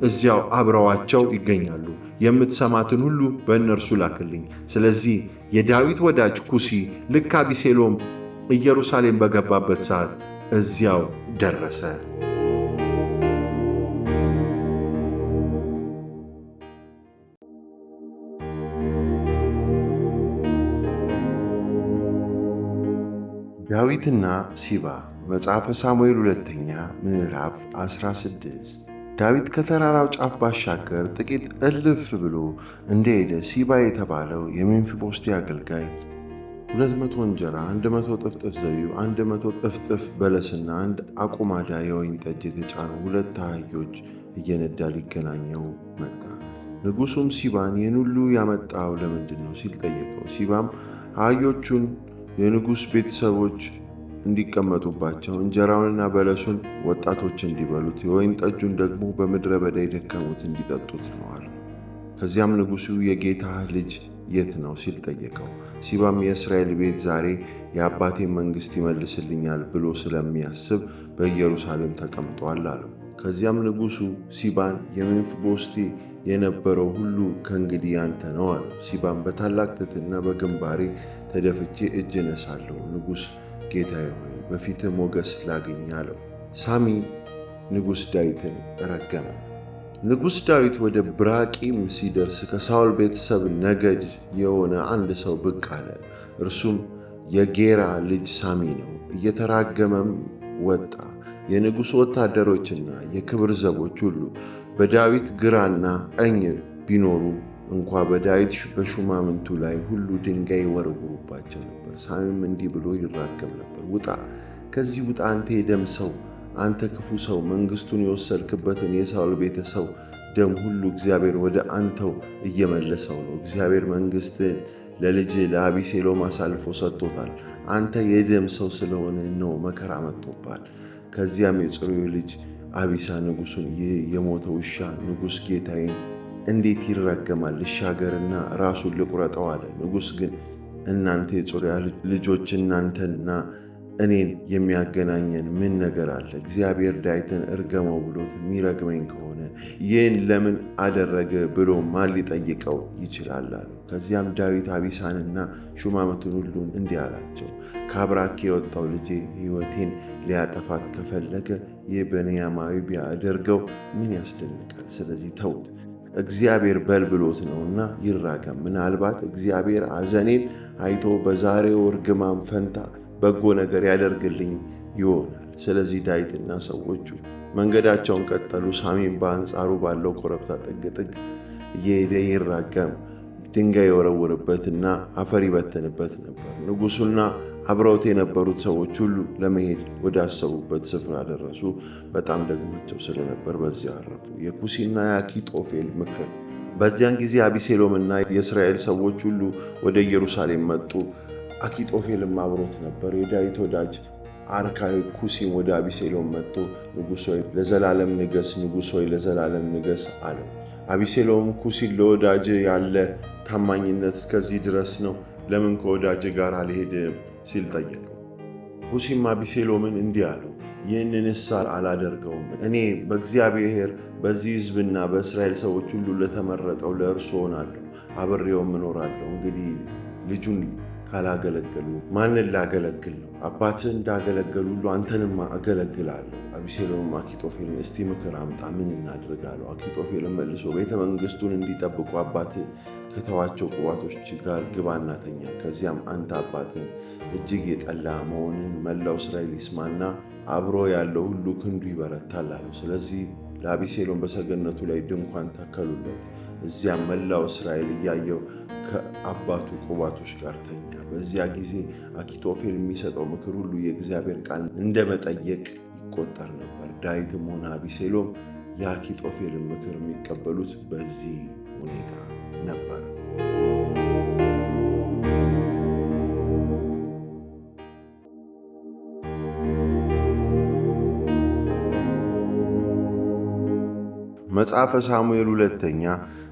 እዚያው አብረዋቸው ይገኛሉ። የምትሰማትን ሁሉ በእነርሱ ላክልኝ። ስለዚህ የዳዊት ወዳጅ ኩሲ ልክ አቢሴሎም ኢየሩሳሌም በገባበት ሰዓት እዚያው ደረሰ። ዳዊትና ሲባ መጽሐፈ ሳሙኤል ሁለተኛ ምዕራፍ 16። ዳዊት ከተራራው ጫፍ ባሻገር ጥቂት እልፍ ብሎ እንደሄደ ሲባ የተባለው የሜምፊቦስቴ አገልጋይ 200 እንጀራ፣ 100 ጥፍጥፍ ዘቢብ፣ 100 ጥፍጥፍ በለስና 1 አቁማዳ የወይን ጠጅ የተጫኑ 2 አህዮች እየነዳ ሊገናኘው መጣ። ንጉሡም ሲባን ይህን ሁሉ ያመጣው ለምንድን ነው ሲል ጠየቀው። ሲባም አህዮቹን የንጉሥ ቤተሰቦች እንዲቀመጡባቸው፣ እንጀራውንና በለሱን ወጣቶች እንዲበሉት፣ የወይን ጠጁን ደግሞ በምድረ በዳ የደከሙት እንዲጠጡት ነው አለው። ከዚያም ንጉሡ የጌታህ ልጅ የት ነው ሲል ጠየቀው። ሲባም የእስራኤል ቤት ዛሬ የአባቴን መንግሥት ይመልስልኛል ብሎ ስለሚያስብ በኢየሩሳሌም ተቀምጧል አለው። ከዚያም ንጉሡ ሲባን የሜምፊቦስቴ የነበረው ሁሉ ከእንግዲህ ያንተ ነው አለው። ሲባም በታላቅ ትሕትና በግንባሬ ተደፍቼ እጅ እነሳለሁ፣ ንጉሥ ጌታዬ ሆይ በፊትህ ሞገስ ላግኝ አለው። ሳሚ ንጉሥ ዳዊትን ረገመ። ንጉሥ ዳዊት ወደ ብራቂም ሲደርስ ከሳኦል ቤተሰብ ነገድ የሆነ አንድ ሰው ብቅ አለ። እርሱም የጌራ ልጅ ሳሚ ነው። እየተራገመም ወጣ። የንጉሡ ወታደሮችና የክብር ዘቦች ሁሉ በዳዊት ግራና ቀኝ ቢኖሩ እንኳ በዳዊት በሹማምንቱ ላይ ሁሉ ድንጋይ ይወረውሩባቸው ነበር። ሳሚም እንዲህ ብሎ ይራገም ነበር፣ ውጣ፣ ከዚህ ውጣ፣ አንተ የደም ሰው፣ አንተ ክፉ ሰው፣ መንግሥቱን የወሰድክበትን የሳኦል ቤተሰብ ደም ሁሉ እግዚአብሔር ወደ አንተው እየመለሰው ነው። እግዚአብሔር መንግሥትን ለልጅ ለአቢሴሎም አሳልፎ ሰጥቶታል። አንተ የደም ሰው ስለሆነ ነው መከራ መጥቶባል። ከዚያም የጽሩዩ ልጅ አቢሳ ንጉሡን፣ ይህ የሞተ ውሻ ንጉሥ ጌታዬን እንዴት ይራገማል? ልሻገርና ራሱን ልቁረጠው አለ። ንጉሥ ግን እናንተ የጽሩያ ልጆች እናንተና እኔን የሚያገናኘን ምን ነገር አለ? እግዚአብሔር ዳዊትን እርገመው ብሎት የሚረግመኝ ከሆነ ይህን ለምን አደረገ ብሎ ማን ሊጠይቀው ይችላል አሉ። ከዚያም ዳዊት አቢሳንና ሹማምንቱን ሁሉ እንዲህ አላቸው፣ ከአብራኬ የወጣው ልጄ ሕይወቴን ሊያጠፋት ከፈለገ ይህ ብንያማዊ ቢያደርገው ምን ያስደንቃል? ስለዚህ ተውት፣ እግዚአብሔር በል ብሎት ነውና ይራገም። ምናልባት እግዚአብሔር ሐዘኔን አይቶ በዛሬው እርግማን ፈንታ በጎ ነገር ያደርግልኝ ይሆናል። ስለዚህ ዳዊትና ሰዎቹ መንገዳቸውን ቀጠሉ። ሳሚም በአንጻሩ ባለው ኮረብታ ጥግ ጥግ እየሄደ ይራገም፣ ድንጋይ የወረውርበትና አፈር ይበትንበት ነበር። ንጉሡና አብረውት የነበሩት ሰዎች ሁሉ ለመሄድ ወዳሰቡበት ስፍራ ደረሱ። በጣም ደግሟቸው ስለነበር በዚያ አረፉ። የኩሲና የአኪጦፌል ምክር። በዚያን ጊዜ አቢሴሎምና የእስራኤል ሰዎች ሁሉ ወደ ኢየሩሳሌም መጡ። አኪጦፌልም አብሮት ነበር። የዳዊት ወዳጅ አርካዊ ኩሲም ወደ አቢሴሎም መጥቶ ንጉሥ ሆይ ለዘላለም ንገስ፣ ንጉሥ ሆይ ለዘላለም ንገስ አለው። አቢሴሎም ኩሲን ለወዳጅ ያለ ታማኝነት እስከዚህ ድረስ ነው፣ ለምን ከወዳጅ ጋር አልሄድም ሲል ጠየቀው። ኩሲም አቢሴሎምን እንዲህ አለው፣ ይህንንስ አላደርገውም። እኔ በእግዚአብሔር በዚህ ሕዝብና በእስራኤል ሰዎች ሁሉ ለተመረጠው ለእርሱ ሆናለሁ፣ አብሬውም እኖራለሁ። እንግዲህ ልጁን ካላገለገሉ ማንን ላገለግል ነው? አባትህ እንዳገለገሉ ሁሉ አንተንም አገለግላለሁ። አቢሴሎምም አኪጦፌልን እስቲ ምክር አምጣ፣ ምን እናድርጋለሁ? አኪጦፌልን መልሶ ቤተ መንግሥቱን እንዲጠብቁ አባትህ ከተዋቸው ቁባቶች ጋር ግባና ተኛ። ከዚያም አንተ አባትህን እጅግ የጠላ መሆንን መላው እስራኤል ይስማና አብሮ ያለው ሁሉ ክንዱ ይበረታል አለው። ስለዚህ ለአቢሴሎም በሰገነቱ ላይ ድንኳን ተከሉለት። እዚያም መላው እስራኤል እያየው ከአባቱ ቁባቶች ጋር ተኛ። በዚያ ጊዜ አኪጦፌል የሚሰጠው ምክር ሁሉ የእግዚአብሔር ቃል እንደመጠየቅ ይቆጠር ነበር። ዳዊትም ሆነ አቢሴሎም የአኪጦፌልን ምክር የሚቀበሉት በዚህ ሁኔታ ነበር። መጽሐፈ ሳሙኤል ሁለተኛ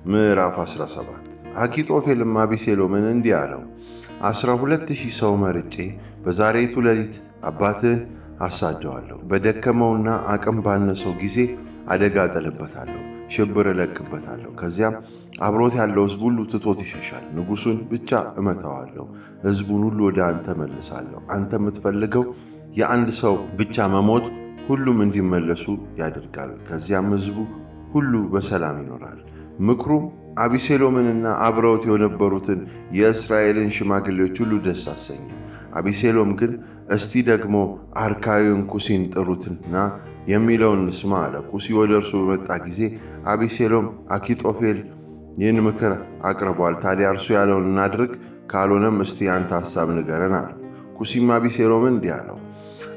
ምዕራፍ 17። አኪጦፌልም አቢሴሎምን እንዲህ አለው፣ 12,000 ሰው መርጬ በዛሬቱ ሌሊት አባትህን አሳደዋለሁ። በደከመውና አቅም ባነሰው ጊዜ አደጋ እጥልበታለሁ፣ ሽብር እለቅበታለሁ። ከዚያም አብሮት ያለው ሕዝብ ሁሉ ትቶት ይሸሻል። ንጉሡን ብቻ እመታዋለሁ፣ ሕዝቡን ሁሉ ወደ አንተ መልሳለሁ። አንተ የምትፈልገው የአንድ ሰው ብቻ መሞት ሁሉም እንዲመለሱ ያደርጋል። ከዚያም ሕዝቡ ሁሉ በሰላም ይኖራል። ምክሩም አቢሴሎምንና አብረውት የነበሩትን የእስራኤልን ሽማግሌዎች ሁሉ ደስ አሰኘ። አቢሴሎም ግን እስቲ ደግሞ አርካዊውን ኩሲን ጥሩትና የሚለውን እንስማ አለ። ኩሲ ወደ እርሱ በመጣ ጊዜ አቢሴሎም አኪጦፌል ይህን ምክር አቅርቧል፣ ታዲያ እርሱ ያለውን እናድርግ፣ ካልሆነም እስቲ አንተ ሐሳብ ንገረን አለ። ኩሲም አቢሴሎምን እንዲህ አለው፣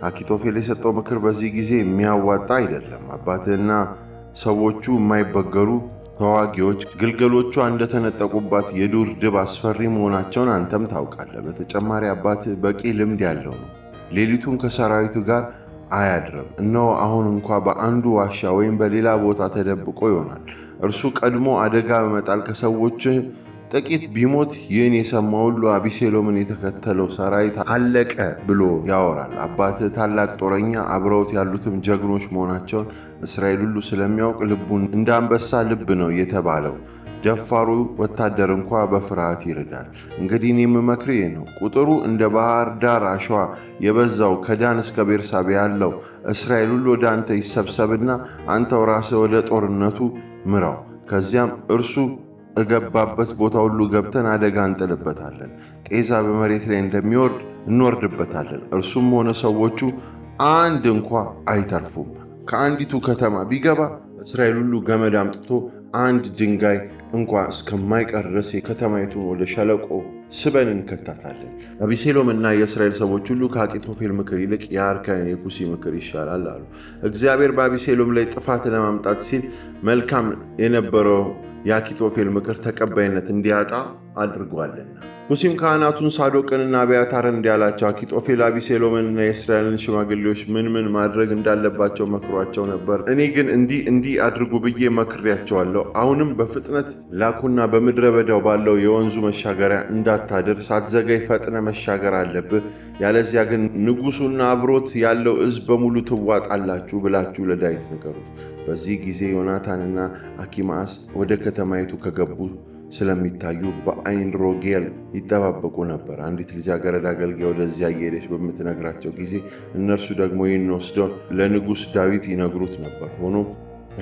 አኪጦፌል የሰጠው ምክር በዚህ ጊዜ የሚያዋጣ አይደለም። አባትህና ሰዎቹ የማይበገሩ ተዋጊዎች፣ ግልገሎቿ እንደተነጠቁባት የዱር ድብ አስፈሪ መሆናቸውን አንተም ታውቃለህ። በተጨማሪ አባትህ በቂ ልምድ ያለው ነው፣ ሌሊቱን ከሰራዊቱ ጋር አያድርም። እነሆ አሁን እንኳ በአንዱ ዋሻ ወይም በሌላ ቦታ ተደብቆ ይሆናል። እርሱ ቀድሞ አደጋ በመጣል ከሰዎች ጥቂት ቢሞት ይህን የሰማ ሁሉ አቤሴሎምን የተከተለው ሰራዊት አለቀ ብሎ ያወራል። አባትህ ታላቅ ጦረኛ፣ አብረውት ያሉትም ጀግኖች መሆናቸውን እስራኤል ሁሉ ስለሚያውቅ ልቡን እንደ አንበሳ ልብ ነው የተባለው። ደፋሩ ወታደር እንኳ በፍርሃት ይርዳል። እንግዲህ እኔ የምመክርህ ይህ ነው። ቁጥሩ እንደ ባህር ዳር አሸዋ የበዛው ከዳን እስከ ቤርሳቤ ያለው እስራኤል ሁሉ ወደ አንተ ይሰብሰብና አንተው ራስህ ወደ ጦርነቱ ምራው። ከዚያም እርሱ እገባበት ቦታ ሁሉ ገብተን አደጋ እንጥልበታለን። ጤዛ በመሬት ላይ እንደሚወርድ እንወርድበታለን። እርሱም ሆነ ሰዎቹ አንድ እንኳ አይተርፉም። ከአንዲቱ ከተማ ቢገባ እስራኤል ሁሉ ገመድ አምጥቶ አንድ ድንጋይ እንኳ እስከማይቀር ድረስ የከተማይቱን ወደ ሸለቆ ስበን እንከታታለን። አቤሴሎም እና የእስራኤል ሰዎች ሁሉ ከአኪጦፌል ምክር ይልቅ የአርካይን የኩሲ ምክር ይሻላል አሉ። እግዚአብሔር በአቤሴሎም ላይ ጥፋት ለማምጣት ሲል መልካም የነበረው የአኪጦፌል ምክር ተቀባይነት እንዲያጣ አድርጓልና። ኩሲም ካህናቱን ሳዶቅንና አብያታርን እንዲያላቸው አኪጦፌል አቤሴሎምንና የእስራኤልን ሽማግሌዎች ምን ማድረግ እንዳለባቸው መክሯቸው ነበር። እኔ ግን እንዲህ አድርጉ ብዬ መክሬያቸዋለሁ። አሁንም በፍጥነት ላኩና በምድረ በዳው ባለው የወንዙ መሻገሪያ እንዳታድር፣ ሳትዘገይ ፈጥነ መሻገር አለብህ። ያለዚያ ግን ንጉሡና አብሮት ያለው ሕዝብ በሙሉ ትዋጣላችሁ ብላችሁ ለዳዊት ንገሩት። በዚህ ጊዜ ዮናታንና አኪማአስ ወደ ከተማይቱ ከገቡ ስለሚታዩ በአይን ሮጌል ይጠባበቁ ነበር። አንዲት ልጃገረድ አገልጋይ ወደዚያ እየሄደች በምትነግራቸው ጊዜ እነርሱ ደግሞ ይህን ወስደው ለንጉሥ ዳዊት ይነግሩት ነበር። ሆኖም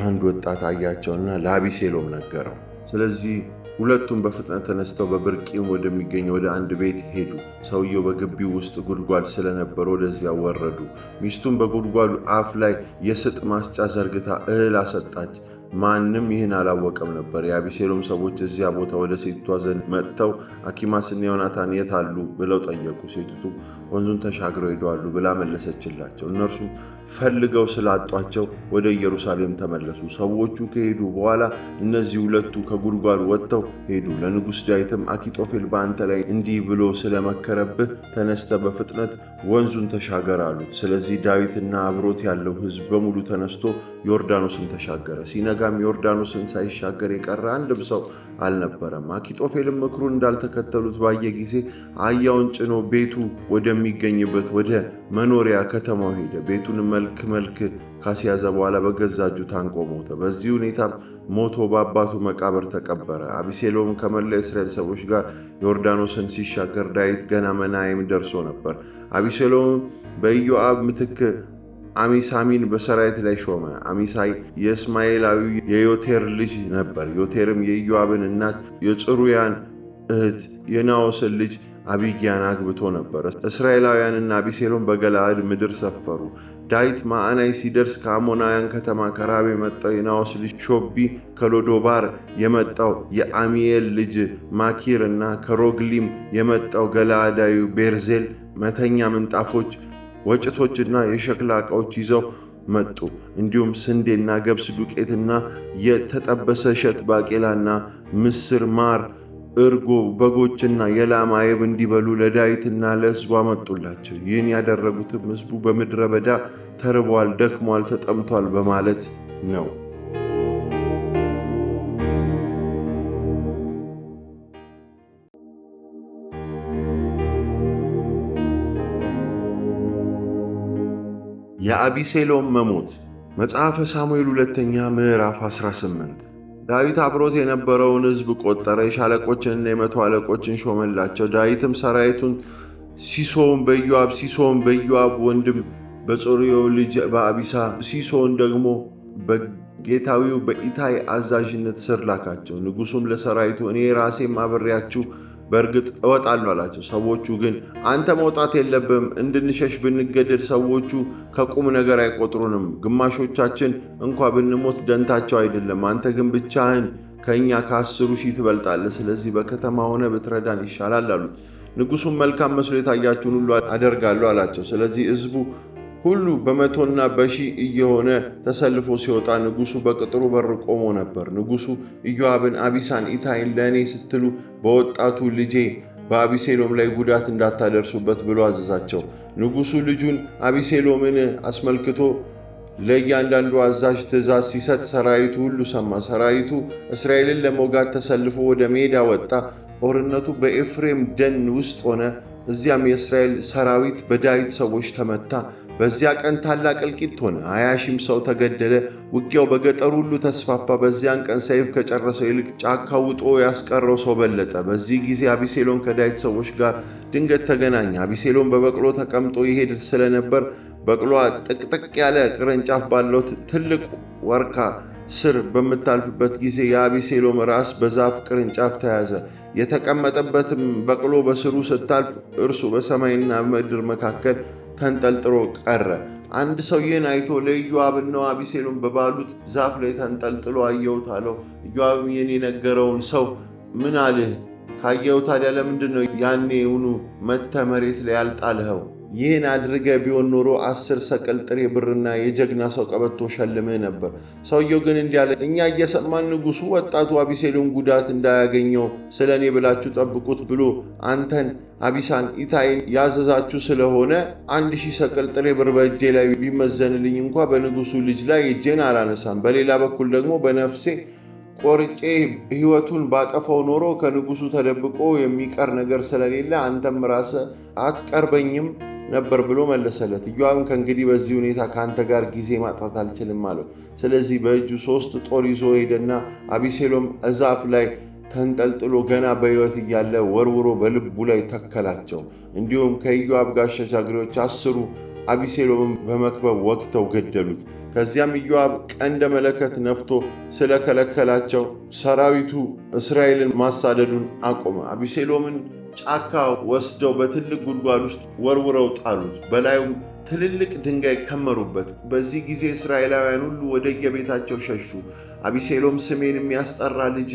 አንድ ወጣት አያቸውና ለአቤሴሎም ነገረው። ስለዚህ ሁለቱም በፍጥነት ተነስተው በብርቂም ወደሚገኝ ወደ አንድ ቤት ሄዱ። ሰውየው በግቢው ውስጥ ጉድጓድ ስለነበረ ወደዚያ ወረዱ። ሚስቱም በጉድጓዱ አፍ ላይ የስጥ ማስጫ ዘርግታ እህል አሰጣች። ማንም ይህን አላወቀም ነበር። የአቤሴሎም ሰዎች እዚያ ቦታ ወደ ሴቲቷ ዘንድ መጥተው አኪማስና ዮናታን የት አሉ ብለው ጠየቁ። ሴቲቱ ወንዙን ተሻግረው ሄደዋል ብላ መለሰችላቸው። እነርሱ ፈልገው ስላጧቸው ወደ ኢየሩሳሌም ተመለሱ። ሰዎቹ ከሄዱ በኋላ እነዚህ ሁለቱ ከጉድጓድ ወጥተው ሄዱ። ለንጉሥ ዳዊትም አኪጦፌል በአንተ ላይ እንዲህ ብሎ ስለመከረብህ ተነስተ በፍጥነት ወንዙን ተሻገር አሉት። ስለዚህ ዳዊትና አብሮት ያለው ሕዝብ በሙሉ ተነስቶ ዮርዳኖስን ተሻገረ። ሲነጋም ዮርዳኖስን ሳይሻገር የቀረ አንድም ሰው አልነበረም። አኪጦፌልም ምክሩን እንዳልተከተሉት ባየ ጊዜ አህያውን ጭኖ ቤቱ ወደሚገኝበት ወደ መኖሪያ ከተማው ሄደ። ቤቱን መልክ ካስያዘ በኋላ በገዛ እጁ ታንቆ ሞተ። በዚህ ሁኔታም ሞቶ በአባቱ መቃብር ተቀበረ። አቤሴሎም ከመላ እስራኤል ሰዎች ጋር ዮርዳኖስን ሲሻገር ዳዊት ገና መናይም ደርሶ ነበር። አቤሴሎም በኢዮአብ ምትክ አሚሳሚን በሰራዊት ላይ ሾመ። አሚሳይ የእስማኤላዊ የዮቴር ልጅ ነበር። ዮቴርም የኢዮአብን እናት የጽሩያን እህት የናዖስን ልጅ አቢግያን አግብቶ ነበር። እስራኤላውያንና አቤሴሎም በገለዓድ ምድር ሰፈሩ። ዳዊት ማዕናይ ሲደርስ ከአሞናውያን ከተማ ከራብ የመጣው የናዖስ ልጅ ሾቢ፣ ከሎዶባር የመጣው የአሚኤል ልጅ ማኪር እና ከሮግሊም የመጣው ገለዓዳዊ ቤርዜል መተኛ ምንጣፎች፣ ወጭቶችና የሸክላ ዕቃዎች ይዘው መጡ። እንዲሁም ስንዴና ገብስ ዱቄትና የተጠበሰ እሸት፣ ባቄላና ምስር፣ ማር፣ እርጎ፣ በጎችና የላም አይብ እንዲበሉ ለዳዊትና ለሕዝቡ አመጡላቸው። ይህን ያደረጉትም ሕዝቡ በምድረ በዳ ተርቧል፣ ደክሟል፣ ተጠምቷል በማለት ነው። የአቤሴሎም መሞት። መጽሐፈ ሳሙኤል ሁለተኛ ምዕራፍ 18። ዳዊት አብሮት የነበረውን ሕዝብ ቆጠረ፣ የሻለቆችንና የመቶ አለቆችን ሾመላቸው። ዳዊትም ሰራዊቱን ሲሶውን በኢዮአብ ወንድም በጽሩዮ ልጅ በአቢሳ፣ ሲሶውን ደግሞ በጌታዊው በኢታይ አዛዥነት ስር ላካቸው። ንጉሡም ለሰራዊቱ እኔ ራሴም አብሬያችሁ በእርግጥ እወጣለሁ አላቸው። ሰዎቹ ግን አንተ መውጣት የለብህም፣ እንድንሸሽ ብንገደድ ሰዎቹ ከቁም ነገር አይቆጥሩንም፣ ግማሾቻችን እንኳ ብንሞት ደንታቸው አይደለም። አንተ ግን ብቻህን ከእኛ ከ10,000 ትበልጣለህ። ስለዚህ በከተማ ሆነ ብትረዳን ይሻላል አሉት። ንጉሡም መልካም መስሎ የታያችሁን ሁሉ አደርጋለሁ አላቸው። ስለዚህ ሕዝቡ ሁሉ በመቶና በሺህ እየሆነ ተሰልፎ ሲወጣ ንጉሡ በቅጥሩ በር ቆሞ ነበር። ንጉሡ ኢዮአብን፣ አቢሳን፣ ኢታይን ለእኔ ስትሉ በወጣቱ ልጄ በአቤሴሎም ላይ ጉዳት እንዳታደርሱበት ብሎ አዘዛቸው። ንጉሡ ልጁን አቤሴሎምን አስመልክቶ ለእያንዳንዱ አዛዥ ትእዛዝ ሲሰጥ ሰራዊቱ ሁሉ ሰማ። ሰራዊቱ እስራኤልን ለመውጋት ተሰልፎ ወደ ሜዳ ወጣ። ጦርነቱ በኤፍሬም ደን ውስጥ ሆነ። እዚያም የእስራኤል ሰራዊት በዳዊት ሰዎች ተመታ። በዚያ ቀን ታላቅ እልቂት ሆነ። 20 ሺህም ሰው ተገደለ። ውጊያው በገጠሩ ሁሉ ተስፋፋ። በዚያን ቀን ሰይፍ ከጨረሰው ይልቅ ጫካ ውጦ ያስቀረው ሰው በለጠ። በዚህ ጊዜ አቢሴሎም ከዳዊት ሰዎች ጋር ድንገት ተገናኘ። አቢሴሎም በበቅሎ ተቀምጦ ይሄድ ስለነበር በቅሎዋ ጥቅጥቅ ያለ ቅርንጫፍ ባለው ትልቅ ዋርካ ስር በምታልፍበት ጊዜ የአቢሴሎም ራስ በዛፍ ቅርንጫፍ ተያዘ። የተቀመጠበትም በቅሎ በስሩ ስታልፍ እርሱ በሰማይና ምድር መካከል ተንጠልጥሎ ቀረ። አንድ ሰው ይህን አይቶ ለኢዮአብ እነሆ አቢሴሎም በባሉት ዛፍ ላይ ተንጠልጥሎ አየሁት አለው። ኢዮአብም ይህን የነገረውን ሰው ምን አልህ? ካየኸው ታዲያ ለምንድን ነው ያኔውኑ መጥተህ መሬት ላይ ያልጣልኸው? ይህን አድርገህ ቢሆን ኖሮ 10 ሰቅል ጥሬ ብርና የጀግና ሰው ቀበቶ ሸልምህ ነበር። ሰውየው ግን እንዲህ አለ፣ እኛ እየሰማን ንጉሡ ወጣቱ አቢሴሎም ጉዳት እንዳያገኘው ስለ እኔ ብላችሁ ጠብቁት ብሎ አንተን፣ አቢሳን፣ ኢታይን ያዘዛችሁ ስለሆነ 1000 ሰቅል ጥሬ ብር በእጄ ላይ ቢመዘንልኝ እንኳ በንጉሡ ልጅ ላይ እጄን አላነሳም። በሌላ በኩል ደግሞ በነፍሴ ቆርጬ ሕይወቱን ባጠፋው ኖሮ ከንጉሡ ተደብቆ የሚቀር ነገር ስለሌለ አንተም ራስህ አትቀርበኝም ነበር ብሎ መለሰለት። ኢዮአብም ከእንግዲህ በዚህ ሁኔታ ከአንተ ጋር ጊዜ ማጥፋት አልችልም አለው። ስለዚህ በእጁ 3 ጦር ይዞ ሄደና አቢሴሎም ዛፍ ላይ ተንጠልጥሎ ገና በሕይወት እያለ ወርውሮ በልቡ ላይ ተከላቸው። እንዲሁም ከኢዮአብ ጋሻ ጃግሬዎች 10ሩ አቢሴሎምን በመክበብ ወግተው ገደሉት። ከዚያም ኢዮአብ ቀንደ መለከት ነፍቶ ስለከለከላቸው ሰራዊቱ እስራኤልን ማሳደዱን አቆመ። አቢሴሎምን ጫካ ወስደው በትልቅ ጉድጓድ ውስጥ ወርውረው ጣሉት። በላዩም ትልልቅ ድንጋይ ከመሩበት። በዚህ ጊዜ እስራኤላውያን ሁሉ ወደ የቤታቸው ሸሹ። አቢሴሎም ስሜን የሚያስጠራ ልጅ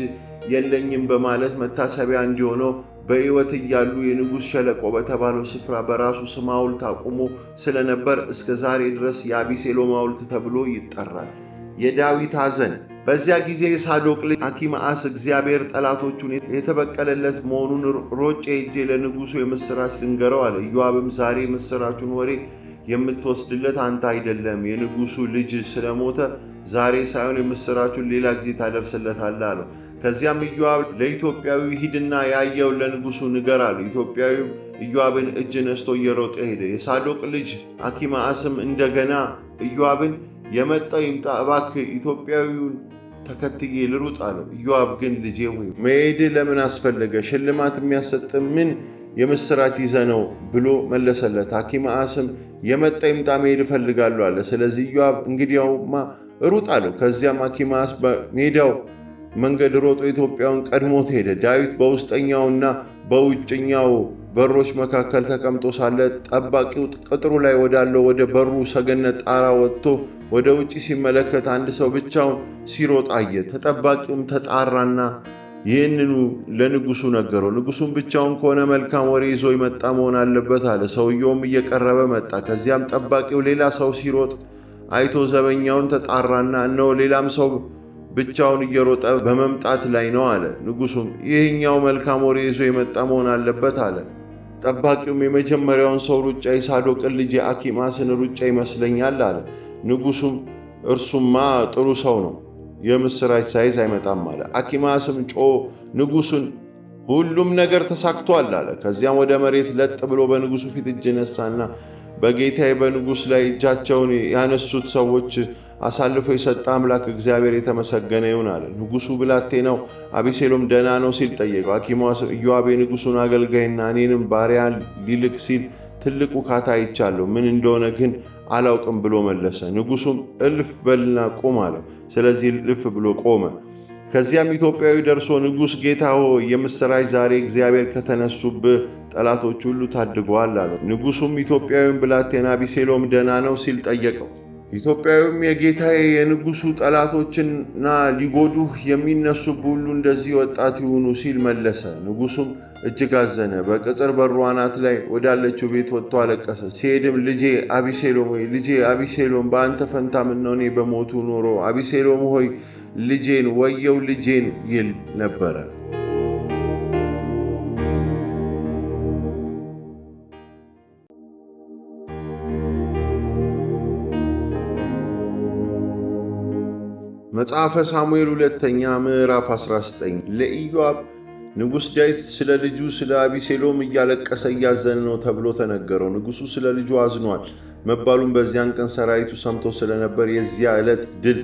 የለኝም በማለት መታሰቢያ እንዲሆነው በሕይወት እያሉ የንጉሥ ሸለቆ በተባለው ስፍራ በራሱ ስም ሐውልት አቁሞ ስለነበር እስከ ዛሬ ድረስ የአቢሴሎም ሐውልት ተብሎ ይጠራል። የዳዊት ሐዘን። በዚያ ጊዜ የሳዶቅ ልጅ አኪማአስ እግዚአብሔር ጠላቶቹን የተበቀለለት መሆኑን ሮጬ ሄጄ ለንጉሡ የምሥራች ልንገረው አለ። ኢዮአብም ዛሬ የምሥራቹን ወሬ የምትወስድለት አንተ አይደለም፣ የንጉሡ ልጅ ስለሞተ ዛሬ ሳይሆን የምሥራቹን ሌላ ጊዜ ታደርስለታለህ አለው። ከዚያም ኢዮአብ ለኢትዮጵያዊ ሂድና ያየውን ለንጉሡ ንገር አለ። ኢትዮጵያዊው ኢዮአብን እጅ ነስቶ እየሮጠ ሄደ። የሳዶቅ ልጅ አኪማአስም እንደገና ኢዮአብን የመጣው ይምጣ እባክህ ኢትዮጵያዊውን ተከትዬ ልሩጥ አለው። ኢዮአብ ግን ልጄ ሆይ መሄድ ለምን አስፈለገ? ሽልማት የሚያሰጥ ምን የምሥራች ይዘህ ነው ብሎ መለሰለት። አኪማአስም የመጣ ይምጣ መሄድ እፈልጋለሁ አለ። ስለዚህ ኢዮአብ እንግዲያውማ ሩጥ አለው። ከዚያም አኪማአስ በሜዳው መንገድ ሮጦ ኢትዮጵያውን ቀድሞት ሄደ። ዳዊት በውስጠኛውና በውጭኛው በሮች መካከል ተቀምጦ ሳለ ጠባቂው ቅጥሩ ላይ ወዳለው ወደ በሩ ሰገነት ጣራ ወጥቶ ወደ ውጭ ሲመለከት አንድ ሰው ብቻውን ሲሮጥ አየ። ተጠባቂውም ተጣራና ይህንኑ ለንጉሡ ነገረው። ንጉሡም ብቻውን ከሆነ መልካም ወሬ ይዞ ይመጣ መሆን አለበት አለ። ሰውየውም እየቀረበ መጣ። ከዚያም ጠባቂው ሌላ ሰው ሲሮጥ አይቶ ዘበኛውን ተጣራና እነሆ ሌላም ሰው ብቻውን እየሮጠ በመምጣት ላይ ነው አለ። ንጉሡም ይህኛው መልካም ወሬ ይዞ የመጣ መሆን አለበት አለ። ጠባቂውም የመጀመሪያውን ሰው ሩጫ የሳዶቅን ልጅ የአኪማስን ሩጫ ይመስለኛል አለ። ንጉሡም እርሱማ ጥሩ ሰው ነው፣ የምሥራች ሳይዝ አይመጣም አለ። አኪማስም ጮ ንጉሡን ሁሉም ነገር ተሳክቷል አለ። ከዚያም ወደ መሬት ለጥ ብሎ በንጉሡ ፊት እጅ ነሳና በጌታዬ በንጉሥ ላይ እጃቸውን ያነሱት ሰዎች አሳልፎ የሰጠ አምላክ እግዚአብሔር የተመሰገነ ይሁን አለ። ንጉሡ ብላቴናው አቢሴሎም ደህና ነው ሲል ጠየቀው። አኪማስ ኢዮአብ የንጉሡን አገልጋይና እኔንም ባሪያ ሊልክ ሲል ትልቅ ውካታ አይቻለሁ፣ ምን እንደሆነ ግን አላውቅም ብሎ መለሰ። ንጉሡም እልፍ በልና ቁም አለው። ስለዚህ እልፍ ብሎ ቆመ። ከዚያም ኢትዮጵያዊ ደርሶ ንጉሥ ጌታ ሆይ የምሥራች ዛሬ እግዚአብሔር ከተነሱብህ ጠላቶች ሁሉ ታድገዋል አለው። ንጉሡም ኢትዮጵያዊውን ብላቴና አቢሴሎም ደህና ነው ሲል ጠየቀው። ኢትዮጵያዊም የጌታዬ የንጉሡ ጠላቶችና ሊጎዱህ የሚነሱብህ ሁሉ እንደዚህ ወጣት ይሁኑ ሲል መለሰ። ንጉሡም እጅግ አዘነ። በቅጽር በሩ አናት ላይ ወዳለችው ቤት ወጥቶ አለቀሰ። ሲሄድም ልጄ አቢሴሎም ሆይ ልጄ አቢሴሎም በአንተ ፈንታ ምነው እኔ በሞቱ ኖሮ አቢሴሎም ሆይ ልጄን ወየው ልጄን ይል ነበረ። መጽሐፈ ሳሙኤል ሁለተኛ ምዕራፍ 19 ለኢዮአብ ንጉሥ ዳዊት ስለ ልጁ ስለ አቢሴሎም እያለቀሰ እያዘነ ነው ተብሎ ተነገረው። ንጉሡ ስለ ልጁ አዝኗል መባሉን በዚያን ቀን ሰራዊቱ ሰምቶ ስለነበር የዚያ ዕለት ድል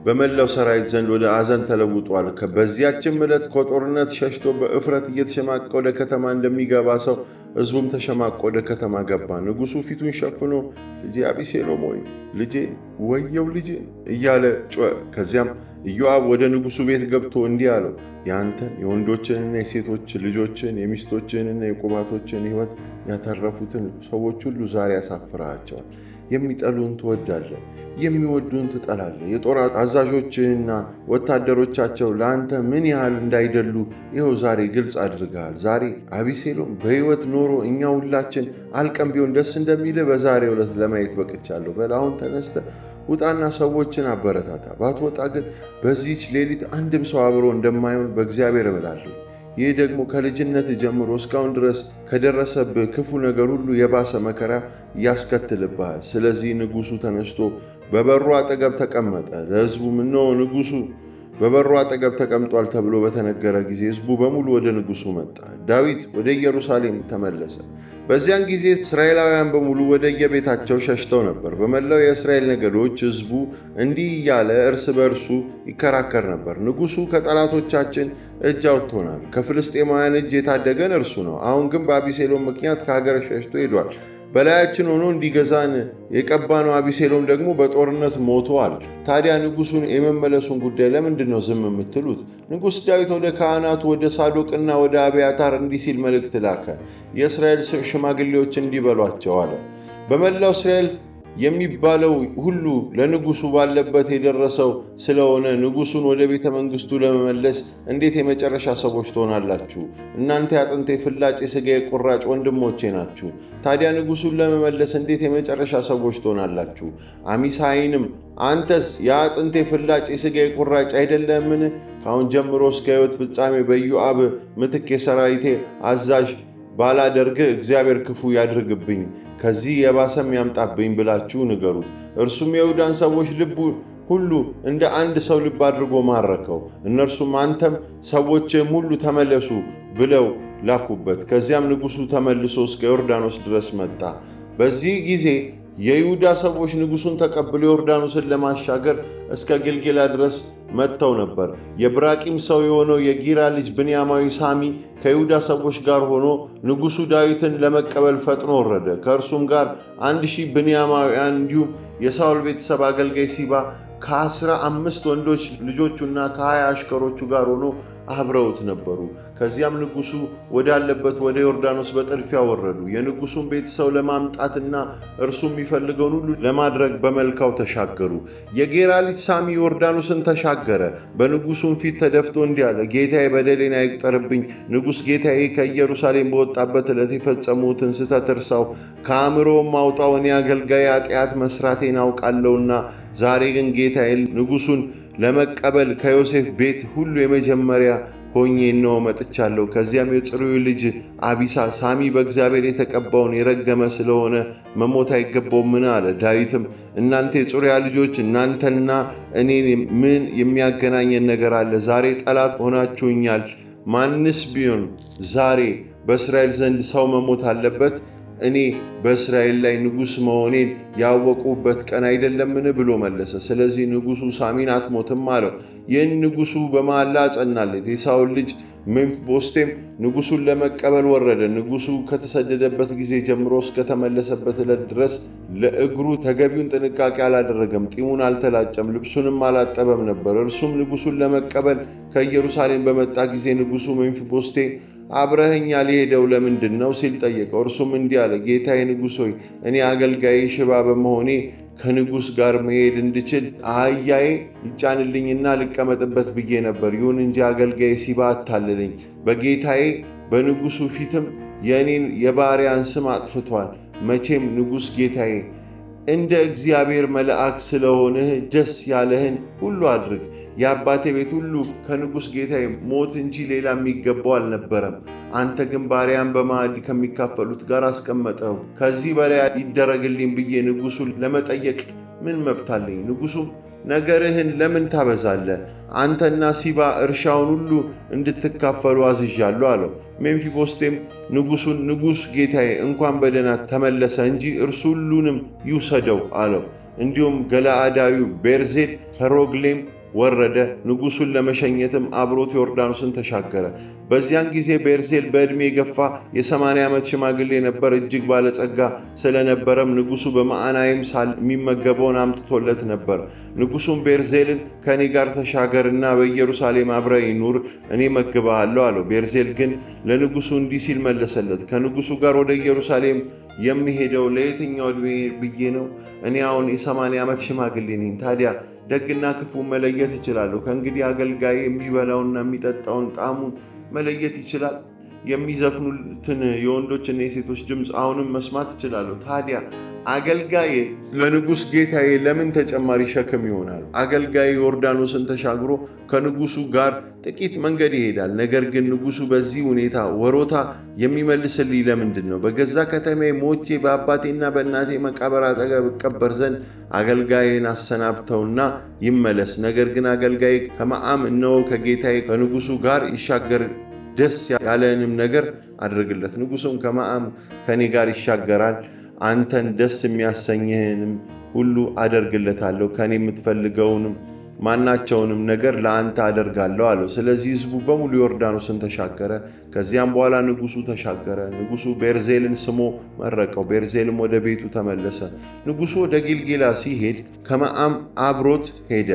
በመላው ሰራዊት ዘንድ ወደ አዘን ተለውጧል። በዚያችም ዕለት ከጦርነት ሸሽቶ በእፍረት እየተሸማቀ ወደ ከተማ እንደሚገባ ሰው ሕዝቡም ተሸማቆ ወደ ከተማ ገባ። ንጉሡ ፊቱን ሸፍኖ ልጄ አቢሴሎም ሆይ ልጄን፣ ወየው ልጄን እያለ ጮኸ። ከዚያም ኢዮአብ ወደ ንጉሡ ቤት ገብቶ እንዲህ አለው፣ የአንተን የወንዶችንና የሴቶች ልጆችን የሚስቶችንና የቁባቶችን ሕይወት ያተረፉትን ሰዎች ሁሉ ዛሬ ያሳፍራቸዋል። የሚጠሉን ትወዳለህ፣ የሚወዱን ትጠላለህ። የጦር አዛዦችህና ወታደሮቻቸው ለአንተ ምን ያህል እንዳይደሉ ይኸው ዛሬ ግልጽ አድርገሃል። ዛሬ አቢሴሎም በሕይወት ኖሮ እኛ ሁላችን አልቀን ቢሆን ደስ እንደሚልህ በዛሬው ዕለት ለማየት በቅቻለሁ። በል አሁን ተነስተህ ውጣና ሰዎችን አበረታታ። ባትወጣ ግን በዚህች ሌሊት አንድም ሰው አብሮ እንደማይሆን በእግዚአብሔር እምላለሁ። ይህ ደግሞ ከልጅነት ጀምሮ እስካሁን ድረስ ከደረሰብህ ክፉ ነገር ሁሉ የባሰ መከራ ያስከትልብሃል። ስለዚህ ንጉሡ ተነስቶ በበሩ አጠገብ ተቀመጠ። ለሕዝቡም እነሆ ንጉሡ በበሩ አጠገብ ተቀምጧል ተብሎ በተነገረ ጊዜ ሕዝቡ በሙሉ ወደ ንጉሡ መጣ። ዳዊት ወደ ኢየሩሳሌም ተመለሰ። በዚያን ጊዜ እስራኤላውያን በሙሉ ወደ የቤታቸው ሸሽተው ነበር። በመላው የእስራኤል ነገዶች ሕዝቡ እንዲህ እያለ እርስ በእርሱ ይከራከር ነበር፣ ንጉሡ ከጠላቶቻችን እጅ አውጥቶናል፣ ከፍልስጤማውያን እጅ የታደገን እርሱ ነው። አሁን ግን በአቢሴሎም ምክንያት ከሀገር ሸሽቶ ሄዷል። በላያችን ሆኖ እንዲገዛን የቀባነው አቢሴሎም ደግሞ በጦርነት ሞቷል። ታዲያ ንጉሡን የመመለሱን ጉዳይ ለምንድን ነው ዝም የምትሉት? ንጉሥ ዳዊት ወደ ካህናቱ ወደ ሳዶቅና ወደ አብያታር እንዲህ ሲል መልእክት ላከ። የእስራኤል ሽማግሌዎች እንዲህ በሏቸው አለ። በመላው እስራኤል የሚባለው ሁሉ ለንጉሡ ባለበት የደረሰው ስለሆነ ንጉሡን ወደ ቤተ መንግሥቱ ለመመለስ እንዴት የመጨረሻ ሰዎች ትሆናላችሁ? እናንተ የአጥንቴ ፍላጭ የሥጋዬ ቁራጭ ወንድሞቼ ናችሁ። ታዲያ ንጉሡን ለመመለስ እንዴት የመጨረሻ ሰዎች ትሆናላችሁ? አሚሳይንም አንተስ የአጥንቴ ፍላጭ የሥጋዬ ቁራጭ አይደለምን? ከአሁን ጀምሮ እስከ ሕይወት ፍጻሜ በኢዮአብ ምትክ የሰራዊቴ አዛዥ ባላደርግ እግዚአብሔር ክፉ ያድርግብኝ፣ ከዚህ የባሰም ያምጣብኝ ብላችሁ ንገሩት። እርሱም የይሁዳን ሰዎች ልብ ሁሉ እንደ አንድ ሰው ልብ አድርጎ ማረከው። እነርሱም አንተም ሰዎችም ሁሉ ተመለሱ ብለው ላኩበት። ከዚያም ንጉሡ ተመልሶ እስከ ዮርዳኖስ ድረስ መጣ። በዚህ ጊዜ የይሁዳ ሰዎች ንጉሡን ተቀብለው ዮርዳኖስን ለማሻገር እስከ ጌልጌላ ድረስ መጥተው ነበር። የብራቂም ሰው የሆነው የጊራ ልጅ ብንያማዊ ሳሚ ከይሁዳ ሰዎች ጋር ሆኖ ንጉሡ ዳዊትን ለመቀበል ፈጥኖ ወረደ። ከእርሱም ጋር 1000 ብንያማውያን እንዲሁም የሳኦል ቤተሰብ አገልጋይ ሲባ ከ15 ወንዶች ልጆቹና ከ20 አሽከሮቹ ጋር ሆኖ አብረውት ነበሩ። ከዚያም ንጉሡ ወዳለበት ወደ ዮርዳኖስ በጥድፊያ ወረዱ። የንጉሡን ቤተሰብ ለማምጣትና እርሱ የሚፈልገውን ሁሉ ለማድረግ በመልካው ተሻገሩ። የጌራ ልጅ ሳሚ ዮርዳኖስን ተሻገረ። በንጉሡም ፊት ተደፍቶ እንዲህ አለ፣ ጌታዬ በደሌን አይቁጠርብኝ። ንጉሥ ጌታዬ ከኢየሩሳሌም በወጣበት ዕለት የፈጸሙትን ስህተት እርሳው፣ ከአእምሮም አውጣው። እኔ አገልጋይ ኃጢአት መስራቴን አውቃለሁና። ዛሬ ግን ጌታዬ ንጉሡን ለመቀበል ከዮሴፍ ቤት ሁሉ የመጀመሪያ ሆኜ እነሆ መጥቻለሁ። ከዚያም የጽሩይ ልጅ አቢሳ ሳሚ በእግዚአብሔር የተቀባውን የረገመ ስለሆነ መሞት አይገባውምን አለ። ዳዊትም እናንተ የጽሩያ ልጆች እናንተና እኔን ምን የሚያገናኘን ነገር አለ? ዛሬ ጠላት ሆናችሁኛል። ማንስ ቢሆን ዛሬ በእስራኤል ዘንድ ሰው መሞት አለበት? እኔ በእስራኤል ላይ ንጉሥ መሆኔን ያወቁበት ቀን አይደለምን ብሎ መለሰ። ስለዚህ ንጉሡ ሳሚን አትሞትም አለው። ይህን ንጉሡ በመሐላ አጸናለት። የሳኦል ልጅ ሜምፊቦስቴም ንጉሡን ለመቀበል ወረደ። ንጉሡ ከተሰደደበት ጊዜ ጀምሮ እስከተመለሰበት ዕለት ድረስ ለእግሩ ተገቢውን ጥንቃቄ አላደረገም፣ ጢሙን አልተላጨም፣ ልብሱንም አላጠበም ነበር። እርሱም ንጉሡን ለመቀበል ከኢየሩሳሌም በመጣ ጊዜ ንጉሡ ሜምፊቦስቴ አብረኸኝ ያልሄደው ለምንድን ነው ሲል ጠየቀው። እርሱም እንዲህ አለ፣ ጌታዬ ንጉሥ ሆይ እኔ አገልጋዬ ሽባ በመሆኔ ከንጉሥ ጋር መሄድ እንድችል አህያዬ ይጫንልኝና ልቀመጥበት ብዬ ነበር። ይሁን እንጂ አገልጋዬ ሲባ አታለለኝ። በጌታዬ በንጉሡ ፊትም የእኔን የባሪያን ስም አጥፍቷል። መቼም ንጉሥ ጌታዬ እንደ እግዚአብሔር መልአክ ስለሆንህ ደስ ያለህን ሁሉ አድርግ። የአባቴ ቤት ሁሉ ከንጉሥ ጌታዬ ሞት እንጂ ሌላ የሚገባው አልነበረም። አንተ ግን ባሪያን በማዕድ ከሚካፈሉት ጋር አስቀመጠው። ከዚህ በላይ ይደረግልኝ ብዬ ንጉሡን ለመጠየቅ ምን መብት አለኝ? ንጉሡም ነገርህን ለምን ታበዛለህ? አንተና ሲባ እርሻውን ሁሉ እንድትካፈሉ አዝዣለሁ አለው። ሜምፊቦስቴም ንጉሡን ንጉሥ ጌታዬ እንኳን በደህና ተመለሰ እንጂ እርሱ ሁሉንም ይውሰደው አለው። እንዲሁም ገለዓዳዊው ቤርዜል ከሮግሌም ወረደ። ንጉሡን ለመሸኘትም አብሮት ዮርዳኖስን ተሻገረ። በዚያን ጊዜ ቤርዜል በዕድሜ የገፋ የ80 ዓመት ሽማግሌ ነበር። እጅግ ባለጸጋ ስለነበረም ንጉሡ በመዓናይም ሳለ የሚመገበውን አምጥቶለት ነበር። ንጉሡም ቤርዜልን ከእኔ ጋር ተሻገርና በኢየሩሳሌም አብረህ ኑር፣ እኔ መግብሃለሁ አለው። ቤርዜል ግን ለንጉሡ እንዲህ ሲል መለሰለት፣ ከንጉሡ ጋር ወደ ኢየሩሳሌም የሚሄደው ለየትኛው ዕድሜ ብዬ ነው? እኔ አሁን የ80 ዓመት ሽማግሌ ነኝ። ታዲያ ደግና ክፉ መለየት እችላለሁ። ከእንግዲህ አገልጋይ የሚበላውንና የሚጠጣውን ጣዕሙን መለየት ይችላል። የሚዘፍኑትን የወንዶችና የሴቶች ድምፅ አሁንም መስማት እችላለሁ። ታዲያ አገልጋዬ ለንጉሥ ጌታዬ ለምን ተጨማሪ ሸክም ይሆናል? አገልጋዬ ዮርዳኖስን ተሻግሮ ከንጉሡ ጋር ጥቂት መንገድ ይሄዳል። ነገር ግን ንጉሡ በዚህ ሁኔታ ወሮታ የሚመልስልኝ ለምንድን ነው? በገዛ ከተማዬ ሞቼ በአባቴና በእናቴ መቃብር አጠገብ እቀበር ዘንድ አገልጋዬን አሰናብተውና ይመለስ። ነገር ግን አገልጋዬ ከመዓም እነሆ ከጌታዬ ከንጉሡ ጋር ይሻገር፣ ደስ ያለንም ነገር አድርግለት። ንጉሡም ከመዓም ከኔ ጋር ይሻገራል፣ አንተን ደስ የሚያሰኝህንም ሁሉ አደርግለታለሁ፣ ከኔ የምትፈልገውንም ማናቸውንም ነገር ለአንተ አደርጋለሁ አለው። ስለዚህ ሕዝቡ በሙሉ ዮርዳኖስን ተሻገረ። ከዚያም በኋላ ንጉሡ ተሻገረ። ንጉሡ ቤርዜልን ስሞ መረቀው። ቤርዜልም ወደ ቤቱ ተመለሰ። ንጉሡ ወደ ጊልጌላ ሲሄድ ከመዓም አብሮት ሄደ።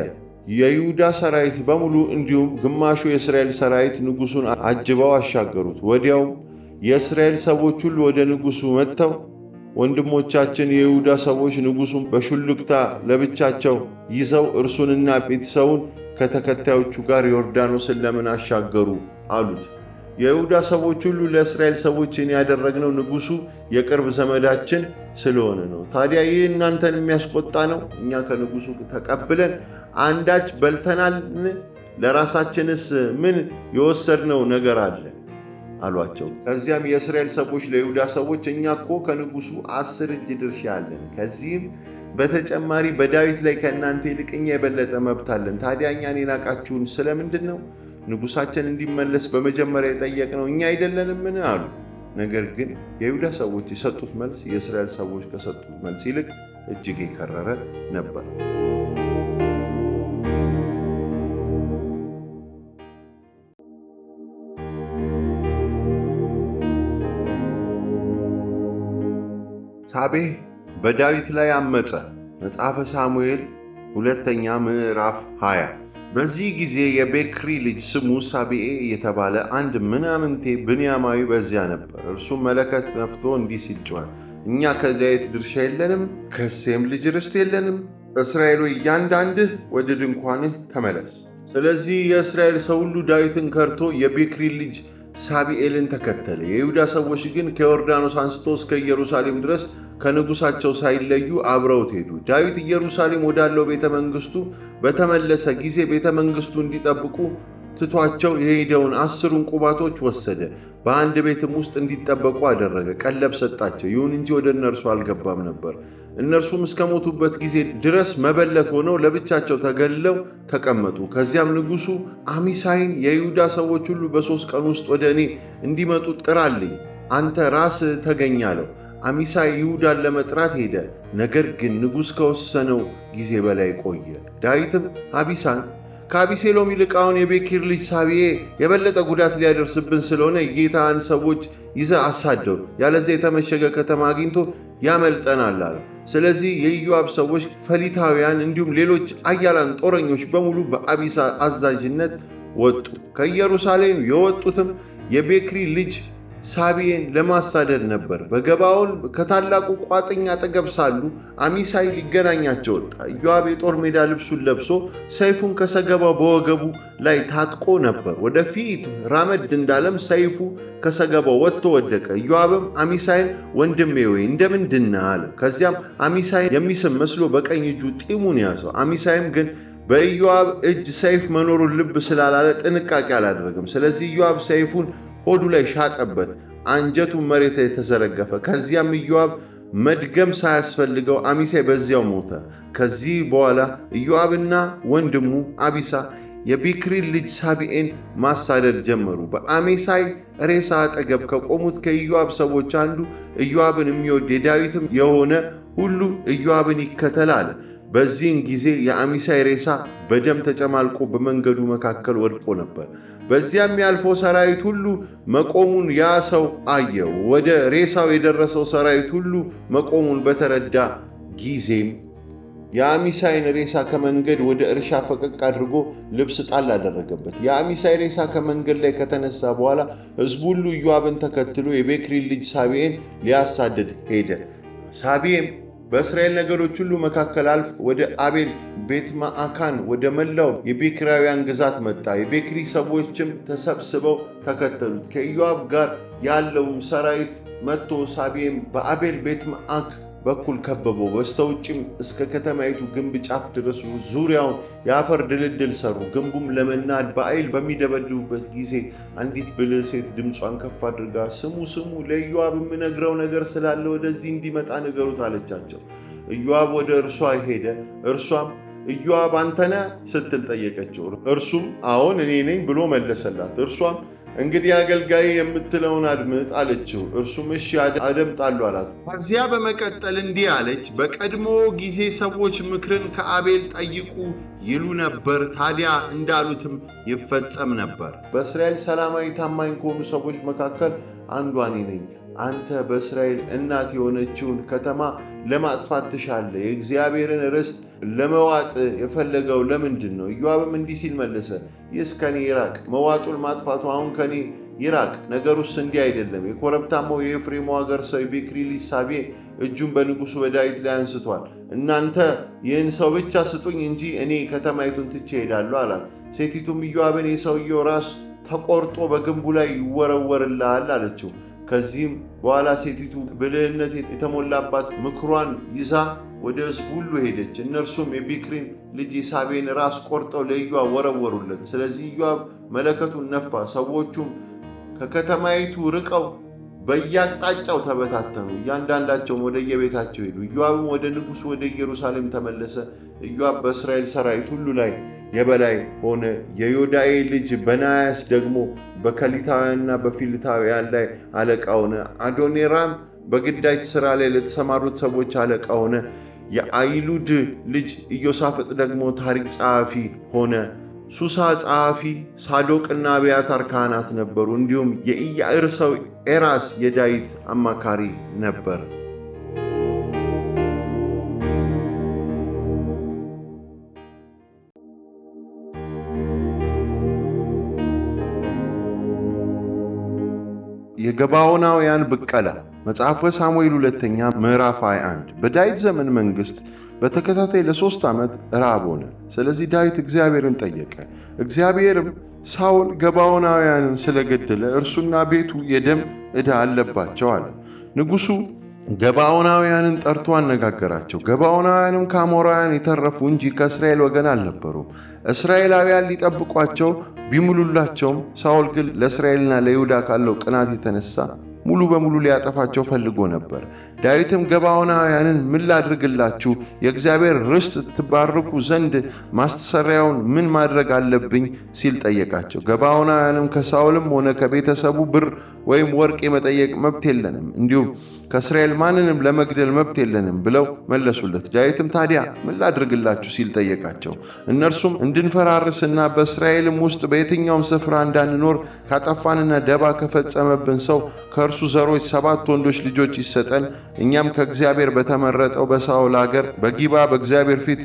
የይሁዳ ሰራዊት በሙሉ እንዲሁም ግማሹ የእስራኤል ሰራዊት ንጉሡን አጅበው አሻገሩት። ወዲያውም የእስራኤል ሰዎች ሁሉ ወደ ንጉሡ መጥተው ወንድሞቻችን የይሁዳ ሰዎች ንጉሡን በሹልክታ ለብቻቸው ይዘው እርሱንና ቤተሰቡን ከተከታዮቹ ጋር ዮርዳኖስን ለምን አሻገሩ አሉት። የይሁዳ ሰዎች ሁሉ ለእስራኤል ሰዎች ያደረግነው ንጉሡ የቅርብ ዘመዳችን ስለሆነ ነው። ታዲያ ይህ እናንተን የሚያስቆጣ ነው? እኛ ከንጉሡ ተቀብለን አንዳች በልተናልን? ለራሳችንስ ምን የወሰድነው ነገር አለ አሏቸው። ከዚያም የእስራኤል ሰዎች ለይሁዳ ሰዎች እኛ እኮ ከንጉሡ 10 እጅ ድርሻ አለን። ከዚህም በተጨማሪ በዳዊት ላይ ከእናንተ ይልቅ እኛ የበለጠ መብት አለን። ታዲያ እኛን የናቃችሁን ስለምንድን ነው? ንጉሣችን እንዲመለስ በመጀመሪያ የጠየቅነው እኛ አይደለንምን? አሉ። ነገር ግን የይሁዳ ሰዎች የሰጡት መልስ የእስራኤል ሰዎች ከሰጡት መልስ ይልቅ እጅግ የከረረ ነበር። ሳቤህ በዳዊት ላይ አመፀ። መጽሐፈ ሳሙኤል 2ኛ ምዕራፍ 20። በዚህ ጊዜ የቤክሪ ልጅ ስሙ ሳቤኤ የተባለ አንድ ምናምንቴ ብንያማዊ በዚያ ነበር። እርሱም መለከት ነፍቶ እንዲህ ሲል ጮኸ፣ እኛ ከዳዊት ድርሻ የለንም? ከእሴይም ልጅ ርስት የለንም? እስራኤል ሆይ እያንዳንድህ ወደ ድንኳንህ ተመለስ። ስለዚህ የእስራኤል ሰው ሁሉ ዳዊትን ከርቶ የቤክሪ ልጅ ሳቢኤልን ተከተለ። የይሁዳ ሰዎች ግን ከዮርዳኖስ አንስቶ እስከ ኢየሩሳሌም ድረስ ከንጉሳቸው ሳይለዩ አብረውት ሄዱ። ዳዊት ኢየሩሳሌም ወዳለው ቤተ መንግሥቱ በተመለሰ ጊዜ ቤተ መንግሥቱ እንዲጠብቁ ትቷቸው የሄደውን 10ን ቁባቶች ወሰደ። በአንድ ቤትም ውስጥ እንዲጠበቁ አደረገ። ቀለብ ሰጣቸው። ይሁን እንጂ ወደ እነርሱ አልገባም ነበር። እነርሱም እስከ ሞቱበት ጊዜ ድረስ መበለት ሆነው ለብቻቸው ተገልለው ተቀመጡ። ከዚያም ንጉሡ አሚሳይን የይሁዳ ሰዎች ሁሉ በ3 ቀን ውስጥ ወደ እኔ እንዲመጡ ጥራልኝ፣ አንተ ራስህ ተገኝ አለው። አሚሳይ ይሁዳን ለመጥራት ሄደ። ነገር ግን ንጉሥ ከወሰነው ጊዜ በላይ ቆየ። ዳዊትም አቢሳን ከአቢሴሎም ይልቅ አሁን የቤኪር ልጅ ሳቤኤ የበለጠ ጉዳት ሊያደርስብን ስለሆነ የጌታህን ሰዎች ይዘህ አሳደው፣ ያለዚያ የተመሸገ ከተማ አግኝቶ ያመልጠናል አለ። ስለዚህ የኢዮአብ ሰዎች ፈሊታውያን፣ እንዲሁም ሌሎች አያላን ጦረኞች በሙሉ በአቢሳ አዛዥነት ወጡ። ከኢየሩሳሌም የወጡትም የቤክሪ ልጅ ሳቤኤን ለማሳደድ ነበር። በገባዖን ከታላቁ ቋጥኝ አጠገብ ሳሉ አሚሳይ ሊገናኛቸው ወጣ። ኢዮአብ የጦር ሜዳ ልብሱን ለብሶ ሰይፉን ከሰገባው በወገቡ ላይ ታጥቆ ነበር። ወደፊት ራመድ እንዳለም ሰይፉ ከሰገባው ወጥቶ ወደቀ። ኢዮአብም አሚሳይን ወንድሜ ወይ እንደምንድን ነህ አለው። ከዚያም አሚሳይን የሚስም መስሎ በቀኝ እጁ ጢሙን ያዘው። አሚሳይም ግን በኢዮአብ እጅ ሰይፍ መኖሩን ልብ ስላላለ ጥንቃቄ አላደረገም። ስለዚህ ኢዮአብ ሰይፉን ሆዱ ላይ ሻጠበት፣ አንጀቱ መሬት ላይ ተዘረገፈ። ከዚያም ኢዮአብ መድገም ሳያስፈልገው አሚሳይ በዚያው ሞተ። ከዚህ በኋላ ኢዮአብና ወንድሙ አቢሳ የቢክሪን ልጅ ሳቢኤን ማሳደድ ጀመሩ። በአሜሳይ ሬሳ አጠገብ ከቆሙት ከኢዮአብ ሰዎች አንዱ ኢዮአብን የሚወድ የዳዊትም የሆነ ሁሉ ኢዮአብን ይከተል አለ። በዚህን ጊዜ የአሚሳይ ሬሳ በደም ተጨማልቆ በመንገዱ መካከል ወድቆ ነበር። በዚያም ያልፈው ሰራዊት ሁሉ መቆሙን ያ ሰው አየው። ወደ ሬሳው የደረሰው ሰራዊት ሁሉ መቆሙን በተረዳ ጊዜም የአሚሳይን ሬሳ ከመንገድ ወደ እርሻ ፈቀቅ አድርጎ ልብስ ጣል አደረገበት። የአሚሳይ ሬሳ ከመንገድ ላይ ከተነሳ በኋላ ሕዝቡ ሁሉ ኢዮአብን ተከትሎ የቢክሪን ልጅ ሳቢኤን ሊያሳድድ ሄደ። ሳቢኤም በእስራኤል ነገዶች ሁሉ መካከል አልፎ ወደ አቤል ቤትማዕካን ወደ መላው የቢክራውያን ግዛት መጣ። የቢክሪ ሰዎችም ተሰብስበው ተከተሉት። ከኢዮአብ ጋር ያለውም ሰራዊት መጥቶ ሳቢኤም በአቤል ቤትማዕካ በኩል ከበበው። በስተውጭም እስከ ከተማይቱ ግንብ ጫፍ ድረስ ዙሪያውን የአፈር ድልድል ሰሩ። ግንቡም ለመናድ በኃይል በሚደበድቡበት ጊዜ አንዲት ብልህ ሴት ድምጿን ከፍ አድርጋ ስሙ ስሙ፣ ለኢዮአብ የምነግረው ነገር ስላለ ወደዚህ እንዲመጣ ንገሩት አለቻቸው። ኢዮአብ ወደ እርሷ ሄደ። እርሷም ኢዮአብ አንተ ነህ ስትል ጠየቀችው። እርሱም አዎን እኔ ነኝ ብሎ መለሰላት። እርሷም እንግዲህ አገልጋይ የምትለውን አድምጥ አለችው። እርሱም እሺ አደምጣለሁ አላት። ከዚያ በመቀጠል እንዲህ አለች፣ በቀድሞ ጊዜ ሰዎች ምክርን ከአቤል ጠይቁ ይሉ ነበር፣ ታዲያ እንዳሉትም ይፈጸም ነበር። በእስራኤል ሰላማዊ ታማኝ ከሆኑ ሰዎች መካከል አንዷ እኔ ነኝ። አንተ በእስራኤል እናት የሆነችውን ከተማ ለማጥፋት ትሻለህ። የእግዚአብሔርን ርስት ለመዋጥ የፈለገው ለምንድን ነው? ኢዮአብም እንዲህ ሲል መለሰ፣ ይህስ ከኔ ይራቅ። መዋጡን ማጥፋቱ አሁን ከኔ ይራቅ። ነገሩስ እንዲህ አይደለም። የኮረብታማው የኤፍሬም አገር ሰው የቢክሪ ልጅ ሳቤ እጁን በንጉሡ በዳዊት ላይ አንስቷል። እናንተ ይህን ሰው ብቻ ስጡኝ እንጂ እኔ ከተማይቱን ትቼ እሄዳለሁ አላት። ሴቲቱም ኢዮአብን የሰውየው ራስ ተቆርጦ በግንቡ ላይ ይወረወርልሃል አለችው። ከዚህም በኋላ ሴቲቱ ብልህነት የተሞላባት ምክሯን ይዛ ወደ ሕዝብ ሁሉ ሄደች። እነርሱም የቢክሪን ልጅ ሳቤን ራስ ቆርጠው ለኢዮአብ ወረወሩለት። ስለዚህ ኢዮአብ መለከቱን ነፋ። ሰዎቹም ከከተማይቱ ርቀው በየአቅጣጫው ተበታተኑ፣ እያንዳንዳቸውም ወደ የቤታቸው ሄዱ። ኢዮአብም ወደ ንጉሡ ወደ ኢየሩሳሌም ተመለሰ። ኢዮአብ በእስራኤል ሰራዊት ሁሉ ላይ የበላይ ሆነ። የዮዳኤ ልጅ በናያስ ደግሞ በከሊታውያንና በፊልታውያን ላይ አለቃ ሆነ። አዶኔራም በግዳጅ ሥራ ላይ ለተሰማሩት ሰዎች አለቃ ሆነ። የአይሉድ ልጅ ኢዮሳፍጥ ደግሞ ታሪክ ጸሐፊ ሆነ። ሱሳ ጸሐፊ፣ ሳዶቅና አብያታር ካህናት ነበሩ። እንዲሁም የኢያዕር ሰው ኤራስ የዳዊት አማካሪ ነበር። የገባዖናውያን ብቀላ መጽሐፈ ሳሙኤል ሁለተኛ ምዕራፍ 21። በዳዊት ዘመን መንግሥት በተከታታይ ለ3 ዓመት ራብ ሆነ። ስለዚህ ዳዊት እግዚአብሔርን ጠየቀ። እግዚአብሔርም ሳኦል ገባዖናውያንን ስለገደለ እርሱና ቤቱ የደም ዕዳ አለባቸው አለ። ንጉሡ ገባዖናውያንን ጠርቶ አነጋገራቸው። ገባዖናውያንም ከአሞራውያን የተረፉ እንጂ ከእስራኤል ወገን አልነበሩም። እስራኤላውያን ሊጠብቋቸው ቢምሉላቸውም ሳኦል ግን ለእስራኤልና ለይሁዳ ካለው ቅናት የተነሳ ሙሉ በሙሉ ሊያጠፋቸው ፈልጎ ነበር። ዳዊትም ገባዖናውያንን ምን ላድርግላችሁ? የእግዚአብሔር ርስት ትባርኩ ዘንድ ማስተሰሪያውን ምን ማድረግ አለብኝ? ሲል ጠየቃቸው። ገባዖናውያንም ከሳኦልም ሆነ ከቤተሰቡ ብር ወይም ወርቅ የመጠየቅ መብት የለንም፣ እንዲሁም ከእስራኤል ማንንም ለመግደል መብት የለንም ብለው መለሱለት። ዳዊትም ታዲያ ምን ላድርግላችሁ? ሲል ጠየቃቸው። እነርሱም እንድንፈራርስና በእስራኤልም ውስጥ በየትኛውም ስፍራ እንዳንኖር ካጠፋንና ደባ ከፈጸመብን ሰው ከእርሱ ዘሮች 7 ወንዶች ልጆች ይሰጠን፣ እኛም ከእግዚአብሔር በተመረጠው በሳኦል አገር በጊባ በእግዚአብሔር ፊት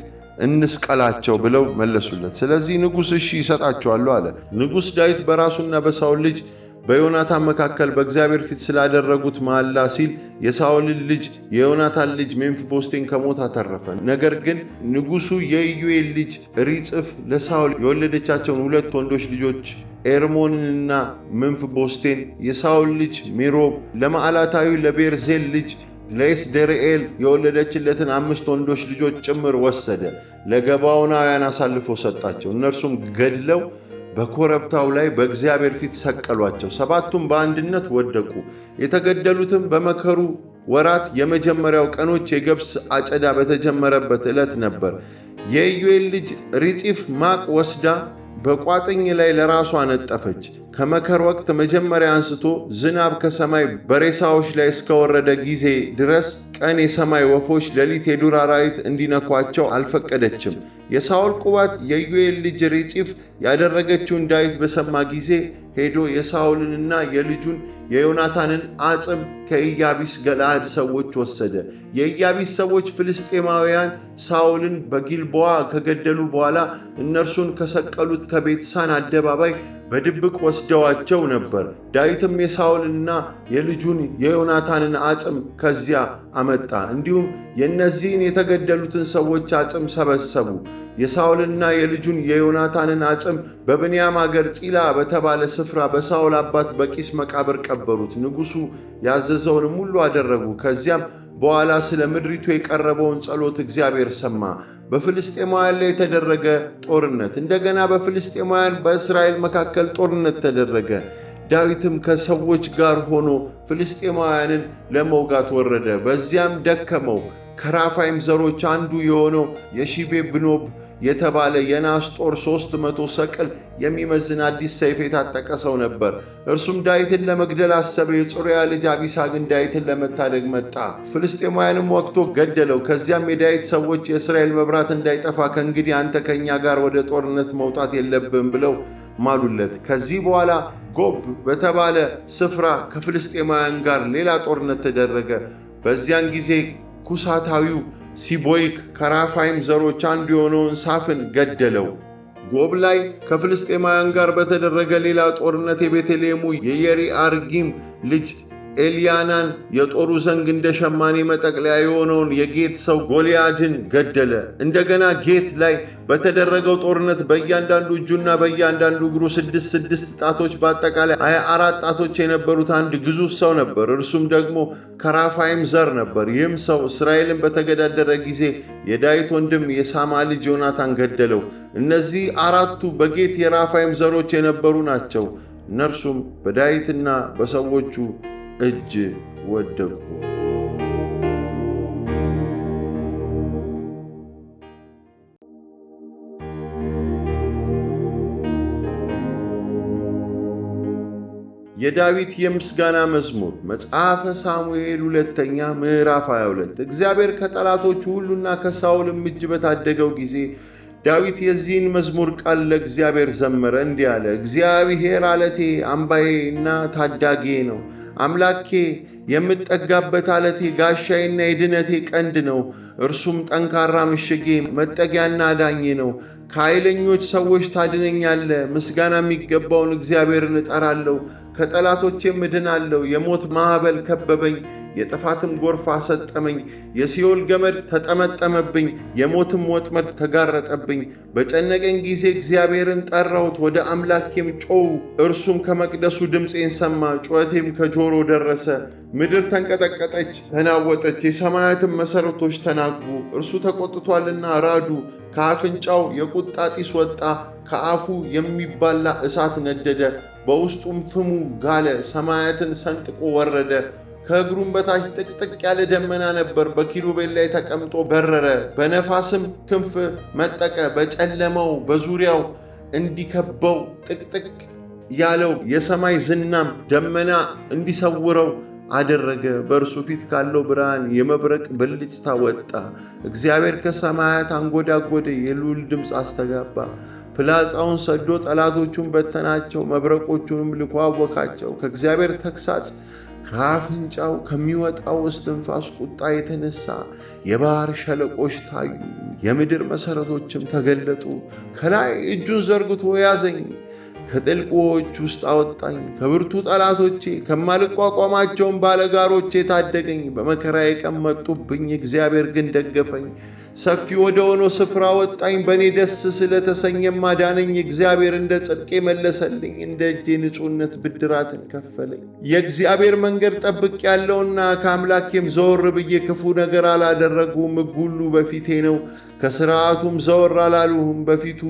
እንስቀላቸው ብለው መለሱለት። ስለዚህ ንጉሥ እሺ ይሰጣቸዋለሁ አለ። ንጉሥ ዳዊት በራሱና በሳኦል ልጅ በዮናታን መካከል በእግዚአብሔር ፊት ስላደረጉት መሐላ ሲል የሳኦልን ልጅ የዮናታን ልጅ ሜምፊቦስቴን ከሞት አተረፈ። ነገር ግን ንጉሡ የኢዩኤል ልጅ ሪጽፍ ለሳኦል የወለደቻቸውን 2 ወንዶች ልጆች ኤርሞንንና ሜምፊቦስቴን፣ የሳኦል ልጅ ሜሮብ ለማዕላታዊ ለቤርዜል ልጅ ለኤስደርኤል የወለደችለትን 5 ወንዶች ልጆች ጭምር ወሰደ። ለገባዖናውያን አሳልፎ ሰጣቸው። እነርሱም ገድለው በኮረብታው ላይ በእግዚአብሔር ፊት ሰቀሏቸው። 7ቱም በአንድነት ወደቁ። የተገደሉትም በመከሩ ወራት የመጀመሪያው ቀኖች የገብስ አጨዳ በተጀመረበት ዕለት ነበር። የኢዩኤል ልጅ ሪጺፍ ማቅ ወስዳ በቋጥኝ ላይ ለራሷ ነጠፈች። ከመከር ወቅት መጀመሪያ አንስቶ ዝናብ ከሰማይ በሬሳዎች ላይ እስከወረደ ጊዜ ድረስ ቀን የሰማይ ወፎች፣ ሌሊት የዱር አራዊት እንዲነኳቸው አልፈቀደችም። የሳኦል ቁባት የኢዩኤል ልጅ ሪጺፍ ያደረገችውን ዳዊት በሰማ ጊዜ ሄዶ የሳኦልንና የልጁን የዮናታንን አጽም ከኢያቢስ ገለዓድ ሰዎች ወሰደ። የኢያቢስ ሰዎች ፍልስጤማውያን ሳኦልን በጊልቦዓ ከገደሉ በኋላ እነርሱን ከሰቀሉት ከቤትሳን አደባባይ በድብቅ ወስደዋቸው ነበር። ዳዊትም የሳኦልንና የልጁን የዮናታንን አጽም ከዚያ አመጣ። እንዲሁም የእነዚህን የተገደሉትን ሰዎች አጽም ሰበሰቡ። የሳኦልና የልጁን የዮናታንን አጽም በብንያም አገር ጺላ በተባለ ስፍራ በሳኦል አባት በቂስ መቃብር ቀበሩት። ንጉሡ ያዘዘውንም ሁሉ አደረጉ። ከዚያም በኋላ ስለ ምድሪቱ የቀረበውን ጸሎት እግዚአብሔር ሰማ። በፍልስጤማውያን ላይ የተደረገ ጦርነት። እንደገና በፍልስጤማውያን በእስራኤል መካከል ጦርነት ተደረገ። ዳዊትም ከሰዎች ጋር ሆኖ ፍልስጤማውያንን ለመውጋት ወረደ። በዚያም ደከመው። ከራፋይም ዘሮች አንዱ የሆነው የሺቤብኖብ የተባለ የናስ ጦር 300 ሰቅል የሚመዝን አዲስ ሰይፍ የታጠቀ ሰው ነበር። እርሱም ዳዊትን ለመግደል አሰበ። የጽሩያ ልጅ አቢሳ ግን ዳዊትን ለመታደግ መጣ፣ ፍልስጤማውያንም ወግቶ ገደለው። ከዚያም የዳዊት ሰዎች የእስራኤል መብራት እንዳይጠፋ ከእንግዲህ አንተ ከእኛ ጋር ወደ ጦርነት መውጣት የለብህም ብለው ማሉለት። ከዚህ በኋላ ጎብ በተባለ ስፍራ ከፍልስጤማውያን ጋር ሌላ ጦርነት ተደረገ። በዚያን ጊዜ ኩሳታዊው ሲቦይክ ከራፋይም ዘሮች አንዱ የሆነውን ሳፍን ገደለው። ጎብ ላይ ከፍልስጤማውያን ጋር በተደረገ ሌላ ጦርነት የቤተልሔሙ የየሪአርጊም ልጅ ኤልያናን የጦሩ ዘንግ እንደ ሸማኔ መጠቅለያ የሆነውን የጌት ሰው ጎልያድን ገደለ። እንደገና ጌት ላይ በተደረገው ጦርነት በእያንዳንዱ እጁና በእያንዳንዱ እግሩ 6 ጣቶች በአጠቃላይ 24 ጣቶች የነበሩት አንድ ግዙፍ ሰው ነበር። እርሱም ደግሞ ከራፋይም ዘር ነበር። ይህም ሰው እስራኤልን በተገዳደረ ጊዜ የዳዊት ወንድም የሳማ ልጅ ዮናታን ገደለው። እነዚህ አራቱ በጌት የራፋይም ዘሮች የነበሩ ናቸው። እነርሱም በዳዊትና በሰዎቹ እጅ ወደቁ። የዳዊት የምስጋና መዝሙር መጽሐፈ ሳሙኤል 2ኛ ምዕራፍ 22። እግዚአብሔር ከጠላቶቹ ሁሉና ከሳኦልም እጅ በታደገው ጊዜ ዳዊት የዚህን መዝሙር ቃል ለእግዚአብሔር ዘመረ፣ እንዲህ አለ። እግዚአብሔር ዓለቴ አምባዬ እና ታዳጌ ነው፣ አምላኬ የምጠጋበት ዓለቴ፣ ጋሻዬና የድነቴ ቀንድ ነው። እርሱም ጠንካራ ምሽጌ፣ መጠጊያና አዳኜ ነው። ከኃይለኞች ሰዎች ታድነኛለ። ምስጋና የሚገባውን እግዚአብሔርን እጠራለሁ። ከጠላቶቼም እድናለሁ። የሞት ማዕበል ከበበኝ፣ የጥፋትም ጎርፍ አሰጠመኝ። የሲኦል ገመድ ተጠመጠመብኝ፣ የሞትም ወጥመድ ተጋረጠብኝ። በጨነቀኝ ጊዜ እግዚአብሔርን ጠራሁት፣ ወደ አምላኬም ጮው። እርሱም ከመቅደሱ ድምፄን ሰማ፣ ጩኸቴም ከጆሮ ደረሰ። ምድር ተንቀጠቀጠች ተናወጠች፣ የሰማያትም መሠረቶች ተናጉ። እርሱ ተቆጥቷልና ራዱ። ከአፍንጫው የቁጣ ጢስ ወጣ፣ ከአፉ የሚባላ እሳት ነደደ፣ በውስጡም ፍሙ ጋለ። ሰማያትን ሰንጥቆ ወረደ። ከእግሩም በታች ጥቅጥቅ ያለ ደመና ነበር። በኪሩቤል ላይ ተቀምጦ በረረ፣ በነፋስም ክንፍ መጠቀ። በጨለማው በዙሪያው እንዲከበው ጥቅጥቅ ያለው የሰማይ ዝናም ደመና እንዲሰውረው አደረገ። በእርሱ ፊት ካለው ብርሃን የመብረቅ ብልጭታ ወጣ። እግዚአብሔር ከሰማያት አንጎዳጎደ፣ የልዑል ድምፅ አስተጋባ። ፍላጻውን ሰዶ ጠላቶቹን በተናቸው፣ መብረቆቹንም ልኮ አወካቸው። ከእግዚአብሔር ተግሣጽ ከአፍንጫው ከሚወጣው እስትንፋስ ቁጣ የተነሳ የባህር ሸለቆች ታዩ፣ የምድር መሠረቶችም ተገለጡ። ከላይ እጁን ዘርግቶ ያዘኝ፣ ከጥልቅ ውኆች ውስጥ አወጣኝ። ከብርቱ ጠላቶቼ ከማልቋቋማቸውም ባለጋሮቼ ታደገኝ። በመከራዬ ቀን መጡብኝ፣ እግዚአብሔር ግን ደገፈኝ። ሰፊ ወደ ሆነው ስፍራ ወጣኝ፣ በእኔ ደስ ስለተሰኘም አዳነኝ። እግዚአብሔር እንደ ጽድቄ መለሰልኝ፣ እንደ እጄ ንጹሕነት ብድራትን ከፈለኝ። የእግዚአብሔር መንገድ ጠብቅ ያለውና ከአምላኬም ዘወር ብዬ ክፉ ነገር አላደረጉም። ሕግ ሁሉ በፊቴ ነው፣ ከሥርዓቱም ዘወር አላሉሁም። በፊቱ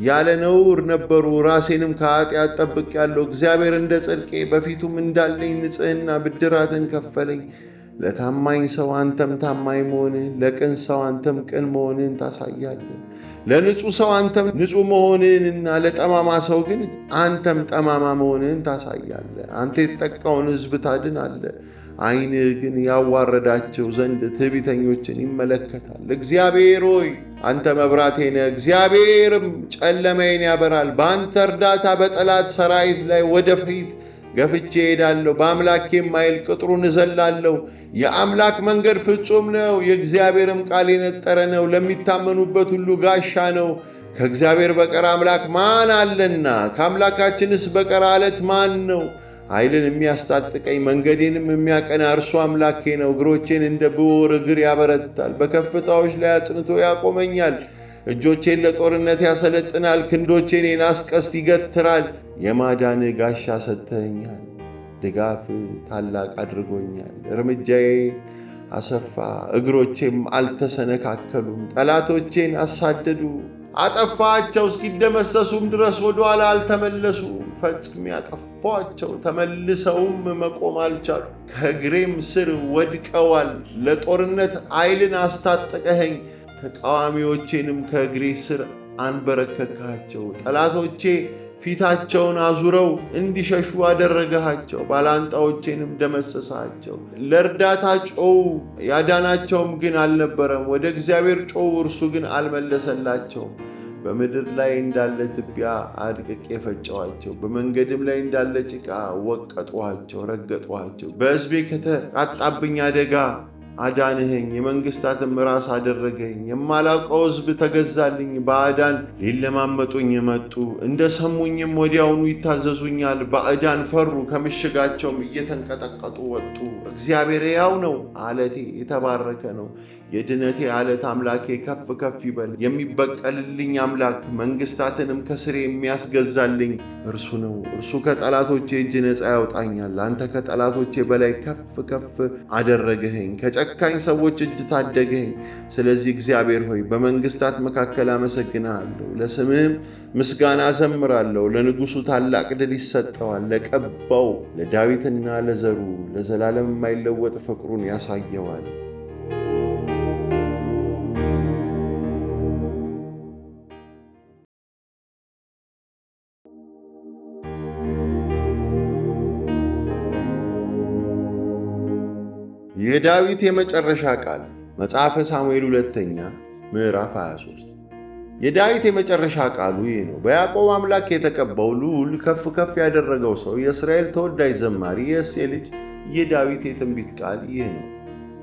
ያለ ነውር ነበሩ፣ ራሴንም ከኃጢአት ጠብቅ ያለው። እግዚአብሔር እንደ ጽድቄ በፊቱም እንዳለኝ ንጽሕና ብድራትን ከፈለኝ። ለታማኝ ሰው አንተም ታማኝ መሆንህን፣ ለቅን ሰው አንተም ቅን መሆንህን ታሳያለህ። ለንጹሕ ሰው አንተም ንጹሕ መሆንህንና ለጠማማ ሰው ግን አንተም ጠማማ መሆንህን ታሳያለህ። አንተ የተጠቃውን ሕዝብ ታድናለህ፣ ዓይንህ ግን ያዋረዳቸው ዘንድ ትዕቢተኞችን ይመለከታል። እግዚአብሔር ሆይ አንተ መብራቴ ነህ፣ እግዚአብሔርም ጨለማዬን ያበራል። በአንተ እርዳታ በጠላት ሰራዊት ላይ ወደፊት ገፍቼ እሄዳለሁ። በአምላኬም ኃይል ቅጥሩን እዘላለሁ። የአምላክ መንገድ ፍጹም ነው፣ የእግዚአብሔርም ቃል የነጠረ ነው። ለሚታመኑበት ሁሉ ጋሻ ነው። ከእግዚአብሔር በቀር አምላክ ማን አለና? ከአምላካችንስ በቀር አለት ማን ነው? ኃይልን የሚያስታጥቀኝ መንገዴንም የሚያቀና እርሱ አምላኬ ነው። እግሮቼን እንደ ብሆር እግር ያበረታል፣ በከፍታዎች ላይ አጽንቶ ያቆመኛል። እጆቼን ለጦርነት ያሰለጥናል፣ ክንዶቼን የናስ ቀስት ይገትራል። የማዳን ጋሻ ሰጥተኸኛል፣ ድጋፍ ታላቅ አድርጎኛል። እርምጃዬ አሰፋ፣ እግሮቼም አልተሰነካከሉም። ጠላቶቼን አሳደዱ፣ አጠፋቸው፣ እስኪደመሰሱም ድረስ ወደ ኋላ አልተመለሱ። ፈጽሜ ያጠፋቸው፣ ተመልሰውም መቆም አልቻሉ። ከእግሬም ስር ወድቀዋል። ለጦርነት ኃይልን አስታጠቀኸኝ፣ ተቃዋሚዎቼንም ከእግሬ ስር አንበረከካቸው። ጠላቶቼ ፊታቸውን አዙረው እንዲሸሹ አደረግሃቸው፣ ባላንጣዎቼንም ደመሰሳቸው። ለእርዳታ ጮው፣ ያዳናቸውም ግን አልነበረም። ወደ እግዚአብሔር ጮው፣ እርሱ ግን አልመለሰላቸውም። በምድር ላይ እንዳለ ትቢያ አድቅቄ ፈጨኋቸው፣ በመንገድም ላይ እንዳለ ጭቃ ወቀጥኋቸው፣ ረገጥኋቸው። በሕዝቤ ከተቃጣብኝ አደጋ አዳንኸኝ፣ የመንግሥታትም ራስ አደረገኝ። የማላውቀው ሕዝብ ተገዛልኝ፣ ባዕዳን ሊለማመጡኝ መጡ። እንደ ሰሙኝም ወዲያውኑ ይታዘዙኛል። ባዕዳን ፈሩ፣ ከምሽጋቸውም እየተንቀጠቀጡ ወጡ። እግዚአብሔር ሕያው ነው፣ ዓለቴ የተባረከ ነው። የድነቴ ዓለት አምላኬ ከፍ ከፍ ይበል። የሚበቀልልኝ አምላክ መንግሥታትንም ከስሬ የሚያስገዛልኝ እርሱ ነው። እርሱ ከጠላቶቼ እጅ ነፃ ያውጣኛል። አንተ ከጠላቶቼ በላይ ከፍ ከፍ አደረግኸኝ፣ ከጨካኝ ሰዎች እጅ ታደገኸኝ። ስለዚህ እግዚአብሔር ሆይ በመንግሥታት መካከል አመሰግንሃለሁ፣ ለስምህም ምስጋና አዘምራለሁ። ለንጉሡ ታላቅ ድል ይሰጠዋል፣ ለቀባው ለዳዊትና ለዘሩ ለዘላለም የማይለወጥ ፍቅሩን ያሳየዋል። የዳዊት የመጨረሻ ቃል መጽሐፈ ሳሙኤል ሁለተኛ ምዕራፍ 23። የዳዊት የመጨረሻ ቃሉ ይህ ነው። በያዕቆብ አምላክ የተቀባው ልዑል ከፍ ከፍ ያደረገው ሰው የእስራኤል ተወዳጅ ዘማሪ የእሴይ ልጅ የዳዊት የትንቢት ቃል ይህ ነው።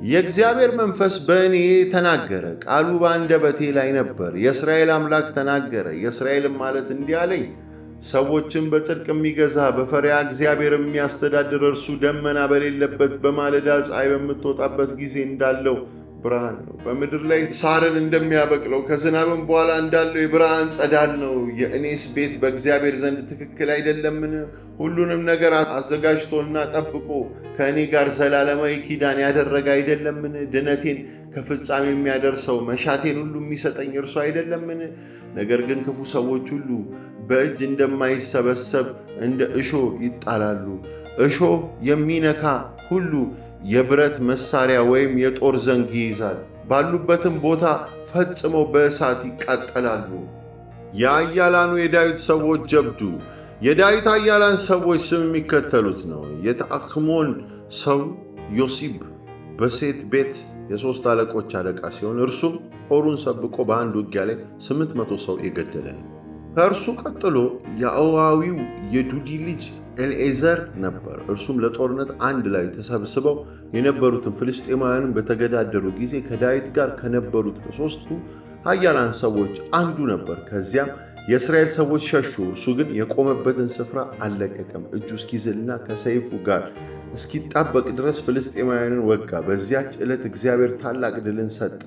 የእግዚአብሔር መንፈስ በእኔ ተናገረ፣ ቃሉ በአንደበቴ ላይ ነበር። የእስራኤል አምላክ ተናገረ፣ የእስራኤልም ማለት እንዲህ አለኝ፣ ሰዎችን በጽድቅ የሚገዛ በፈሪሃ እግዚአብሔር የሚያስተዳድር እርሱ ደመና በሌለበት በማለዳ ፀሐይ በምትወጣበት ጊዜ እንዳለው ብርሃን ነው። በምድር ላይ ሳርን እንደሚያበቅለው ከዝናብም በኋላ እንዳለው የብርሃን ጸዳል ነው። የእኔስ ቤት በእግዚአብሔር ዘንድ ትክክል አይደለምን? ሁሉንም ነገር አዘጋጅቶና ጠብቆ ከእኔ ጋር ዘላለማዊ ኪዳን ያደረገ አይደለምን? ድነቴን ከፍጻሜ የሚያደርሰው መሻቴን ሁሉ የሚሰጠኝ እርሱ አይደለምን? ነገር ግን ክፉ ሰዎች ሁሉ በእጅ እንደማይሰበሰብ እንደ እሾህ ይጣላሉ። እሾህ የሚነካ ሁሉ የብረት መሳሪያ ወይም የጦር ዘንግ ይይዛል፣ ባሉበትም ቦታ ፈጽመው በእሳት ይቃጠላሉ። የኃያላኑ የዳዊት ሰዎች ጀብዱ። የዳዊት ኃያላን ሰዎች ስም የሚከተሉት ነው። የታክሞን ሰው ዮሲብ በሴት ቤት የሦስት አለቆች አለቃ ሲሆን እርሱም ጦሩን ሰብቆ በአንድ ውጊያ ላይ 800 ሰው የገደለ ነው። ከእርሱ ቀጥሎ የአዋዊው የዱዲ ልጅ ኤልኤዘር ነበር። እርሱም ለጦርነት አንድ ላይ ተሰብስበው የነበሩትን ፍልስጤማውያንን በተገዳደሩ ጊዜ ከዳዊት ጋር ከነበሩት ከሦስቱ ኃያላን ሰዎች አንዱ ነበር። ከዚያም የእስራኤል ሰዎች ሸሹ። እርሱ ግን የቆመበትን ስፍራ አልለቀቀም። እጁ እስኪዝልና ከሰይፉ ጋር እስኪጣበቅ ድረስ ፍልስጤማውያንን ወጋ። በዚያች ዕለት እግዚአብሔር ታላቅ ድልን ሰጠ።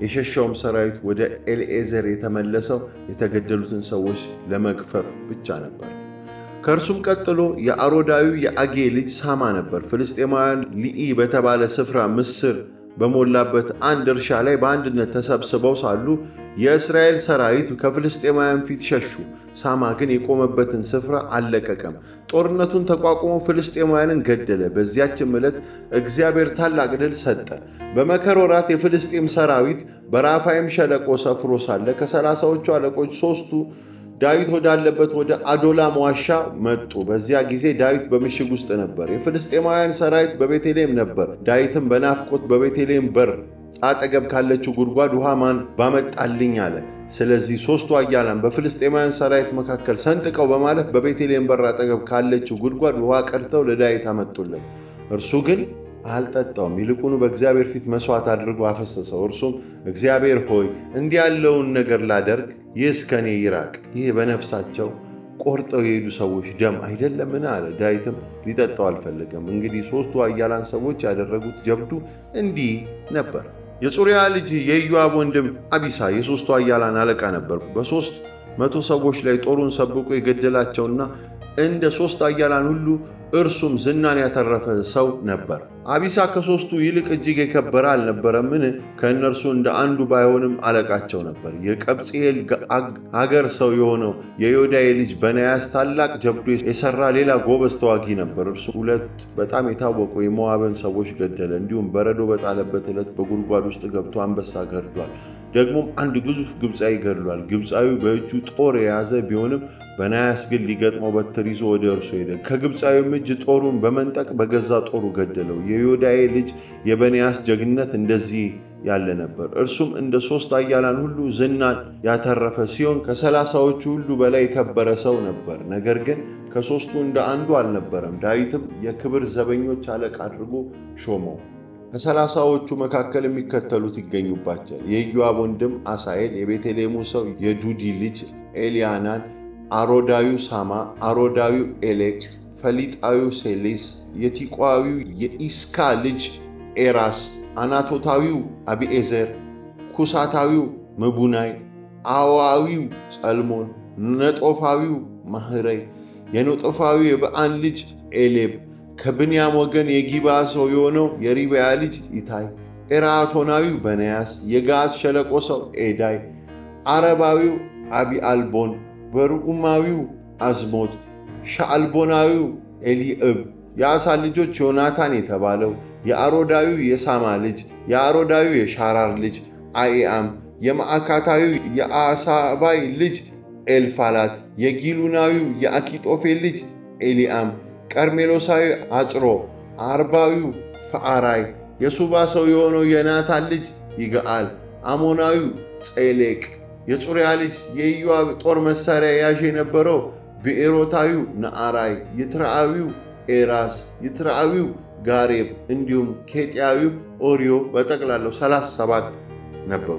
የሸሻውም ሰራዊት ወደ ኤልኤዘር የተመለሰው የተገደሉትን ሰዎች ለመግፈፍ ብቻ ነበር። ከእርሱም ቀጥሎ የአሮዳዊው የአጌ ልጅ ሳማ ነበር። ፍልስጤማውያን ሊኢ በተባለ ስፍራ ምስር በሞላበት አንድ እርሻ ላይ በአንድነት ተሰብስበው ሳሉ የእስራኤል ሰራዊት ከፍልስጤማውያን ፊት ሸሹ። ሳማ ግን የቆመበትን ስፍራ አልለቀቀም። ጦርነቱን ተቋቁሞ ፍልስጤማውያንን ገደለ። በዚያችም ዕለት እግዚአብሔር ታላቅ ድል ሰጠ። በመከር ወራት የፍልስጤም ሰራዊት በራፋይም ሸለቆ ሰፍሮ ሳለ ከ30ዎቹ አለቆች ሦስቱ ዳዊት ወዳለበት ወደ አዶላም ዋሻ መጡ። በዚያ ጊዜ ዳዊት በምሽግ ውስጥ ነበር። የፍልስጤማውያን ሰራዊት በቤተልሔም ነበር። ዳዊትም በናፍቆት በቤተልሔም በር አጠገብ ካለችው ጉድጓድ ውሃ ማን ባመጣልኝ አለ። ስለዚህ ሦስቱ ኃያላን በፍልስጤማውያን ሰራዊት መካከል ሰንጥቀው በማለፍ በቤተልሔም በር አጠገብ ካለችው ጉድጓድ ውሃ ቀድተው ለዳዊት አመጡለት። እርሱ ግን አልጠጣውም። ይልቁኑ በእግዚአብሔር ፊት መሥዋዕት አድርጎ አፈሰሰው። እርሱም እግዚአብሔር ሆይ እንዲህ ያለውን ነገር ላደርግ ይህስ ከኔ ይራቅ፣ ይህ በነፍሳቸው ቆርጠው የሄዱ ሰዎች ደም አይደለምን? አለ። ዳዊትም ሊጠጣው አልፈለገም። እንግዲህ ሦስቱ ኃያላን ሰዎች ያደረጉት ጀብዱ እንዲህ ነበር። የጽሩያ ልጅ የኢዮአብ ወንድም አቢሳ የሦስቱ ኃያላን አለቃ ነበር። በ300 ሰዎች ላይ ጦሩን ሰብቆ የገደላቸውና እንደ ሦስት ኃያላን ሁሉ እርሱም ዝናን ያተረፈ ሰው ነበር። አቢሳ ከሦስቱ ይልቅ እጅግ የከበረ አልነበረምን? ከእነርሱ እንደ አንዱ ባይሆንም አለቃቸው ነበር። የቀብጽኤል አገር ሰው የሆነው የዮዳሄ ልጅ በናያስ ታላቅ ጀብዱ የሠራ ሌላ ጎበዝ ተዋጊ ነበር። እርሱ 2 በጣም የታወቁ የሞዓብን ሰዎች ገደለ። እንዲሁም በረዶ በጣለበት ዕለት በጉድጓድ ውስጥ ገብቶ አንበሳ ገድሏል። ደግሞም አንድ ግዙፍ ግብፃዊ ገድሏል። ግብፃዊው በእጁ ጦር የያዘ ቢሆንም በናያስ ግን ሊገጥመው በትር ይዞ ወደ እርሱ ሄደ። ከግብፃዊውም እጅ ጦሩን በመንጠቅ በገዛ ጦሩ ገደለው። የዮዳሄ ልጅ የበናያስ ጀግንነት እንደዚህ ያለ ነበር። እርሱም እንደ 3 ኃያላን ሁሉ ዝናን ያተረፈ ሲሆን ከ30ዎቹ ሁሉ በላይ የከበረ ሰው ነበር። ነገር ግን ከሦስቱ እንደ አንዱ አልነበረም። ዳዊትም የክብር ዘበኞች አለቃ አድርጎ ሾመው። ከ30ዎቹ መካከል የሚከተሉት ይገኙባቸዋል። የኢዮአብ ወንድም አሳኤል፣ የቤተልሔሙ ሰው የዱዲ ልጅ ኤልያናን፣ አሮዳዊው ሳማ፣ አሮዳዊው ኤሌክ፣ ፈሊጣዊው ሴሌስ፣ የቲቋዊው የኢስካ ልጅ ኤራስ፣ አናቶታዊው አቢኤዘር፣ ኩሳታዊው ምቡናይ፣ አዋዊው ጸልሞን፣ ነጦፋዊው ማህረይ፣ የነጦፋዊው የበአን ልጅ ኤሌብ፣ ከብንያም ወገን የጊባ ሰው የሆነው የሪብያ ልጅ ኢታይ፣ ኤራቶናዊው በናያስ፣ የጋዝ ሸለቆ ሰው ኤዳይ፣ አረባዊው አቢአልቦን፣ በርኡማዊው አዝሞት፣ ሻአልቦናዊው ኤሊእብ፣ የአሳን ልጆች ዮናታን የተባለው የአሮዳዊው የሳማ ልጅ፣ የአሮዳዊው የሻራር ልጅ አኢአም፣ የማዕካታዊው የአሳባይ ልጅ ኤልፋላት፣ የጊሉናዊው የአኪጦፌል ልጅ ኤሊአም፣ ቀርሜሎሳዊ አጽሮ፣ አርባዊው ፈአራይ፣ የሱባ ሰው የሆነው የናታን ልጅ ይግአል፣ አሞናዊው ጼሌቅ፣ የጽሩያ ልጅ የኢዮአብ ጦር መሳሪያ ያዥ የነበረው ብኤሮታዊው ነአራይ፣ ይትረአዊው ኤራስ፣ ይትረአዊው ጋሬብ እንዲሁም ኬጢያዊው ኦርዮ በጠቅላላው 37 ነበሩ።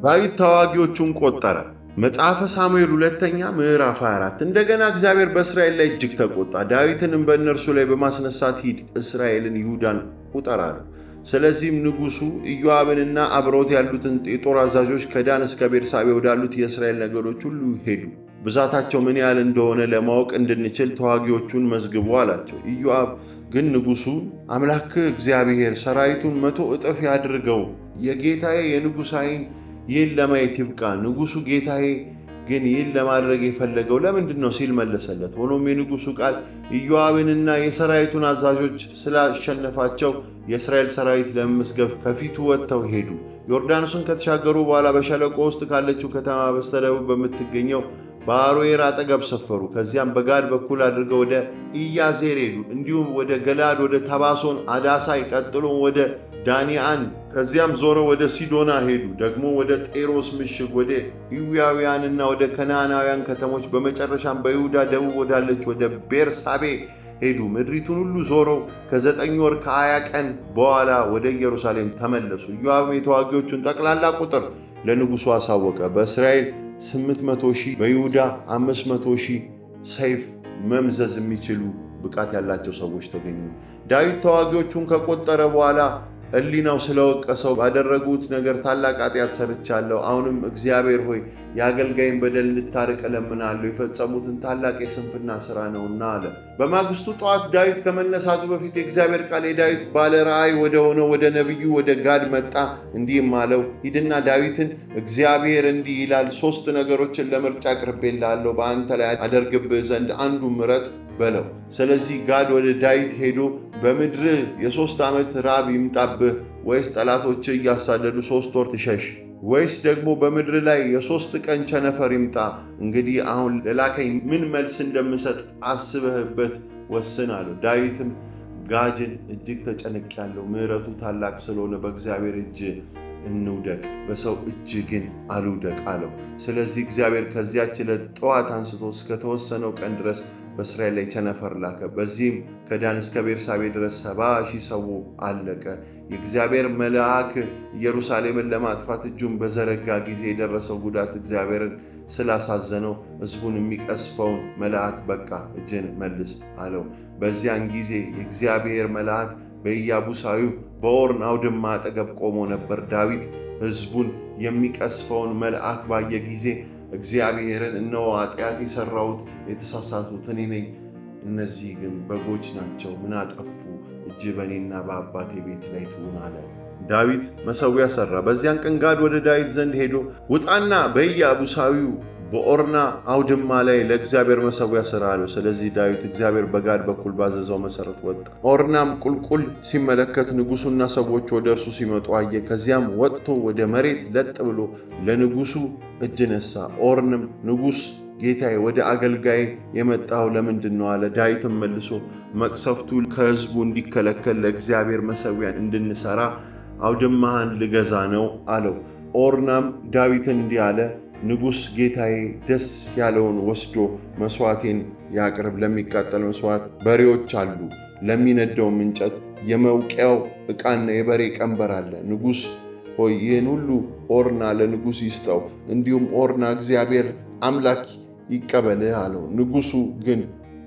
ዳዊት ተዋጊዎቹን ቆጠረ። መጽሐፈ ሳሙኤል 2ኛ ምዕራፍ 24 እንደገና እግዚአብሔር በእስራኤል ላይ እጅግ ተቆጣ። ዳዊትንም በእነርሱ ላይ በማስነሳት ሂድ፣ እስራኤልን ይሁዳን ቁጠር አለ። ስለዚህም ንጉሡ ኢዮአብንና አብረውት ያሉትን የጦር አዛዦች ከዳን እስከ ቤርሳቤ ወዳሉት የእስራኤል ነገዶች ሁሉ ሄዱ። ብዛታቸው ምን ያህል እንደሆነ ለማወቅ እንድንችል ተዋጊዎቹን መዝግቡ አላቸው። ኢዮአብ ግን ንጉሡ አምላክህ እግዚአብሔር ሰራዊቱን 100 እጥፍ ያድርገው፣ የጌታዬ የንጉሥ ዓይን ይህን ለማየት ይብቃ። ንጉሡ ጌታዬ ግን ይህን ለማድረግ የፈለገው ለምንድን ነው ሲል መለሰለት። ሆኖም የንጉሡ ቃል ኢዮአብንና የሰራዊቱን አዛዦች ስላሸነፋቸው የእስራኤል ሰራዊት ለመመስገብ ከፊቱ ወጥተው ሄዱ። ዮርዳኖስን ከተሻገሩ በኋላ በሸለቆ ውስጥ ካለችው ከተማ በስተደቡብ በምትገኘው በአሮዔር አጠገብ ሰፈሩ። ከዚያም በጋድ በኩል አድርገው ወደ ኢያዜር ሄዱ። እንዲሁም ወደ ገላድ፣ ወደ ተባሶን አዳሳይ፣ ቀጥሎም ወደ ዳኒአን፣ ከዚያም ዞረው ወደ ሲዶና ሄዱ። ደግሞ ወደ ጤሮስ ምሽግ፣ ወደ ኢዊያውያንና ወደ ከነዓናውያን ከተሞች፣ በመጨረሻም በይሁዳ ደቡብ ወዳለች ወደ ቤርሳቤ ሄዱ። ምድሪቱን ሁሉ ዞረው ከ9 ወር ከ20 ቀን በኋላ ወደ ኢየሩሳሌም ተመለሱ። ኢዮአብም የተዋጊዎቹን ጠቅላላ ቁጥር ለንጉሡ አሳወቀ። በእስራኤል 800,000 በይሁዳ 500,000 ሰይፍ መምዘዝ የሚችሉ ብቃት ያላቸው ሰዎች ተገኙ። ዳዊት ተዋጊዎቹን ከቆጠረ በኋላ ሕሊናው ስለወቀሰው ባደረጉት ነገር ታላቅ ኃጢአት ሰርቻለሁ። አሁንም እግዚአብሔር ሆይ የአገልጋይን በደል እንድታርቅ እለምናለሁ፣ የፈጸሙትን ታላቅ የስንፍና ሥራ ነውና አለ። በማግስቱ ጠዋት ዳዊት ከመነሳቱ በፊት የእግዚአብሔር ቃል የዳዊት ባለ ራእይ ወደ ሆነው ወደ ነቢዩ ወደ ጋድ መጣ። እንዲህም አለው፣ ሂድና ዳዊትን እግዚአብሔር እንዲህ ይላል፣ 3 ነገሮችን ለምርጫ አቅርቤልሃለሁ፣ በአንተ ላይ አደርግብህ ዘንድ አንዱን ምረጥ በለው። ስለዚህ ጋድ ወደ ዳዊት ሄዶ በምድርህ የ3 ዓመት ራብ ይምጣብህ፣ ወይስ ጠላቶችህ እያሳደዱ 3 ወር ትሸሽ፣ ወይስ ደግሞ በምድር ላይ የ3 ቀን ቸነፈር ይምጣ? እንግዲህ አሁን ለላከኝ ምን መልስ እንደምሰጥ አስበህበት ወስን አለው። ዳዊትም ጋድን እጅግ ተጨንቄያለሁ፣ ምሕረቱ ታላቅ ስለሆነ በእግዚአብሔር እጅ እንውደቅ፣ በሰው እጅ ግን አልውደቅ አለው። ስለዚህ እግዚአብሔር ከዚያች ዕለት ጠዋት አንስቶ እስከተወሰነው ቀን ድረስ በእስራኤል ላይ ቸነፈር ላከ። በዚህም ከዳን እስከ ቤርሳቤ ድረስ 70,000 ሰው አለቀ። የእግዚአብሔር መልአክ ኢየሩሳሌምን ለማጥፋት እጁን በዘረጋ ጊዜ የደረሰው ጉዳት እግዚአብሔርን ስላሳዘነው ሕዝቡን የሚቀስፈውን መልአክ በቃ እጅን መልስ አለው። በዚያን ጊዜ የእግዚአብሔር መልአክ በኢያቡሳዊው በኦርን አውድማ አጠገብ ቆሞ ነበር። ዳዊት ሕዝቡን የሚቀስፈውን መልአክ ባየ ጊዜ እግዚአብሔርን እነሆ ኃጢአት የሠራሁት የተሳሳትሁት እኔ ነኝ፣ እነዚህ ግን በጎች ናቸው፣ ምን አጠፉ? እጅ በእኔና በአባቴ ቤት ላይ ትሁን አለ። ዳዊት መሠዊያ ሠራ። በዚያን ቀን ጋድ ወደ ዳዊት ዘንድ ሄዶ ውጣና በኢያቡሳዊው በኦርና አውድማ ላይ ለእግዚአብሔር መሠዊያ ሥራ አለው። ስለዚህ ዳዊት እግዚአብሔር በጋድ በኩል ባዘዘው መሠረት ወጣ። ኦርናም ቁልቁል ሲመለከት ንጉሡና ሰዎች ወደ እርሱ ሲመጡ አየ። ከዚያም ወጥቶ ወደ መሬት ለጥ ብሎ ለንጉሡ እጅ ነሣ። ኦርንም ንጉሥ ጌታዬ፣ ወደ አገልጋይ የመጣው ለምንድን ነው አለ። ዳዊትም መልሶ መቅሰፍቱ ከሕዝቡ እንዲከለከል ለእግዚአብሔር መሠዊያን እንድንሠራ አውድማህን ልገዛ ነው አለው። ኦርናም ዳዊትን እንዲህ አለ፣ ንጉሥ ጌታዬ ደስ ያለውን ወስዶ መሥዋዕቴን ያቅርብ። ለሚቃጠል መሥዋዕት በሬዎች አሉ፣ ለሚነደውም እንጨት የመውቂያው ዕቃና የበሬ ቀንበር አለ። ንጉሥ ሆይ ይህን ሁሉ ኦርና ለንጉሥ ይስጠው፣ እንዲሁም ኦርና እግዚአብሔር አምላክ ይቀበልህ አለው። ንጉሡ ግን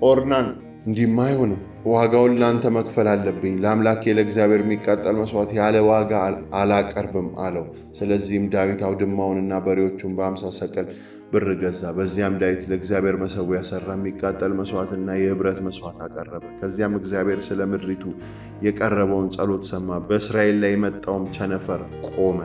ኦርናን እንዲህም አይሆንም፣ ዋጋውን ለአንተ መክፈል አለብኝ። ለአምላኬ ለእግዚአብሔር የሚቃጠል መሥዋዕት ያለ ዋጋ አላቀርብም አለው። ስለዚህም ዳዊት አውድማውንና በሬዎቹን በ50 ሰቅል ብር ገዛ። በዚያም ዳዊት ለእግዚአብሔር መሠዊያ ሠራ፣ የሚቃጠል መሥዋዕትና የኅብረት መሥዋዕት አቀረበ። ከዚያም እግዚአብሔር ስለ ምድሪቱ የቀረበውን ጸሎት ሰማ፣ በእስራኤል ላይ የመጣውም ቸነፈር ቆመ።